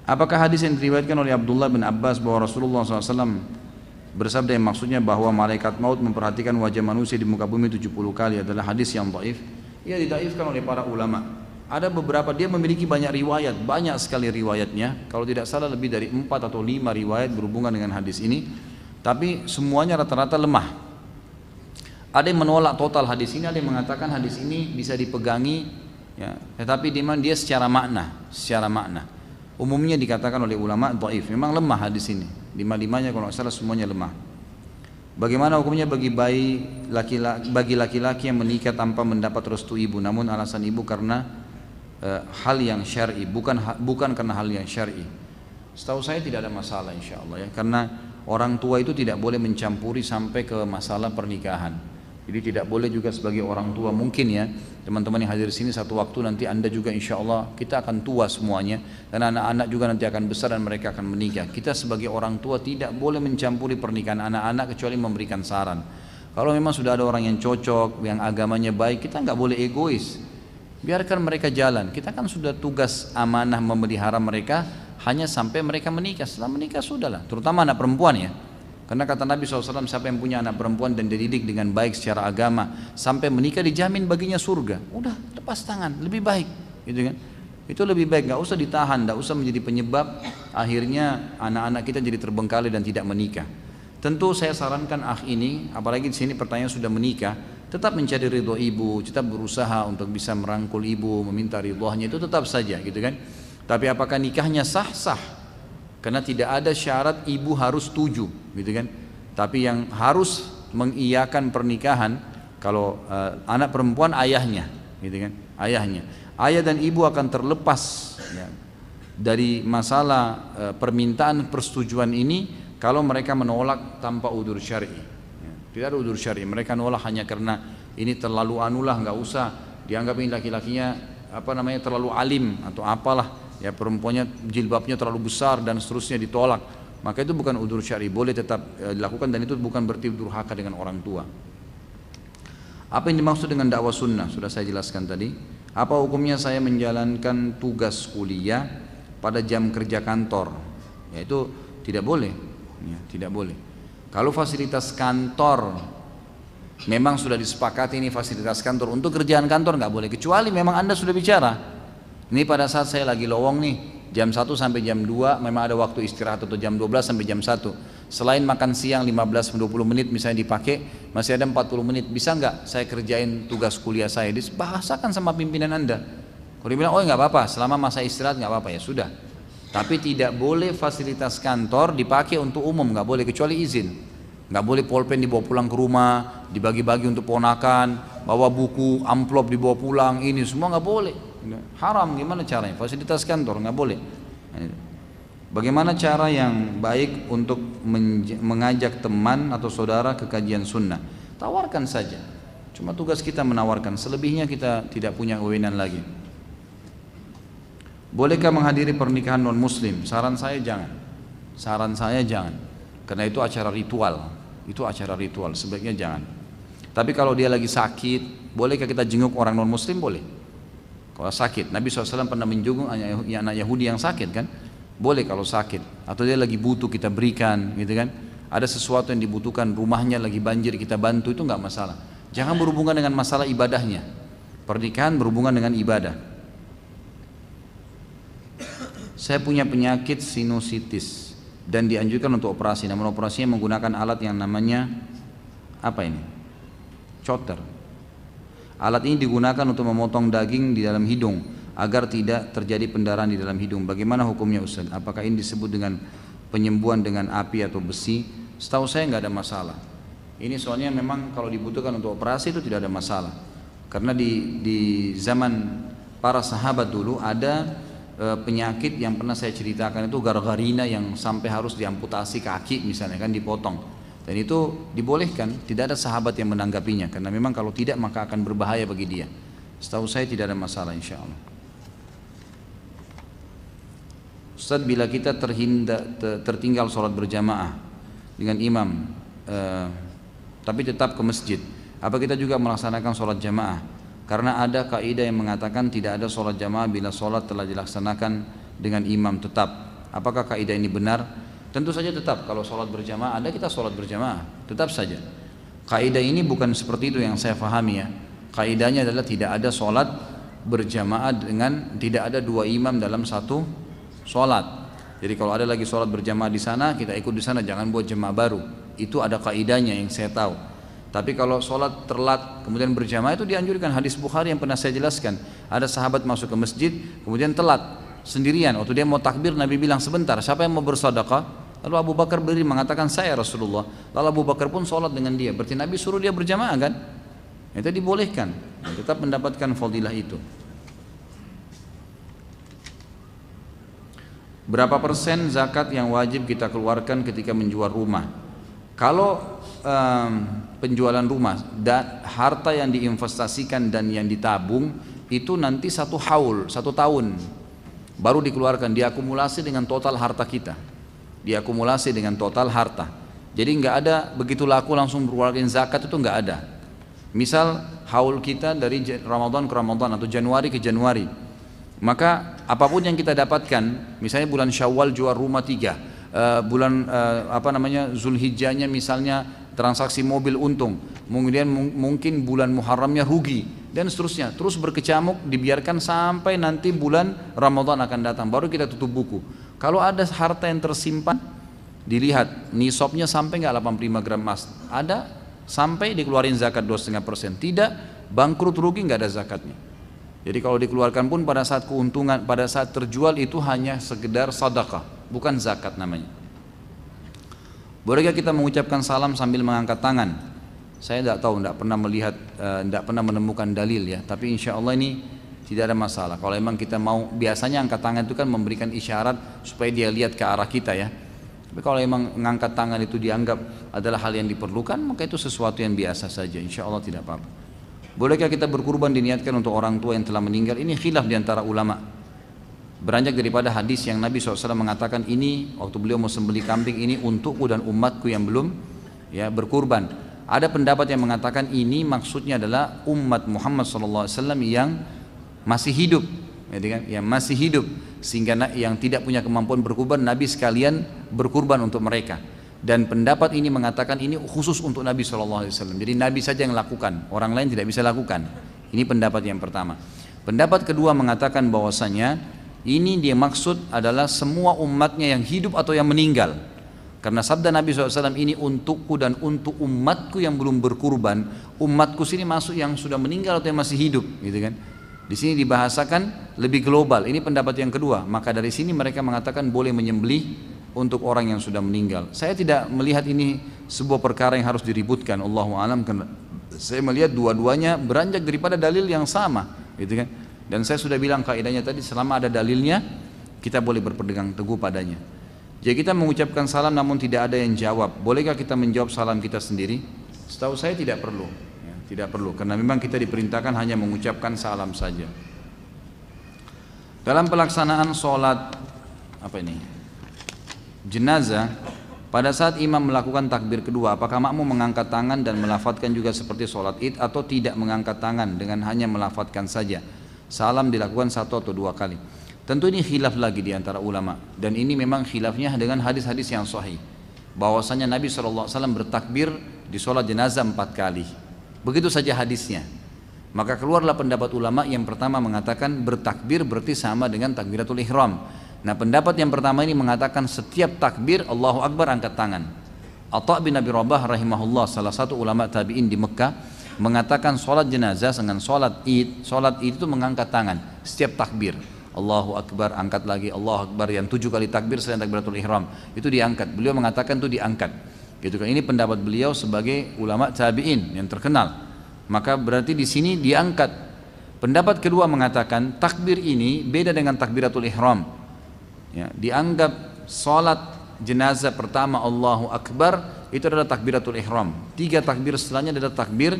Apakah hadis yang diriwayatkan oleh Abdullah bin Abbas bahwa Rasulullah SAW bersabda yang maksudnya bahwa malaikat maut memperhatikan wajah manusia di muka bumi 70 kali adalah hadis yang dhaif? Ia didaifkan oleh para ulama. Ada beberapa, dia memiliki banyak riwayat, banyak sekali riwayatnya. Kalau tidak salah lebih dari 4 atau 5 riwayat berhubungan dengan hadis ini. Tapi semuanya rata-rata lemah. Ada yang menolak total hadis ini, ada yang mengatakan hadis ini bisa dipegangi, ya, tetapi dia secara makna. Umumnya dikatakan oleh ulama dhaif. Memang lemah hadis ini. 5-5-nya kalau nggak salah semuanya lemah. Bagaimana hukumnya bagi laki-laki yang menikah tanpa mendapat restu ibu, namun alasan ibu karena hal yang syar'i, bukan karena hal yang syar'i? Setahu saya tidak ada masalah insya Allah ya, karena orang tua itu tidak boleh mencampuri sampai ke masalah pernikahan. Jadi tidak boleh juga sebagai orang tua, mungkin ya teman-teman yang hadir di sini satu waktu nanti Anda juga insya Allah kita akan tua semuanya, dan anak-anak juga nanti akan besar dan mereka akan menikah. Kita sebagai orang tua tidak boleh mencampuri pernikahan anak-anak kecuali memberikan saran. Kalau memang sudah ada orang yang cocok, yang agamanya baik, kita nggak boleh egois. Biarkan mereka jalan. Kita kan sudah tugas amanah memelihara mereka hanya sampai mereka menikah. Setelah menikah sudahlah, terutama anak perempuan ya. Karena kata Nabi SAW, siapa yang punya anak perempuan dan dididik dengan baik secara agama sampai menikah dijamin baginya surga. Udah lepas tangan, lebih baik, gitu kan? Itu lebih baik, nggak usah ditahan, nggak usah menjadi penyebab akhirnya anak-anak kita jadi terbengkalai dan tidak menikah. Tentu saya sarankan ini, apalagi di sini pertanyaan sudah menikah, tetap mencari ridho ibu, tetap berusaha untuk bisa merangkul ibu, meminta ridhonya, itu tetap saja, gitu kan? Tapi apakah nikahnya sah? Sah. Karena tidak ada syarat ibu harus setuju, gitu kan? Tapi yang harus mengiyakan pernikahan kalau anak perempuan ayahnya, gitu kan? Ayahnya. Ayah dan ibu akan terlepas ya, dari masalah permintaan persetujuan ini kalau mereka menolak tanpa udzur syar'i. Ya, tidak ada udzur syar'i. Mereka nolak hanya karena ini terlalu anulah, nggak usah dianggap ini laki-lakinya terlalu alim atau apalah. Ya, perempuannya jilbabnya terlalu besar dan seterusnya ditolak, maka itu bukan udzur syar'i, boleh tetap dilakukan dan itu bukan berarti durhaka dengan orang tua. Apa yang dimaksud dengan dakwah sunnah sudah saya jelaskan tadi. Apa hukumnya saya menjalankan tugas kuliah pada jam kerja kantor? Ya, itu tidak boleh. Ya, tidak boleh. Kalau fasilitas kantor memang sudah disepakati ini fasilitas kantor, untuk kerjaan kantor nggak boleh, kecuali memang Anda sudah bicara. Ini pada saat saya lagi lowong nih, jam 1 sampai jam 2 memang ada waktu istirahat, atau jam 12 sampai jam 1. Selain makan siang 15-20 menit misalnya dipakai, masih ada 40 menit, bisa nggak saya kerjain tugas kuliah saya? Dibahasakan sama pimpinan Anda. Kalau dia bilang, oh nggak apa-apa, selama masa istirahat nggak apa-apa, ya sudah. Tapi tidak boleh fasilitas kantor dipakai untuk umum, nggak boleh kecuali izin. Nggak boleh pulpen dibawa pulang ke rumah, dibagi-bagi untuk ponakan, bawa buku, amplop dibawa pulang, ini semua nggak boleh. Haram. Gimana caranya? Fasilitas kantor nggak boleh. Bagaimana cara yang baik untuk mengajak teman atau saudara ke kajian sunnah? Tawarkan saja. Cuma tugas kita menawarkan, selebihnya kita tidak punya kewenangan lagi. Bolehkah menghadiri pernikahan non muslim? Saran saya jangan. Saran saya jangan. Karena itu acara ritual. Itu acara ritual, sebaiknya jangan. Tapi kalau dia lagi sakit, bolehkah kita jenguk orang non muslim? Boleh. Kalau sakit, Nabi SAW pernah menjenguk anak Yahudi yang sakit kan? Boleh kalau sakit. Atau dia lagi butuh kita berikan, gitu kan? Ada sesuatu yang dibutuhkan, rumahnya lagi banjir kita bantu, itu nggak masalah. Jangan berhubungan dengan masalah ibadahnya. Pernikahan berhubungan dengan ibadah. Saya punya penyakit sinusitis dan dianjurkan untuk operasi. Namun operasinya menggunakan alat yang namanya apa ini? Choter. Alat ini digunakan untuk memotong daging di dalam hidung agar tidak terjadi pendarahan di dalam hidung. Bagaimana hukumnya Ustaz? Apakah ini disebut dengan penyembuhan dengan api atau besi? Setahu saya nggak ada masalah. Ini soalnya memang kalau dibutuhkan untuk operasi itu tidak ada masalah. Karena di zaman para sahabat dulu ada penyakit yang pernah saya ceritakan itu gargarina yang sampai harus diamputasi kaki misalnya kan, dipotong. Dan itu dibolehkan, tidak ada sahabat yang menanggapinya karena memang kalau tidak maka akan berbahaya bagi dia. Setahu saya tidak ada masalah insya Allah. Ustaz, bila kita tertinggal sholat berjamaah dengan imam tapi tetap ke masjid, apa kita juga melaksanakan sholat jamaah? Karena ada kaidah yang mengatakan tidak ada sholat jamaah bila sholat telah dilaksanakan dengan imam tetap. Apakah kaidah ini benar? Tentu saja tetap. Kalau sholat berjamaah ada, kita sholat berjamaah, tetap saja. Kaidah ini bukan seperti itu yang saya fahami ya. Kaidahnya adalah tidak ada sholat berjamaah dengan tidak ada dua imam dalam satu sholat. Jadi kalau ada lagi sholat berjamaah di sana, kita ikut di sana, jangan buat jamaah baru. Itu ada kaidahnya yang saya tahu. Tapi kalau sholat terlat kemudian berjamaah itu dianjurkan. Hadis Bukhari yang pernah saya jelaskan, ada sahabat masuk ke masjid kemudian telat sendirian. Waktu dia mau takbir, Nabi bilang sebentar, siapa yang mau bersedekah? Lalu Abu Bakar berdiri mengatakan saya Rasulullah. Lalu Abu Bakar pun sholat dengan dia. Berarti Nabi suruh dia berjamaah kan? Itu dibolehkan. Tetap mendapatkan fadilah itu. Berapa persen zakat yang wajib kita keluarkan ketika menjual rumah? Kalau penjualan rumah dan harta yang diinvestasikan dan yang ditabung itu nanti 1 haul, 1 tahun baru dikeluarkan, diakumulasi dengan total harta kita. Diakumulasi dengan total harta. Jadi nggak ada begitu laku langsung mengeluarkan zakat, itu nggak ada. Misal haul kita dari Ramadan ke Ramadan atau Januari ke Januari, maka apapun yang kita dapatkan, misalnya bulan Syawal jual rumah 3, bulan Zulhijjahnya misalnya transaksi mobil untung, kemudian mungkin bulan Muharramnya rugi dan seterusnya, terus berkecamuk, dibiarkan sampai nanti bulan Ramadan akan datang, baru kita tutup buku. Kalau ada harta yang tersimpan, dilihat nisabnya sampai nggak 85 gram emas, ada sampai dikeluarin zakat 2,5%, tidak, bangkrut rugi nggak ada zakatnya. Jadi kalau dikeluarkan pun pada saat keuntungan, pada saat terjual itu hanya sekedar sedekah, bukan zakat namanya. Bolehkah kita mengucapkan salam sambil mengangkat tangan? Saya tidak tahu, tidak pernah melihat, tidak pernah menemukan dalil ya. Tapi insya Allah ini tidak ada masalah. Kalau memang kita mau, biasanya angkat tangan itu kan memberikan isyarat supaya dia lihat ke arah kita ya. Tapi kalau memang mengangkat tangan itu dianggap adalah hal yang diperlukan, maka itu sesuatu yang biasa saja. Insya Allah tidak apa-apa. Bolehkah kita berkurban diniatkan untuk orang tua yang telah meninggal? Ini khilaf diantara ulama. Beranjak daripada hadis yang Nabi SAW mengatakan ini waktu beliau mau sembelih kambing, ini untukku dan umatku yang belum ya berkurban. Ada pendapat yang mengatakan ini maksudnya adalah umat Muhammad SAW yang masih hidup, ya, yang masih hidup, sehingga yang tidak punya kemampuan berkurban, Nabi sekalian berkurban untuk mereka. Dan pendapat ini mengatakan ini khusus untuk Nabi SAW. Jadi Nabi saja yang lakukan, orang lain tidak bisa lakukan. Ini pendapat yang pertama. Pendapat kedua mengatakan bahwasanya ini dia maksud adalah semua umatnya yang hidup atau yang meninggal. Karena sabda Nabi SAW ini untukku dan untuk umatku yang belum berkurban. Umatku sini masuk yang sudah meninggal atau yang masih hidup, gitu kan? Di sini dibahasakan lebih global. Ini pendapat yang kedua. Maka dari sini mereka mengatakan boleh menyembelih untuk orang yang sudah meninggal. Saya tidak melihat ini sebuah perkara yang harus diributkan. Allahu a'lam. Karena saya melihat dua-duanya beranjak daripada dalil yang sama, gitu kan? Dan saya sudah bilang kaidahnya tadi, selama ada dalilnya kita boleh berpegang teguh padanya. Jadi kita mengucapkan salam namun tidak ada yang jawab, bolehkah kita menjawab salam kita sendiri? Setahu saya tidak perlu ya, tidak perlu, karena memang kita diperintahkan hanya mengucapkan salam saja. Dalam pelaksanaan sholat jenazah, pada saat imam melakukan takbir kedua, apakah makmum mengangkat tangan dan melafadzkan juga seperti sholat id, atau tidak mengangkat tangan dengan hanya melafadzkan saja? Salam dilakukan 1 atau 2 kali. Tentu ini khilaf lagi di antara ulama, dan ini memang khilafnya dengan hadis-hadis yang sahih, bahwasanya Nabi SAW bertakbir di sholat jenazah 4 kali. Begitu saja hadisnya. Maka keluarlah pendapat ulama yang pertama mengatakan bertakbir berarti sama dengan takbiratul ihram. Nah, pendapat yang pertama ini mengatakan setiap takbir Allahu Akbar angkat tangan. Atha bin Abi Rabah rahimahullah, salah satu ulama tabi'in di Mekah, mengatakan sholat jenazah dengan sholat id itu mengangkat tangan setiap takbir. Allahu Akbar, angkat lagi, Allahu Akbar, yang 7 kali takbir selain takbiratul ihram itu diangkat. Beliau mengatakan itu diangkat, gitu kan. Ini pendapat beliau sebagai ulama tabi'in yang terkenal. Maka berarti di sini diangkat. Pendapat kedua mengatakan takbir ini beda dengan takbiratul ihram ya, dianggap sholat jenazah pertama Allahu Akbar itu adalah takbiratul ihram, 3 takbir setelahnya adalah takbir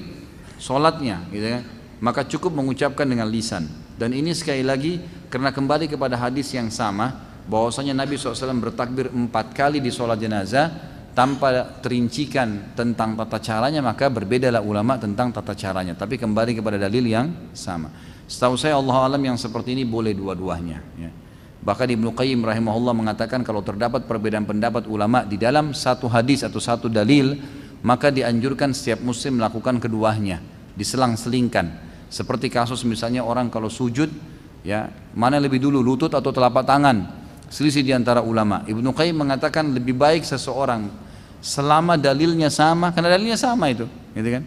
sholatnya, gitu kan. Maka cukup mengucapkan dengan lisan. Dan ini sekali lagi karena kembali kepada hadis yang sama, bahwasanya Nabi SAW bertakbir 4 kali di sholat jenazah tanpa terincikan tentang tata caranya, maka berbedalah ulama tentang tata caranya. Tapi kembali kepada dalil yang sama. Setahu saya Allah alam yang seperti ini boleh dua-duanya ya. Bahkan Ibnu Qayyim rahimahullah mengatakan kalau terdapat perbedaan pendapat ulama di dalam satu hadis atau satu dalil, maka dianjurkan setiap muslim melakukan keduanya, diselang-selingkan. Seperti kasus misalnya orang kalau sujud ya, mana lebih dulu lutut atau telapak tangan, selisih di antara ulama. Ibnu Qayyim mengatakan lebih baik seseorang selama dalilnya sama, karena dalilnya sama itu, gitu kan?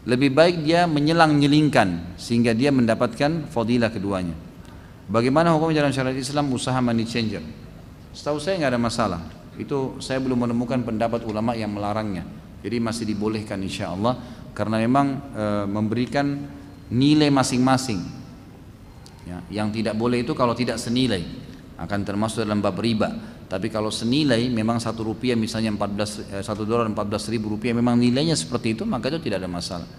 Lebih baik dia menyelang-nyelingkan sehingga dia mendapatkan fadilah keduanya. Bagaimana hukum dalam syariat Islam usaha money changer? Setahu saya nggak ada masalah. Itu saya belum menemukan pendapat ulama yang melarangnya. Jadi masih dibolehkan insya Allah, karena memang memberikan nilai masing-masing. Ya, yang tidak boleh itu kalau tidak senilai, akan termasuk dalam bab riba. Tapi kalau senilai memang 1 rupiah misalnya $1 14.000 memang nilainya seperti itu, maka itu tidak ada masalah.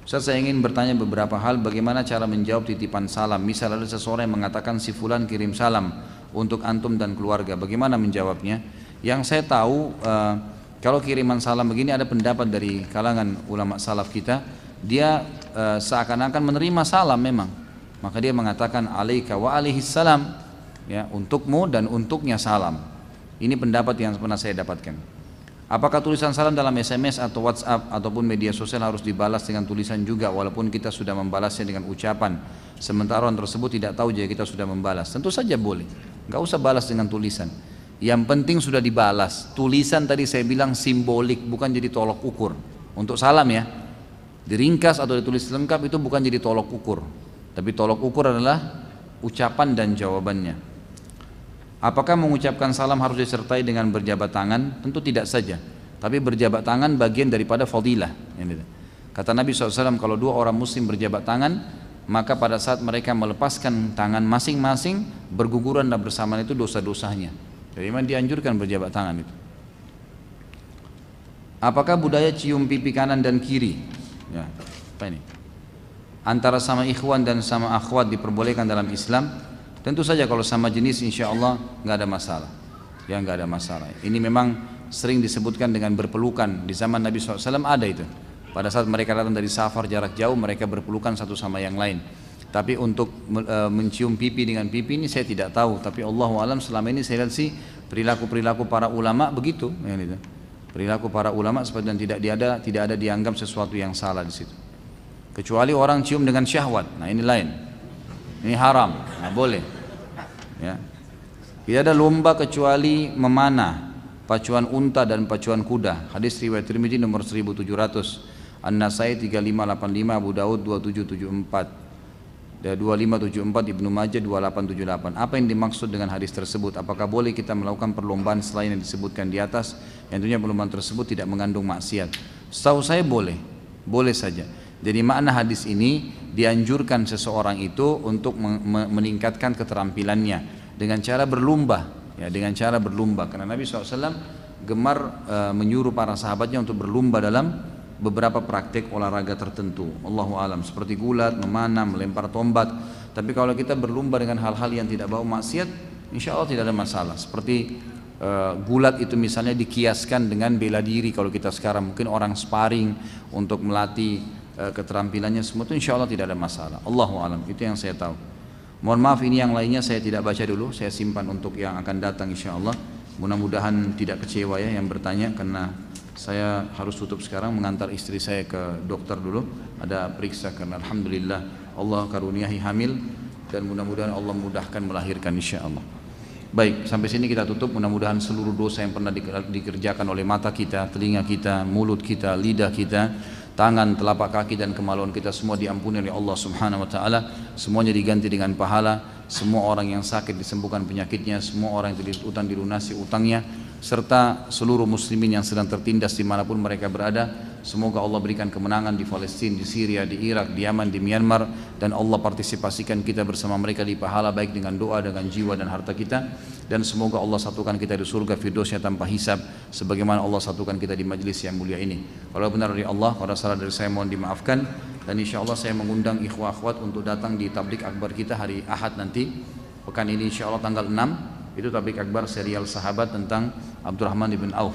Ustaz, saya ingin bertanya beberapa hal, bagaimana cara menjawab titipan salam. Misal ada seseorang yang mengatakan si fulan kirim salam untuk antum dan keluarga, bagaimana menjawabnya? Yang saya tahu kalau kiriman salam begini ada pendapat dari kalangan ulama salaf kita, dia seakan-akan menerima salam memang. Maka dia mengatakan alaika wa alaihis salam, ya, untukmu dan untuknya salam. Ini pendapat yang pernah saya dapatkan. Apakah tulisan salam dalam SMS atau WhatsApp ataupun media sosial harus dibalas dengan tulisan juga walaupun kita sudah membalasnya dengan ucapan, sementara orang tersebut tidak tahu jika kita sudah membalas? Tentu saja boleh, nggak usah balas dengan tulisan. Yang penting sudah dibalas. Tulisan tadi saya bilang simbolik, bukan jadi tolok ukur. Untuk salam ya, diringkas atau ditulis lengkap itu bukan jadi tolok ukur, tapi tolok ukur adalah ucapan dan jawabannya. Apakah mengucapkan salam harus disertai dengan berjabat tangan? Tentu tidak saja, tapi berjabat tangan bagian daripada fadilah. Kata Nabi SAW, kalau dua orang muslim berjabat tangan, maka pada saat mereka melepaskan tangan masing-masing, berguguran dan bersamaan itu dosa-dosanya. Jadi memang dianjurkan berjabat tangan itu. Apakah budaya cium pipi kanan dan kiri, ya, apa ini, antara sama ikhwan dan sama akhwat diperbolehkan dalam Islam? Tentu saja kalau sama jenis insya Allah nggak ada masalah, ya nggak ada masalah. Ini memang sering disebutkan dengan berpelukan. Di zaman Nabi SAW ada itu. Pada saat mereka datang dari safar jarak jauh, mereka berpelukan satu sama yang lain. Tapi untuk mencium pipi dengan pipi ini saya tidak tahu. Tapi Allahu alam, selama ini saya lihat sih perilaku para ulama begitu. Ya, gitu. Perilaku para ulama seperti dan tidak ada dianggap sesuatu yang salah di situ. Kecuali orang cium dengan syahwat. Nah ini lain. Ini haram, nggak boleh. Ya. Tidak ada lomba kecuali memanah, pacuan unta dan pacuan kuda. Hadis riwayat Tirmidzi nomor 1700, An-Nasai 3585, Abu Daud 2774, 2574, Ibnu Majah 2878. Apa yang dimaksud dengan hadis tersebut? Apakah boleh kita melakukan perlombaan selain yang disebutkan di atas? Yang tentunya perlombaan tersebut tidak mengandung maksiat. Setahu saya boleh, boleh saja. Jadi makna hadis ini dianjurkan seseorang itu untuk meningkatkan keterampilannya dengan cara berlomba, ya, dengan cara berlomba. Karena Nabi SAW gemar menyuruh para sahabatnya untuk berlomba dalam beberapa praktek olahraga tertentu. Allahu alam, seperti gulat, memanah, melempar tombak. Tapi kalau kita berlomba dengan hal-hal yang tidak bau maksiat, insya Allah tidak ada masalah. Seperti gulat itu misalnya dikiaskan dengan bela diri. Kalau kita sekarang mungkin orang sparring untuk melatih keterampilannya, semua itu insya Allah tidak ada masalah. Allahu alam, itu yang saya tahu. Mohon maaf ini yang lainnya saya tidak baca dulu, saya simpan untuk yang akan datang insya Allah. Mudah-mudahan tidak kecewa ya yang bertanya, karena saya harus tutup sekarang, mengantar istri saya ke dokter dulu, ada periksa, karena alhamdulillah Allah karuniahi hamil dan mudah-mudahan Allah mudahkan melahirkan insya Allah. Baik, sampai sini kita tutup. Mudah-mudahan seluruh dosa yang pernah dikerjakan oleh mata kita, telinga kita, mulut kita, lidah kita, tangan, telapak kaki dan kemaluan kita semua diampuni oleh Allah Subhanahu wa taala. Semuanya diganti dengan pahala. Semua orang yang sakit disembuhkan penyakitnya, semua orang yang terlilit utang dilunasi utangnya, serta seluruh muslimin yang sedang tertindas dimanapun mereka berada. Semoga Allah berikan kemenangan di Palestina, di Syria, di Irak, di Yaman, di Myanmar, dan Allah partisipasikan kita bersama mereka di pahala, baik dengan doa, dengan jiwa dan harta kita. Dan semoga Allah satukan kita di surga firdausnya tanpa hisab, sebagaimana Allah satukan kita di majlis yang mulia ini. Kalau benar dari Allah, kalau salah dari saya mohon dimaafkan. Dan insya Allah saya mengundang ikhwah akhwat untuk datang di tablik akbar kita hari Ahad nanti, pekan ini insya Allah tanggal 6. Itu tablik akbar serial sahabat tentang Abdurrahman ibn Auf,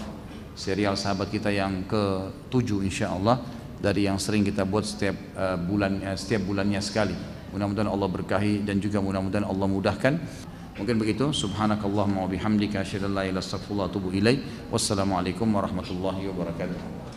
serial sahabat kita yang ke-7 insya Allah, dari yang sering kita buat setiap bulannya sekali. Mudah-mudahan Allah berkahi dan juga mudah-mudahan Allah mudahkan. Mungkin begitu. Subhanakallahumma wa bihamdika asyhadu an la ilaha illa anta astaghfiruka wa atubu ilaik. Wassalamualaikum warahmatullahi wabarakatuh.